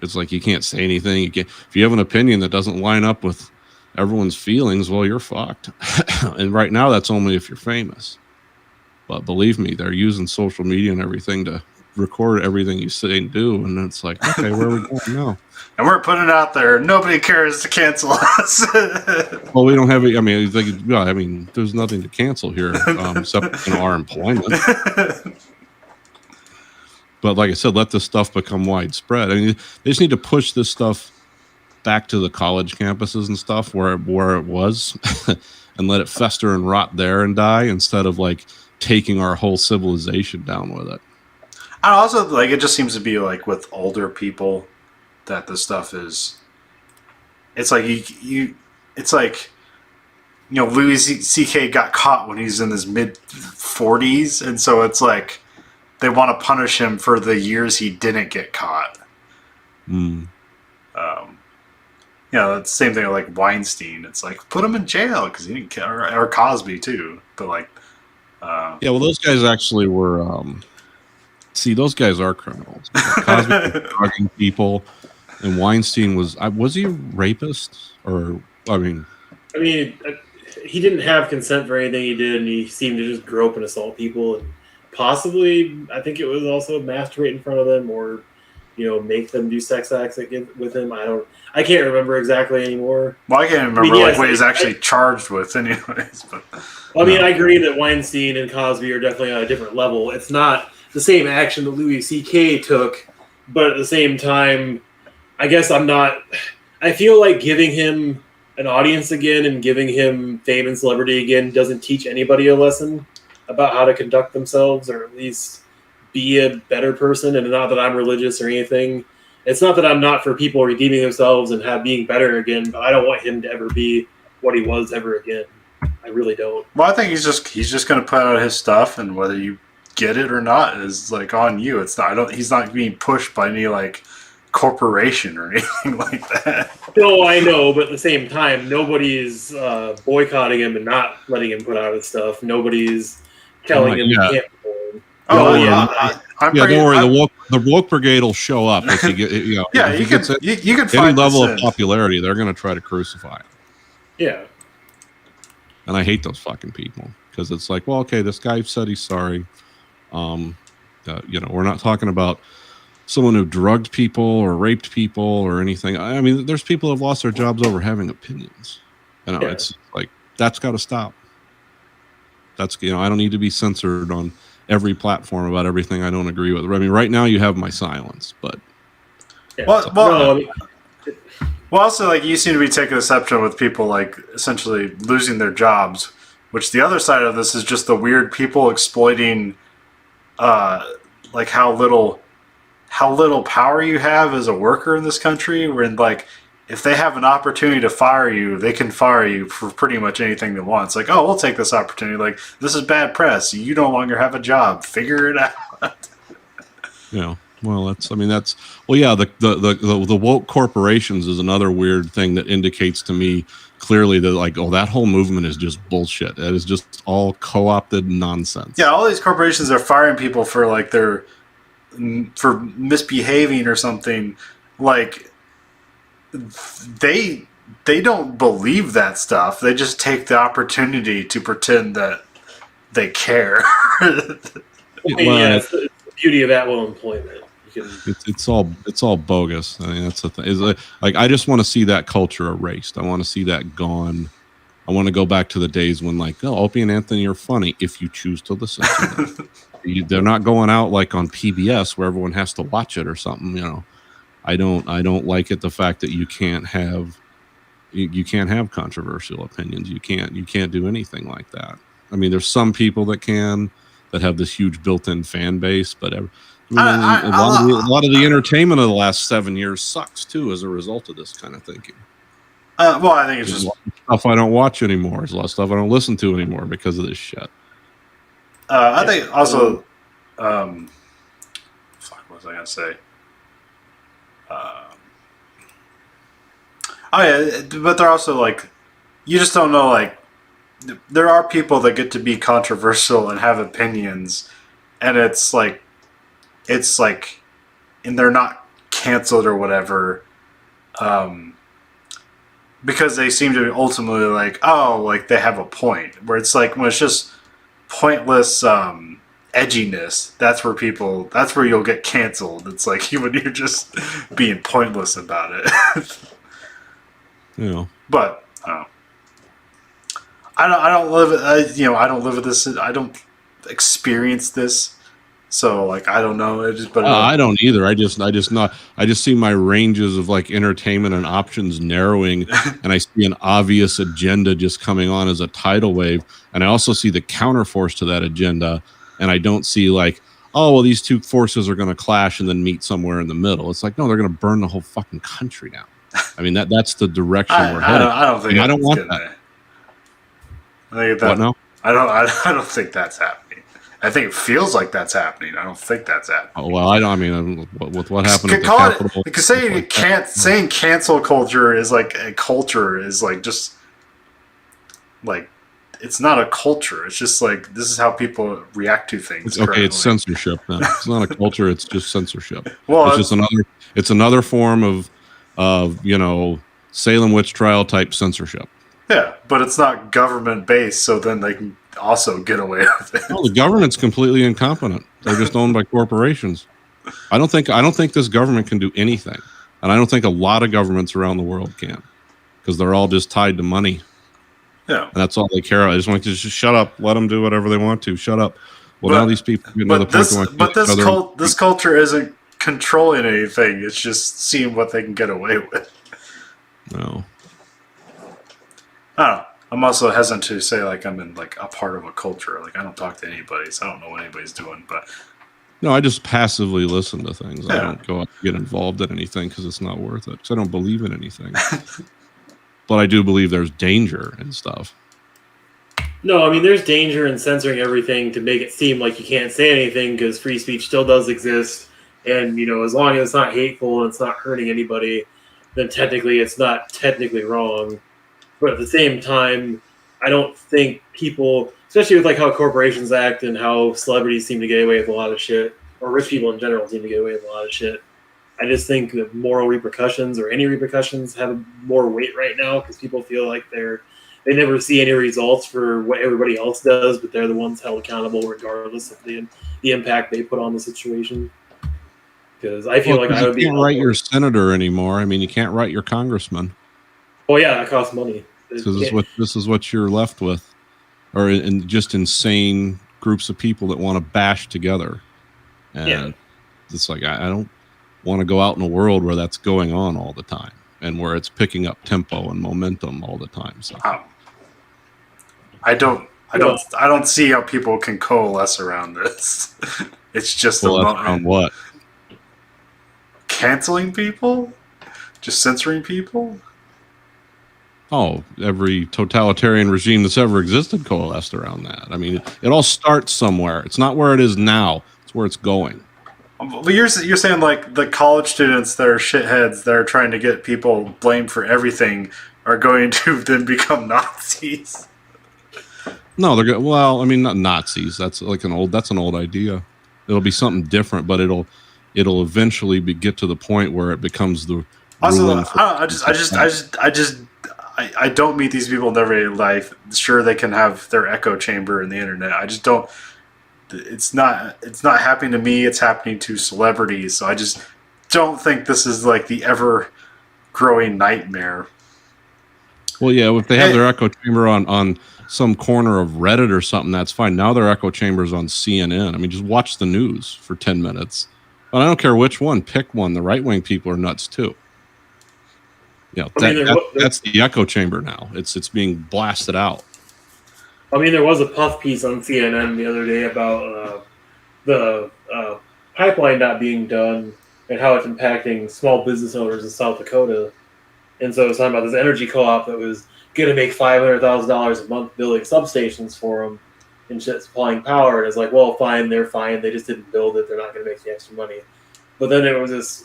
[SPEAKER 2] It's like you can't say anything. If you have an opinion that doesn't line up with everyone's feelings, well, you're fucked. And right now, that's only if you're famous. But believe me, they're using social media and everything to record everything you say and do. And it's like, okay, where are we going now?
[SPEAKER 1] And we're putting it out there. Nobody cares to cancel us.
[SPEAKER 2] Well, we don't have it. I mean, there's nothing to cancel here except our employment. But like I said, let this stuff become widespread. I mean, they just need to push this stuff back to the college campuses and stuff where it was, and let it fester and rot there and die, instead of like taking our whole civilization down with it.
[SPEAKER 1] I also like it. Just seems to be like with older people that this stuff is. It's like it's like, Louis C.K. got caught when he's in his mid-40s, and so it's like they want to punish him for the years he didn't get caught. It's the same thing with like Weinstein. It's like, put him in jail because he didn't care, or Cosby too. But like,
[SPEAKER 2] well, those guys actually were. See, those guys are criminals. Cosby was drugging people, and Weinstein was he a rapist? Or I mean,
[SPEAKER 7] he didn't have consent for anything he did, and he seemed to just grope and assault people, and possibly, I think it was also masturbate in front of them, or make them do sex acts with him. I can't remember exactly anymore.
[SPEAKER 1] Well, I can't remember what he's actually charged with, anyways. But
[SPEAKER 7] I agree that Weinstein and Cosby are definitely on a different level. It's not the same action that Louis C.K. took, but at the same time, I guess I feel like giving him an audience again and giving him fame and celebrity again doesn't teach anybody a lesson about how to conduct themselves, or at least be a better person. And not that I'm religious or anything. It's not that I'm not for people redeeming themselves and being better again, but I don't want him to ever be what he was ever again. I really don't.
[SPEAKER 1] Well, I think he's just going to put out his stuff, and whether you get it or not is like on you. It's not. He's not being pushed by any like corporation or anything like that.
[SPEAKER 7] No, I know, but at the same time, nobody's boycotting him and not letting him put out his stuff. Nobody's telling him he can't perform.
[SPEAKER 1] Oh,
[SPEAKER 7] yeah.
[SPEAKER 1] I'm
[SPEAKER 2] Yeah,
[SPEAKER 1] pretty,
[SPEAKER 2] don't worry.
[SPEAKER 1] I'm-
[SPEAKER 2] The woke brigade will show up if you get.
[SPEAKER 1] yeah,
[SPEAKER 2] if
[SPEAKER 1] you
[SPEAKER 2] he
[SPEAKER 1] can
[SPEAKER 2] gets it,
[SPEAKER 1] you can
[SPEAKER 2] any
[SPEAKER 1] find
[SPEAKER 2] level
[SPEAKER 1] this
[SPEAKER 2] of
[SPEAKER 1] in.
[SPEAKER 2] popularity, they're going to try to crucify him.
[SPEAKER 7] Yeah.
[SPEAKER 2] And I hate those fucking people because it's like, well, okay, this guy said he's sorry. We're not talking about someone who drugged people or raped people or anything. I mean, there's people who have lost their jobs over having opinions.
[SPEAKER 7] Yeah.
[SPEAKER 2] It's like that's got to stop. That's I don't need to be censored on every platform about everything I don't agree with. I mean, right now you have my silence, but
[SPEAKER 7] Yeah.
[SPEAKER 1] Well,
[SPEAKER 7] No, I mean,
[SPEAKER 1] Well, also, like, you seem to be taking exception with people, like, essentially losing their jobs, which the other side of this is just the weird people exploiting, like, how little power you have as a worker in this country, when, like, if they have an opportunity to fire you, they can fire you for pretty much anything they want. It's like, oh, we'll take this opportunity. Like, this is bad press. You no longer have a job. Figure it out.
[SPEAKER 2] The woke corporations is another weird thing that indicates to me clearly that like, oh, that whole movement is just bullshit. That is just all co-opted nonsense.
[SPEAKER 1] Yeah, all these corporations are firing people for, like, for misbehaving or something. Like, they don't believe that stuff. They just take the opportunity to pretend that they care.
[SPEAKER 7] it's the beauty of at-will employment. You can,
[SPEAKER 2] It's all bogus. I mean, that's the thing. Is like I just want to see that culture erased. I want to see that gone. I want to go back to the days when, like, oh, Opie and Anthony are funny if you choose to listen to them. They're not going out like on PBS where everyone has to watch it or something. I don't like it. The fact that you can't have controversial opinions. You can't do anything like that. I mean, there's some people that have this huge built-in fan base, but a lot of the entertainment of the last 7 years sucks too as a result of this kind of thinking.
[SPEAKER 1] Well, I think it's
[SPEAKER 2] There's
[SPEAKER 1] just
[SPEAKER 2] a lot of stuff I don't watch anymore. There's a lot of stuff I don't listen to anymore because of this shit.
[SPEAKER 1] I think also, what was I gonna say? Oh yeah, but they're also like, you just don't know. Like, there are people that get to be controversial and have opinions, and it's like, and they're not canceled or whatever, because they seem to be ultimately like, oh, like they have a point. Where it's like when it's just pointless edginess, that's where you'll get canceled. It's like when you're just being pointless about it. But I don't live it. I don't live with this. I don't experience this. So like I don't know.
[SPEAKER 2] I don't either. I just see my ranges of like entertainment and options narrowing, and I see an obvious agenda just coming on as a tidal wave, and I also see the counterforce to that agenda, and I don't see like, oh well, these two forces are going to clash and then meet somewhere in the middle. It's like, no, they're going to burn the whole fucking country down. I mean that's the direction we're headed.
[SPEAKER 1] I don't think.
[SPEAKER 2] I don't want that.
[SPEAKER 1] What now? I don't think that's happening. I think it feels like that's happening. I don't think that's happening.
[SPEAKER 2] Oh, well, I mean, with what happened at the
[SPEAKER 1] Call
[SPEAKER 2] Capitol,
[SPEAKER 1] because saying cancel culture is like a culture is like just like it's not a culture. It's just like this is how people react to things.
[SPEAKER 2] It's censorship. Then it's not a culture. It's just censorship.
[SPEAKER 1] Well,
[SPEAKER 2] it's just another form of Salem witch trial type censorship.
[SPEAKER 1] Yeah, but it's not government based, so then they can also get away with it.
[SPEAKER 2] No, the government's completely incompetent. They're just owned by corporations. I don't think this government can do anything, and I don't think a lot of governments around the world can, because they're all just tied to money.
[SPEAKER 1] Yeah,
[SPEAKER 2] and that's all they care about. I just want to just shut up, let them do whatever they want to. Shut up. Well, now these people.
[SPEAKER 1] This culture isn't controlling anything. It's just seeing what they can get away with.
[SPEAKER 2] No.
[SPEAKER 1] I don't know. I'm also hesitant to say like I'm in like a part of a culture. Like I don't talk to anybody, so I don't know what anybody's doing. But
[SPEAKER 2] no, I just passively listen to things.
[SPEAKER 1] Yeah.
[SPEAKER 2] I don't go out and get involved in anything because it's not worth it. Because I don't believe in anything. But I do believe there's danger and stuff.
[SPEAKER 7] No, I mean, there's danger in censoring everything to make it seem like you can't say anything because free speech still does exist. And, as long as it's not hateful and it's not hurting anybody, then technically it's not technically wrong. But at the same time, I don't think people, especially with like how corporations act and how celebrities seem to get away with a lot of shit, or rich people in general seem to get away with a lot of shit. I just think that moral repercussions or any repercussions have more weight right now because people feel like they never see any results for what everybody else does, but they're the ones held accountable regardless of the impact they put on the situation. Because I feel like I would be.
[SPEAKER 2] You can't write your senator anymore. I mean, you can't write your congressman.
[SPEAKER 7] Oh yeah, that costs money.
[SPEAKER 2] So this is what you're left with, or in just insane groups of people that want to bash together. And it's like I don't want to go out in a world where that's going on all the time and where it's picking up tempo and momentum all the time. So
[SPEAKER 1] I don't see how people can coalesce around this. It's just
[SPEAKER 2] around what?
[SPEAKER 1] Canceling people? Just censoring people?
[SPEAKER 2] Oh, every totalitarian regime that's ever existed coalesced around that. I mean, it all starts somewhere. It's not where it is now. It's where it's going.
[SPEAKER 1] But you're saying like the college students that are shitheads that are trying to get people blamed for everything are going to then become Nazis?
[SPEAKER 2] No, they're good. Well, I mean, not Nazis. That's an old idea. It'll be something different, but it'll eventually get to the point where it becomes the.
[SPEAKER 1] Also, I don't meet these people in everyday life. Sure, they can have their echo chamber in the internet. I just don't. It's not happening to me. It's happening to celebrities. So I just don't think this is like the ever growing nightmare.
[SPEAKER 2] Well, yeah, if they have their echo chamber on some corner of Reddit or something, that's fine. Now their echo chamber's on CNN. I mean, just watch the news for 10 minutes. But I don't care which one. Pick one. The right-wing people are nuts too. That's the echo chamber now. It's being blasted out.
[SPEAKER 7] I mean, there was a puff piece on CNN the other day about the pipeline not being done and how it's impacting small business owners in South Dakota. And so it was talking about this energy co-op that was going to make $500,000 a month building substations for them and shit, supplying power. And it's like, well, fine, they're fine. They just didn't build it. They're not going to make the extra money. But then there was this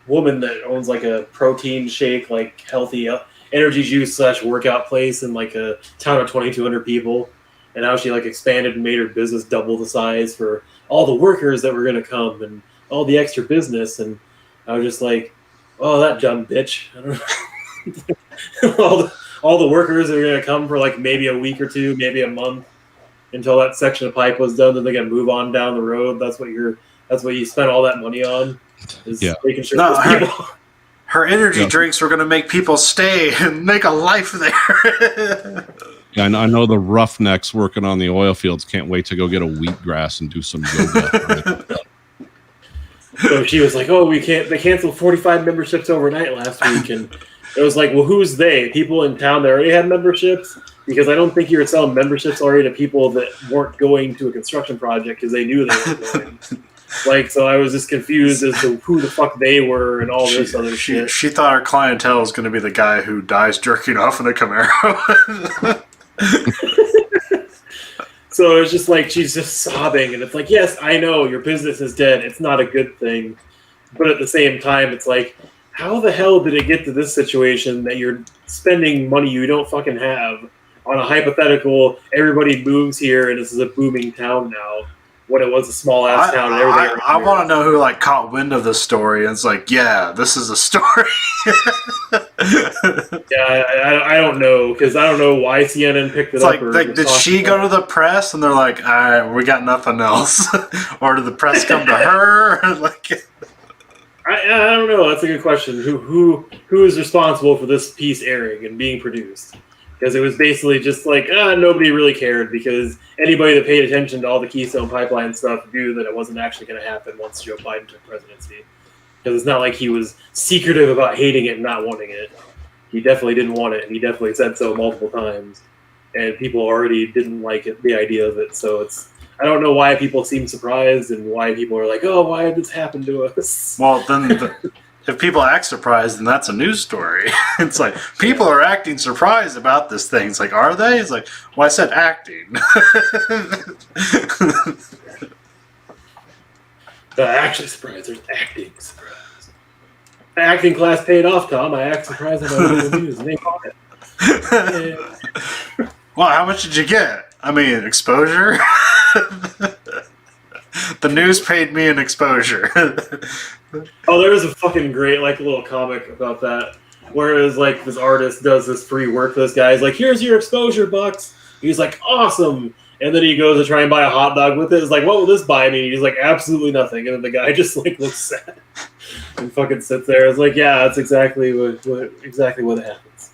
[SPEAKER 7] woman that owns like a protein shake, like healthy energy juice / workout place in like a town of 2,200 people. And how she like expanded and made her business double the size for all the workers that were going to come and all the extra business. And I was just like, oh, that dumb bitch. I don't know. all the workers are going to come for like maybe a week or two, maybe a month until that section of pipe was done. Then they're going to move on down the road. That's what you spent all that money on. Is making sure
[SPEAKER 1] her energy drinks were going to make people stay and make a life there.
[SPEAKER 2] Yeah, I know the roughnecks working on the oil fields can't wait to go get a wheatgrass and do some yoga.
[SPEAKER 7] So she was like, "Oh, they canceled 45 memberships overnight last week," and it was like, "Well, who's they? People in town that already had memberships? Because I don't think you were selling memberships already to people that weren't going to a construction project because they knew they weren't going." Like, so I was just confused as to who the fuck they were and all this other shit.
[SPEAKER 1] She thought our clientele was going to be the guy who dies jerking off in a Camaro.
[SPEAKER 7] So it was just like she's just sobbing, and it's like, yes, I know your business is dead. It's not a good thing, but at the same time, it's like, how the hell did it get to this situation that you're spending money you don't fucking have on a hypothetical? Everybody moves here, and this is a booming town now. When it was a small ass town, and everything.
[SPEAKER 1] I want to know who like caught wind of this story and it's like, yeah, this is a story.
[SPEAKER 7] Yeah, I don't know because I don't know why CNN picked it up.
[SPEAKER 1] Like, did she go to the press and they're like, all right, we got nothing else, or did the press come to her? Like,
[SPEAKER 7] I don't know. That's a good question. Who is responsible for this piece airing and being produced? Because it was basically just like, nobody really cared because anybody that paid attention to all the Keystone Pipeline stuff knew that it wasn't actually going to happen once Joe Biden took presidency. Because it's not like he was secretive about hating it and not wanting it. He definitely didn't want it, and he definitely said so multiple times. And people already didn't like it, the idea of it. So I don't know why people seem surprised and why people are like, oh, why did this happen to us?
[SPEAKER 1] well, then if people act surprised, then that's a news story. It's like people are acting surprised about this thing. It's like, are they? It's like, well, I said acting.
[SPEAKER 7] Actually surprised. There's acting surprise. My acting class paid off, Tom. I act surprised about the news. And they bought it. Yeah.
[SPEAKER 1] Well, how much did you get? I mean, exposure? The news paid me an exposure.
[SPEAKER 7] Oh, there was a fucking great like little comic about that. Whereas like this artist does this free work for this guy. He's like, here's your exposure bucks. He's like, awesome. And then he goes to try and buy a hot dog with it. It's like, what will this buy me? He's like, absolutely nothing. And then the guy just like looks sad and fucking sits there. It's like, yeah, that's exactly what happens.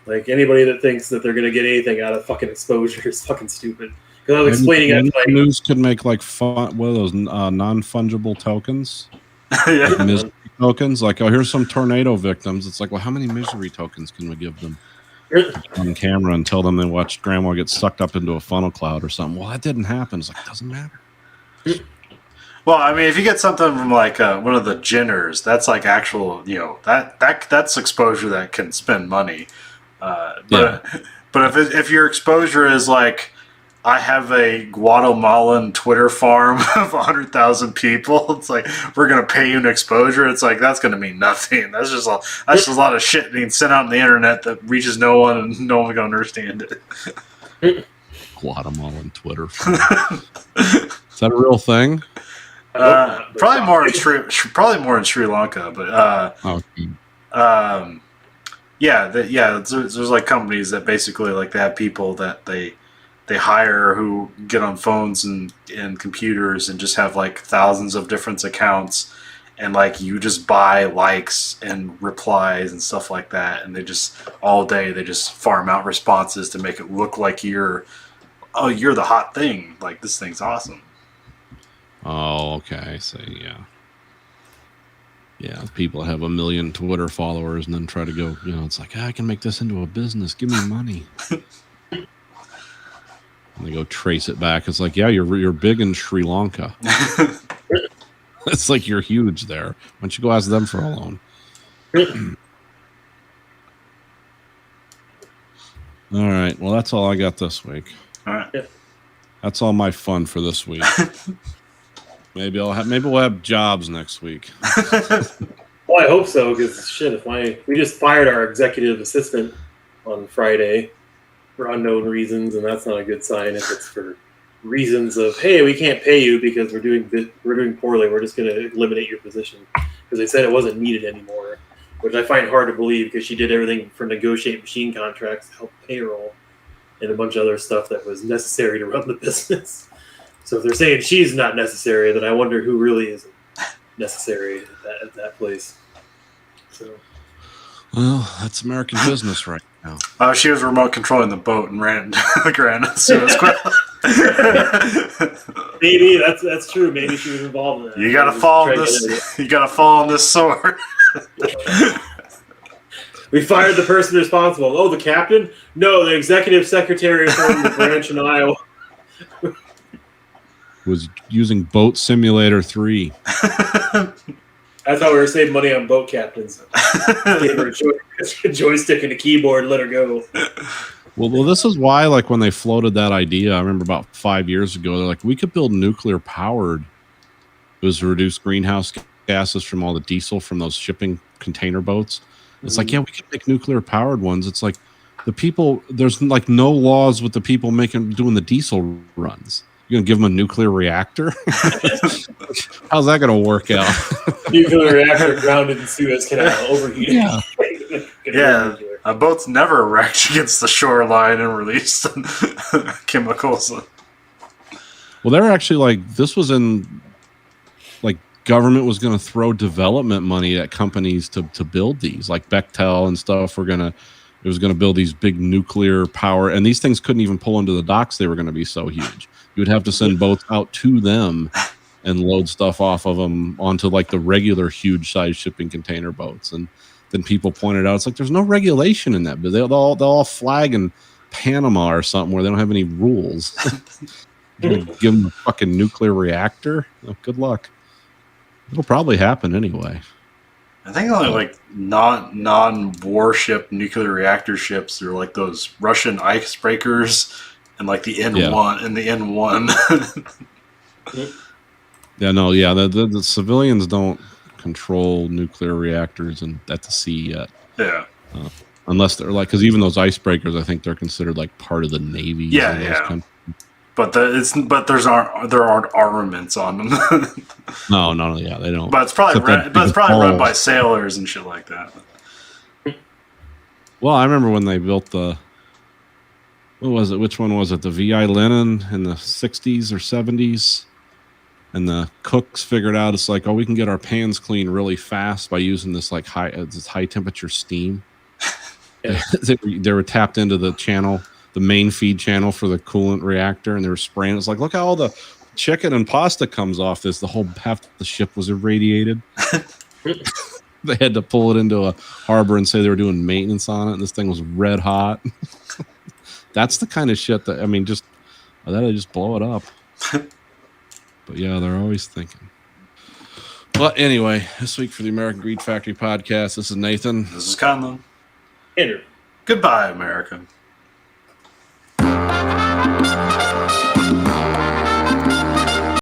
[SPEAKER 7] Like anybody that thinks that they're gonna get anything out of fucking exposure is fucking stupid. Because I was explaining it. Like,
[SPEAKER 8] news could make like what are those non-fungible tokens?
[SPEAKER 1] Yeah.
[SPEAKER 8] Like misery tokens. Like, oh, here's some tornado victims. It's like, well, how many misery tokens can we give them on camera and tell them they watched grandma get sucked up into a funnel cloud or something? Well, that didn't happen. It's like, it doesn't matter.
[SPEAKER 1] Well, I mean, if you get something from like one of the Jenners, that's like actual, that's exposure that can spend money. But if your exposure is like, I have a Guatemalan Twitter farm of 100,000 people, it's like, we're gonna pay you an exposure. It's like, that's gonna mean nothing. That's just a lot of shit being sent out on the internet that reaches no one and no one's gonna understand it.
[SPEAKER 8] Guatemalan Twitter. Is that a real thing?
[SPEAKER 1] Probably more in Sri Lanka, but there's like companies that basically like they have people that they hire who get on phones and computers and just have like thousands of different accounts, and like you just buy likes and replies and stuff like that, and they just all day they just farm out responses to make it look like you're the hot thing, like this thing's awesome.
[SPEAKER 8] Oh, okay. So yeah, people have 1 million Twitter followers and then try to go, it's like, I can make this into a business. Give me money. And they go trace it back. It's like, yeah, you're big in Sri Lanka. It's like you're huge there. Why don't you go ask them for a loan? All right. Well, that's all I got this week.
[SPEAKER 1] All right.
[SPEAKER 8] That's all my fun for this week. Maybe we'll have jobs next week.
[SPEAKER 7] well, I hope so, because shit, we just fired our executive assistant on Friday for unknown reasons, and that's not a good sign if it's for reasons of, hey, we can't pay you because we're doing poorly. We're just going to eliminate your position, because they said it wasn't needed anymore, which I find hard to believe because she did everything from negotiate machine contracts to help payroll and a bunch of other stuff that was necessary to run the business. So if they're saying she's not necessary, then I wonder who really is necessary at that place. So,
[SPEAKER 8] well, that's American business right now.
[SPEAKER 1] Oh, she was remote controlling the boat and ran the Grand Suez Canal.
[SPEAKER 7] Maybe that's true. Maybe she was involved in that.
[SPEAKER 1] You gotta fall on this. You gotta fall on this sword.
[SPEAKER 7] We fired the person responsible. Oh, the captain? No, the executive secretary from the branch in Iowa.
[SPEAKER 8] Was using Boat Simulator 3.
[SPEAKER 7] That's how we were saving money on boat captains. Gave her a joystick and a keyboard, let her go.
[SPEAKER 8] Well, this is why, like, when they floated that idea, I remember about 5 years ago, they're like, we could build nuclear powered. It was to reduce greenhouse gases from all the diesel from those shipping container boats. It's like, yeah, we could make nuclear powered ones. It's like the people, there's like no laws with the people doing the diesel runs. You're going to give them a nuclear reactor? How's that going to work out?
[SPEAKER 7] Nuclear reactor grounded in Suez Canal, overheating.
[SPEAKER 8] Yeah.
[SPEAKER 1] Boats never wrecked against the shoreline and released chemicals.
[SPEAKER 8] Well, they're actually like, this was in, like, government was going to throw development money at companies to build these, like Bechtel and stuff. It was going to build these big nuclear power, and these things couldn't even pull into the docks. They were going to be so huge. You would have to send boats out to them and load stuff off of them onto like the regular huge size shipping container boats. And then people pointed out, it's like, there's no regulation in that, but they'll all flag in Panama or something where they don't have any rules. Give them a fucking nuclear reactor. Oh, good luck. It'll probably happen anyway.
[SPEAKER 1] I think only like non-warship nuclear reactor ships are like those Russian icebreakers and like the N1 and the N1.
[SPEAKER 8] Yeah, no, yeah. The civilians don't control nuclear reactors and at the sea yet,
[SPEAKER 1] Yeah.
[SPEAKER 8] unless they're like, because even those icebreakers, I think they're considered like part of the navy.
[SPEAKER 1] Yeah, yeah. But there aren't armaments on them.
[SPEAKER 8] No, yeah, they don't.
[SPEAKER 1] But it's probably
[SPEAKER 8] Except
[SPEAKER 1] run by sailors and shit like that.
[SPEAKER 8] Well, I remember when they built the. What was it? Which one was it? The VI Lenin in the 60s or 70s, and the cooks figured out it's like, oh, we can get our pans clean really fast by using this like high temperature steam. They were tapped into the channel, the main feed channel for the coolant reactor, and they were spraying. It's like, look how all the chicken and pasta comes off this. The whole half the ship was irradiated. They had to pull it into a harbor and say they were doing maintenance on it, and this thing was red hot. That's the kind of shit that, I mean, just blow it up. But yeah, they're always thinking. But anyway, this week for the American Greed Factory podcast, this is Nathan.
[SPEAKER 1] This is Conlon.
[SPEAKER 7] Andrew.
[SPEAKER 1] Goodbye, America.